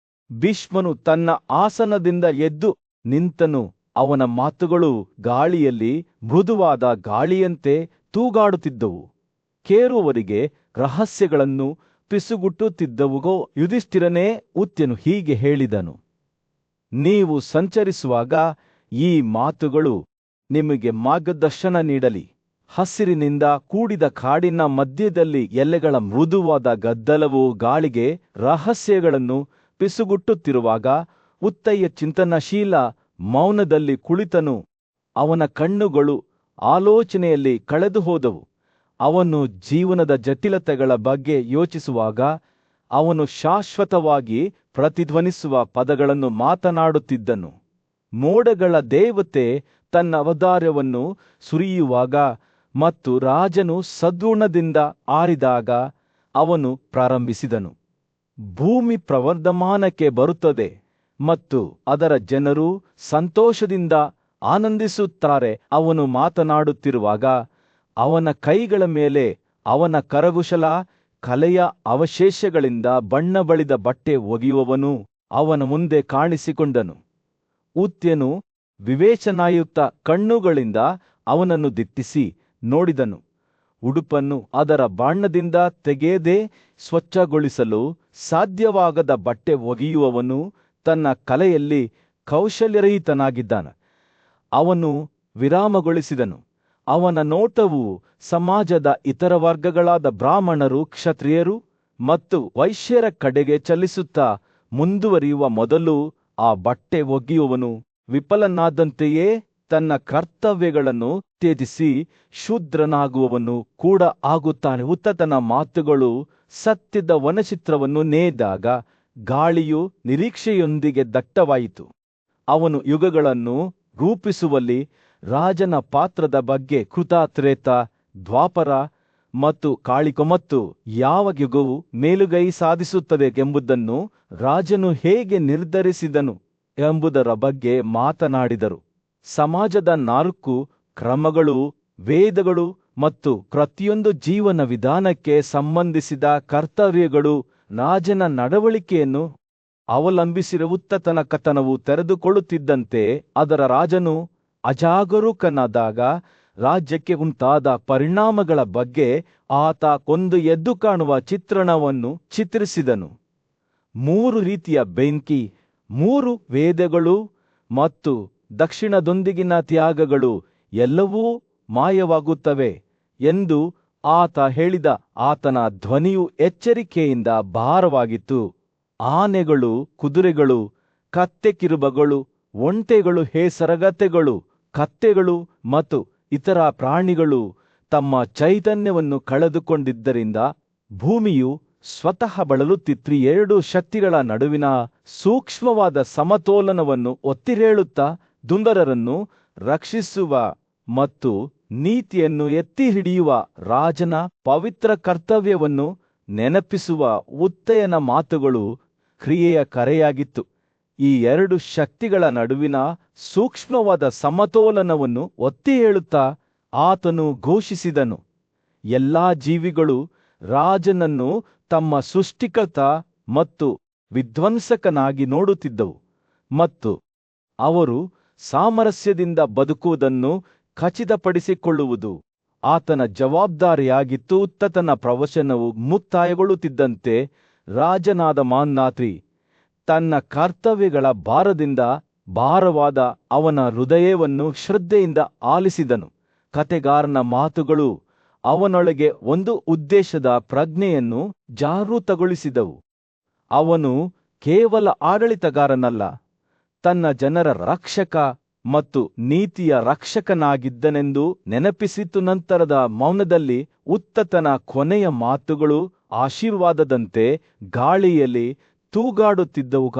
ಭೀಷ್ಮನು ತನ್ನ ಆಸನದಿಂದ ಎದ್ದು ನಿಂತನು. ಅವನ ಮಾತುಗಳು ಗಾಳಿಯಲ್ಲಿ ಮೃದುವಾದ ಗಾಳಿಯಂತೆ ತೂಗಾಡುತ್ತಿದ್ದವು, ಕೇಳುವವರಿಗೆ ರಹಸ್ಯಗಳನ್ನು ಪಿಸುಗುಟ್ಟುತ್ತಿದ್ದವುಗೋ. ಯುಧಿಷ್ಠಿರನೇ, ಉತ್ಯನು ಹೀಗೆ ಹೇಳಿದನು, ನೀವು ಸಂಚರಿಸುವಾಗ ಈ ಮಾತುಗಳು ನಿಮಗೆ ಮಾರ್ಗದರ್ಶನ ನೀಡಲಿ. ಹಸಿರಿನಿಂದ ಕೂಡಿದ ಕಾಡಿನ ಮಧ್ಯದಲ್ಲಿ ಎಲೆಗಳ ಮೃದುವಾದ ಗದ್ದಲವು ಗಾಳಿಗೆ ರಹಸ್ಯಗಳನ್ನು ಪಿಸುಗುಟ್ಟುತ್ತಿರುವಾಗ ಉತ್ತಯ್ಯ ಚಿಂತನಶೀಲ ಮೌನದಲ್ಲಿ ಕುಳಿತನು. ಅವನ ಕಣ್ಣುಗಳು ಆಲೋಚನೆಯಲ್ಲಿ ಕಳೆದು ಹೋದವು. ಅವನು ಜೀವನದ ಜಟಿಲತೆಗಳ ಬಗ್ಗೆ ಯೋಚಿಸುವಾಗ ಅವನು ಶಾಶ್ವತವಾಗಿ ಪ್ರತಿಧ್ವನಿಸುವ ಪದಗಳನ್ನು ಮಾತನಾಡುತ್ತಿದ್ದನು. ಮೋಡಗಳ ದೇವತೆ ತನ್ನ ಅವತಾರವನ್ನು ಸುರಿಯುವಾಗ ಮತ್ತು ರಾಜನು ಸದ್ಗುಣದಿಂದ ಆರಿದಾಗ ಅವನು ಪ್ರಾರಂಭಿಸಿದನು. ಭೂಮಿ ಪ್ರವರ್ಧಮಾನಕ್ಕೆ ಬರುತ್ತದೆ ಮತ್ತು ಅದರ ಜನರು ಸಂತೋಷದಿಂದ ಆನಂದಿಸುತ್ತಾರೆ. ಅವನು ಮಾತನಾಡುತ್ತಿರುವಾಗ ಅವನ ಕೈಗಳ ಮೇಲೆ ಅವನ ಕರಕುಶಲ ಕಲೆಯ ಅವಶೇಷಗಳಿಂದ ಬಣ್ಣ ಬಳಿದ ಬಟ್ಟೆ ಒಗೆಯುವವನು ಅವನ ಮುಂದೆ ಕಾಣಿಸಿಕೊಂಡನು. ಉತ್ಯನು ವಿವೇಚನಾಯುಕ್ತ ಕಣ್ಣುಗಳಿಂದ ಅವನನ್ನು ದಿಟ್ಟಿಸಿ ನೋಡಿದನು. ಉಡುಪನ್ನು ಅದರ ಬಣ್ಣದಿಂದ ತೆಗೆಯದೆ ಸ್ವಚ್ಛಗೊಳಿಸಲು ಸಾಧ್ಯವಾಗದ ಬಟ್ಟೆ ಒಗೆಯುವವನು ತನ್ನ ಕಲೆಯಲ್ಲಿ ಕೌಶಲ್ಯರಹಿತನಾಗಿದ್ದಾನೆ. ಅವನು ವಿರಾಮಗೊಳಿಸಿದನು. ಅವನ ನೋಟವು ಸಮಾಜದ ಇತರ ವರ್ಗಗಳಾದ ಬ್ರಾಹ್ಮಣರು, ಕ್ಷತ್ರಿಯರು ಮತ್ತು ವೈಶ್ಯರ ಕಡೆಗೆ ಚಲಿಸುತ್ತಾ ಮುಂದುವರಿಯುವ ಮೊದಲು ಆ ಬಟ್ಟೆ ಒಗೆಯುವವನು ವಿಫಲನಾದಂತೆಯೇ ತನ್ನ ಕರ್ತವ್ಯಗಳನ್ನು ತ್ಯಜಿಸಿ ಶೂದ್ರನಾಗುವವನು ಕೂಡ ಆಗುತ್ತಾನೆ. ಉತ್ತತನ ಮಾತುಗಳು ಸತ್ಯದ ವನಚಿತ್ರವನ್ನು ನೇಯ್ದಾಗ ಗಾಳಿಯು ನಿರೀಕ್ಷೆಯೊಂದಿಗೆ ದಟ್ಟವಾಯಿತು. ಅವನು ಯುಗಗಳನ್ನು ರೂಪಿಸುವಲ್ಲಿ ರಾಜನ ಪಾತ್ರದ ಬಗ್ಗೆ ಕೃತ, ತ್ರೇತ, ದ್ವಾಪರ ಮತ್ತು ಕಾಳಿಕೊಮತ್ತು ಯಾವ ಯುಗವು ಮೇಲುಗೈ ಸಾಧಿಸುತ್ತದೆ ಎಂಬುದನ್ನು ರಾಜನು ಹೇಗೆ ನಿರ್ಧರಿಸಿದನು ಎಂಬುದರ ಬಗ್ಗೆ ಮಾತನಾಡಿದರು. ಸಮಾಜದ 4 ಕ್ರಮಗಳು, ವೇದಗಳು ಮತ್ತು ಪ್ರತಿಯೊಂದು ಜೀವನ ವಿಧಾನಕ್ಕೆ ಸಂಬಂಧಿಸಿದ ಕರ್ತವ್ಯಗಳು ರಾಜನ ನಡವಳಿಕೆಯನ್ನು ಅವಲಂಬಿಸಿರುವ ಉತ್ತತನ ಕಥನವು ತೆರೆದುಕೊಳ್ಳುತ್ತಿದ್ದಂತೆ ಅದರ ರಾಜನು ಅಜಾಗರೂಕನಾದಾಗ ರಾಜ್ಯಕ್ಕೆ ಉಂಟಾದ ಪರಿಣಾಮಗಳ ಬಗ್ಗೆ ಆತ ಒಂದು ಎದ್ದು ಕಾಣುವ ಚಿತ್ರಣವನ್ನು ಚಿತ್ರಿಸಿದನು. 3 ರೀತಿಯ ಬೆಂಕಿ, 3 ವೇದಗಳು ಮತ್ತು ದಕ್ಷಿಣದೊಂದಿಗಿನ ತ್ಯಾಗಗಳು ಎಲ್ಲವೂ ಮಾಯವಾಗುತ್ತವೆ ಎಂದು ಆತ ಹೇಳಿದ. ಆತನ ಧ್ವನಿಯು ಎಚ್ಚರಿಕೆಯಿಂದ ಭಾರವಾಗಿತ್ತು. ಆನೆಗಳು, ಕುದುರೆಗಳು, ಕತ್ತೆ ಕಿರುಬಗಳು, ಒಂಟೆಗಳು, ಹೇಸರಗತ್ತೆಗಳು, ಕತ್ತೆಗಳು ಮತ್ತು ಇತರ ಪ್ರಾಣಿಗಳು ತಮ್ಮ ಚೈತನ್ಯವನ್ನು ಕಳೆದುಕೊಂಡಿದ್ದರಿಂದ ಭೂಮಿಯು ಸ್ವತಃ ಬಳಲುತ್ತಿತ್ತು. 2 ಶಕ್ತಿಗಳ ನಡುವಿನ ಸೂಕ್ಷ್ಮವಾದ ಸಮತೋಲನವನ್ನು ಒತ್ತಿಹೇಳುತ್ತಾ ದುಂಬರರನ್ನು ರಕ್ಷಿಸುವ ಮತ್ತು ನೀತಿಯನ್ನು ಎತ್ತಿ ಹಿಡಿಯುವ ರಾಜನ ಪವಿತ್ರ ಕರ್ತವ್ಯವನ್ನು ನೆನಪಿಸುವ ಉತ್ತಯನ ಮಾತುಗಳು ಕ್ರಿಯೆಯ ಕರೆಯಾಗಿತ್ತು. ಈ 2 ಶಕ್ತಿಗಳ ನಡುವಿನ ಸೂಕ್ಷ್ಮವಾದ ಸಮತೋಲನವನ್ನು ಒತ್ತಿ ಹೇಳುತ್ತಾ ಆತನು ಘೋಷಿಸಿದನು, ಎಲ್ಲಾ ಜೀವಿಗಳು ರಾಜನನ್ನು ತಮ್ಮ ಸೃಷ್ಟಿಕರ್ತ ಮತ್ತು ವಿಧ್ವಂಸಕನಾಗಿ ನೋಡುತ್ತಿದ್ದವು ಮತ್ತು ಅವರು ಸಾಮರಸ್ಯದಿಂದ ಬದುಕುವುದನ್ನು ಖಚಿತಪಡಿಸಿಕೊಳ್ಳುವುದು ಆತನ ಜವಾಬ್ದಾರಿಯಾಗಿತ್ತು. ಉತ್ತತನ ಪ್ರವಚನವು ಮುಕ್ತಾಯಗೊಳ್ಳುತ್ತಿದ್ದಂತೆ ರಾಜನಾದ ಮಾನ್ನಾತ್ರಿ ತನ್ನ ಕರ್ತವ್ಯಗಳ ಭಾರದಿಂದ ಭಾರವಾದ ಅವನ ಹೃದಯವನ್ನು ಶ್ರದ್ಧೆಯಿಂದ ಆಲಿಸಿದನು. ಕತೆಗಾರನ ಮಾತುಗಳು ಅವನೊಳಗೆ ಒಂದು ಉದ್ದೇಶದ ಪ್ರಜ್ಞೆಯನ್ನು ಜಾಗೃತಗೊಳಿಸಿದವು. ಅವನು ಕೇವಲ ಆಡಳಿತಗಾರನಲ್ಲ, ತನ್ನ ಜನರ ರಕ್ಷಕ ಮತ್ತು ನೀತಿಯ ರಕ್ಷಕನಾಗಿದ್ದನೆಂದು ನೆನಪಿಸಿತು. ನಂತರದ ಮೌನದಲ್ಲಿ ಉತ್ತತನ ಕೊನೆಯ ಮಾತುಗಳು ಆಶೀರ್ವಾದದಂತೆ ಗಾಳಿಯಲ್ಲಿ ತೂಗಾಡುತ್ತಿದ್ದವುಗ.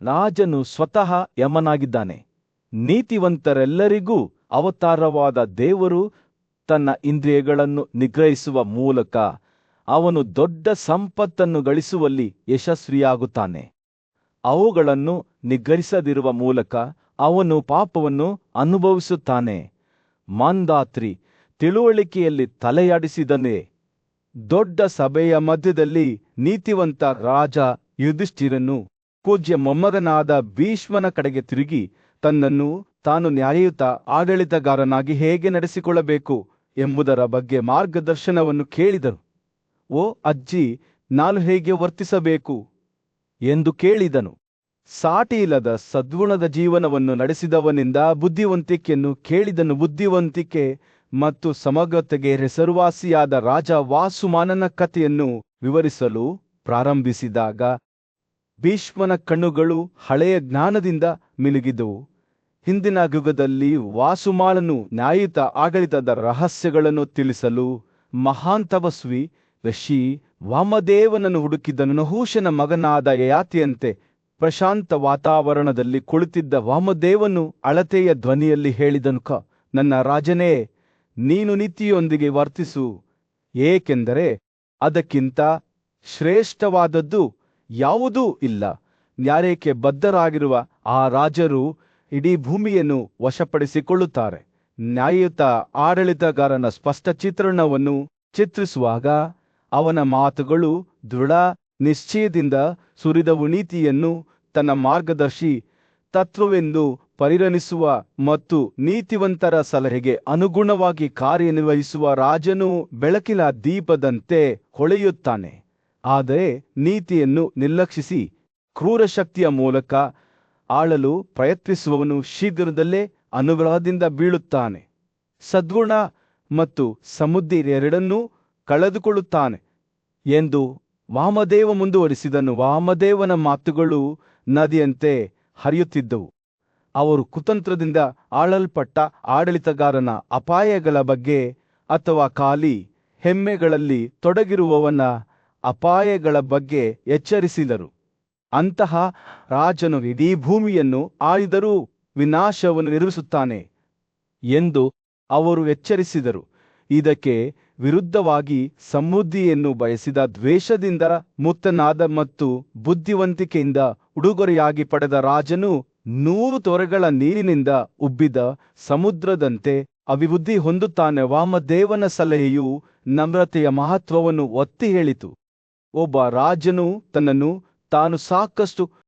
ರಾಜನು ಸ್ವತಃ ಯಮನಾಗಿದ್ದಾನೆ. ನೀತಿವಂತರೆಲ್ಲರಿಗೂ ಅವತಾರವಾದ ದೇವರು ತನ್ನ ಇಂದ್ರಿಯಗಳನ್ನು ನಿಗ್ರಹಿಸುವ ಮೂಲಕ ಅವನು ದೊಡ್ಡ ಸಂಪತ್ತನ್ನು ಗಳಿಸುವಲ್ಲಿ ಯಶಸ್ವಿಯಾಗುತ್ತಾನೆ. ಅವುಗಳನ್ನು ನಿಗ್ರಹಿಸದಿರುವ ಮೂಲಕ ಅವನು ಪಾಪವನ್ನು ಅನುಭವಿಸುತ್ತಾನೆ. ಮಾಂದಾತ್ರಿ ತಿಳುವಳಿಕೆಯಲ್ಲಿ ತಲೆಯಾಡಿಸಿದನೇ. ದೊಡ್ಡ ಸಭೆಯ ಮಧ್ಯದಲ್ಲಿ ನೀತಿವಂತ ರಾಜ ಯುಧಿಷ್ಠಿರನು ಪೂಜ್ಯ ಮೊಮ್ಮಗನಾದ ಭೀಷ್ಮನ ಕಡೆಗೆ ತಿರುಗಿ ತನ್ನನ್ನು ತಾನು ನ್ಯಾಯಯುತ ಆಡಳಿತಗಾರನಾಗಿ ಹೇಗೆ ನಡೆಸಿಕೊಳ್ಳಬೇಕು ಎಂಬುದರ ಬಗ್ಗೆ ಮಾರ್ಗದರ್ಶನವನ್ನು ಕೇಳಿದನು. ಓ ಅಜ್ಜಿ, ನಾನು ಹೇಗೆ ವರ್ತಿಸಬೇಕು ಎಂದು ಕೇಳಿದನು. ಸಾಟಿಯಿಲ್ಲದ ಸದ್ಗುಣದ ಜೀವನವನ್ನು ನಡೆಸಿದವನಿಂದ ಬುದ್ಧಿವಂತಿಕೆಯನ್ನು ಕೇಳಿದನು. ಬುದ್ಧಿವಂತಿಕೆ ಮತ್ತು ಸಮಗ್ರತೆಗೆ ಹೆಸರುವಾಸಿಯಾದ ರಾಜ ವಾಸುಮಾನನ ಕಥೆಯನ್ನು ವಿವರಿಸಲು ಪ್ರಾರಂಭಿಸಿದಾಗ ಭೀಷ್ಮನ ಕಣ್ಣುಗಳು ಹಳೆಯ ಜ್ಞಾನದಿಂದ ಮಿನುಗಿದವು. ಹಿಂದಿನ ಯುಗದಲ್ಲಿ ವಾಸುಮಾನನು ನ್ಯಾಯಯುತ ಆಡಳಿತದ ರಹಸ್ಯಗಳನ್ನು ತಿಳಿಸಲು ಮಹಾನ್ ತಪಸ್ವಿ ಋಷಿ ವಾಮದೇವನನ್ನು ಹುಡುಕಿದ್ದನು. ನಹುಷನ ಮಗನಾದ ಯಯಾತಿಯಂತೆ ಪ್ರಶಾಂತ ವಾತಾವರಣದಲ್ಲಿ ಕುಳಿತಿದ್ದ ವಾಮದೇವನು ಅಳತೆಯ ಧ್ವನಿಯಲ್ಲಿ ಹೇಳಿದನು, ನನ್ನ ರಾಜನೇ, ನೀನು ನೀತಿಯೊಂದಿಗೆ ವರ್ತಿಸು, ಏಕೆಂದರೆ ಅದಕ್ಕಿಂತ ಶ್ರೇಷ್ಠವಾದದ್ದು ಯಾವುದೂ ಇಲ್ಲ. ನ್ಯಾಯಕ್ಕೆ ಬದ್ಧರಾಗಿರುವ ಆ ರಾಜರು ಇಡೀ ಭೂಮಿಯನ್ನು ವಶಪಡಿಸಿಕೊಳ್ಳುತ್ತಾರೆ. ನ್ಯಾಯಯುತ ಆಡಳಿತಗಾರನ ಸ್ಪಷ್ಟ ಚಿತ್ರಣವನ್ನು ಚಿತ್ರಿಸುವಾಗ ಅವನ ಮಾತುಗಳು ದೃಢ ನಿಶ್ಚಯದಿಂದ ಸುರಿದವು. ನೀತಿಯನ್ನು ತನ್ನ ಮಾರ್ಗದರ್ಶಿ ತತ್ವವೆಂದು ಪರಿಗಣಿಸುವ ಮತ್ತು ನೀತಿವಂತರ ಸಲಹೆಗೆ ಅನುಗುಣವಾಗಿ ಕಾರ್ಯನಿರ್ವಹಿಸುವ ರಾಜನು ಬೆಳಕಿನ ದೀಪದಂತೆ ಹೊಳೆಯುತ್ತಾನೆ. ಆದರೆ ನೀತಿಯನ್ನು ನಿರ್ಲಕ್ಷಿಸಿ ಕ್ರೂರ ಶಕ್ತಿಯ ಮೂಲಕ ಆಳಲು ಪ್ರಯತ್ನಿಸುವವನು ಶೀಘ್ರದಲ್ಲೇ ಅನುಗ್ರಹದಿಂದ ಬೀಳುತ್ತಾನೆ. ಸದ್ಗುಣ ಮತ್ತು ಸಮೃದ್ಧಿ ಎರಡನ್ನೂ ಕಳೆದುಕೊಳ್ಳುತ್ತಾನೆ ಎಂದು ವಾಮದೇವ ಮುಂದುವರಿಸಿದನು. ವಾಮದೇವನ ಮಾತುಗಳು ನದಿಯಂತೆ ಹರಿಯುತ್ತಿದ್ದವು. ಅವರು ಕುತಂತ್ರದಿಂದ ಆಳಲ್ಪಟ್ಟ ಆಡಳಿತಗಾರನ ಅಪಾಯಗಳ ಬಗ್ಗೆ ಅಥವಾ ಖಾಲಿ ಹೆಮ್ಮೆಗಳಲ್ಲಿ ತೊಡಗಿರುವವನ ಅಪಾಯಗಳ ಬಗ್ಗೆ ಎಚ್ಚರಿಸಿದರು. ಅಂತಹ ರಾಜನು ಇಡೀ ಭೂಮಿಯನ್ನು ಆಳಿದರೂ ವಿನಾಶವನ್ನು ನಿರ್ಮಿಸುತ್ತಾನೆ ಎಂದು ಅವರು ಎಚ್ಚರಿಸಿದರು. ಇದಕ್ಕೆ ವಿರುದ್ಧವಾಗಿ ಸಮೃದ್ಧಿಯನ್ನು ಬಯಸಿದ ದ್ವೇಷದಿಂದ ಮುಕ್ತನಾದ ಮತ್ತು ಬುದ್ಧಿವಂತಿಕೆಯಿಂದ ಉಡುಗೊರೆಯಾಗಿ ಪಡೆದ ರಾಜನು 100 ತೊರೆಗಳ ನೀರಿನಿಂದ ಉಬ್ಬಿದ ಸಮುದ್ರದಂತೆ ಅಭಿವೃದ್ಧಿ ಹೊಂದುತ್ತಾನೆ. ವಾಮದೇವನ ಸಲಹೆಯು ನಮ್ರತೆಯ ಮಹತ್ವವನ್ನು ಒತ್ತಿ ಹೇಳಿತು. ಒಬ್ಬ ರಾಜನು ತನ್ನನ್ನು ತಾನು ಸಾಕಷ್ಟು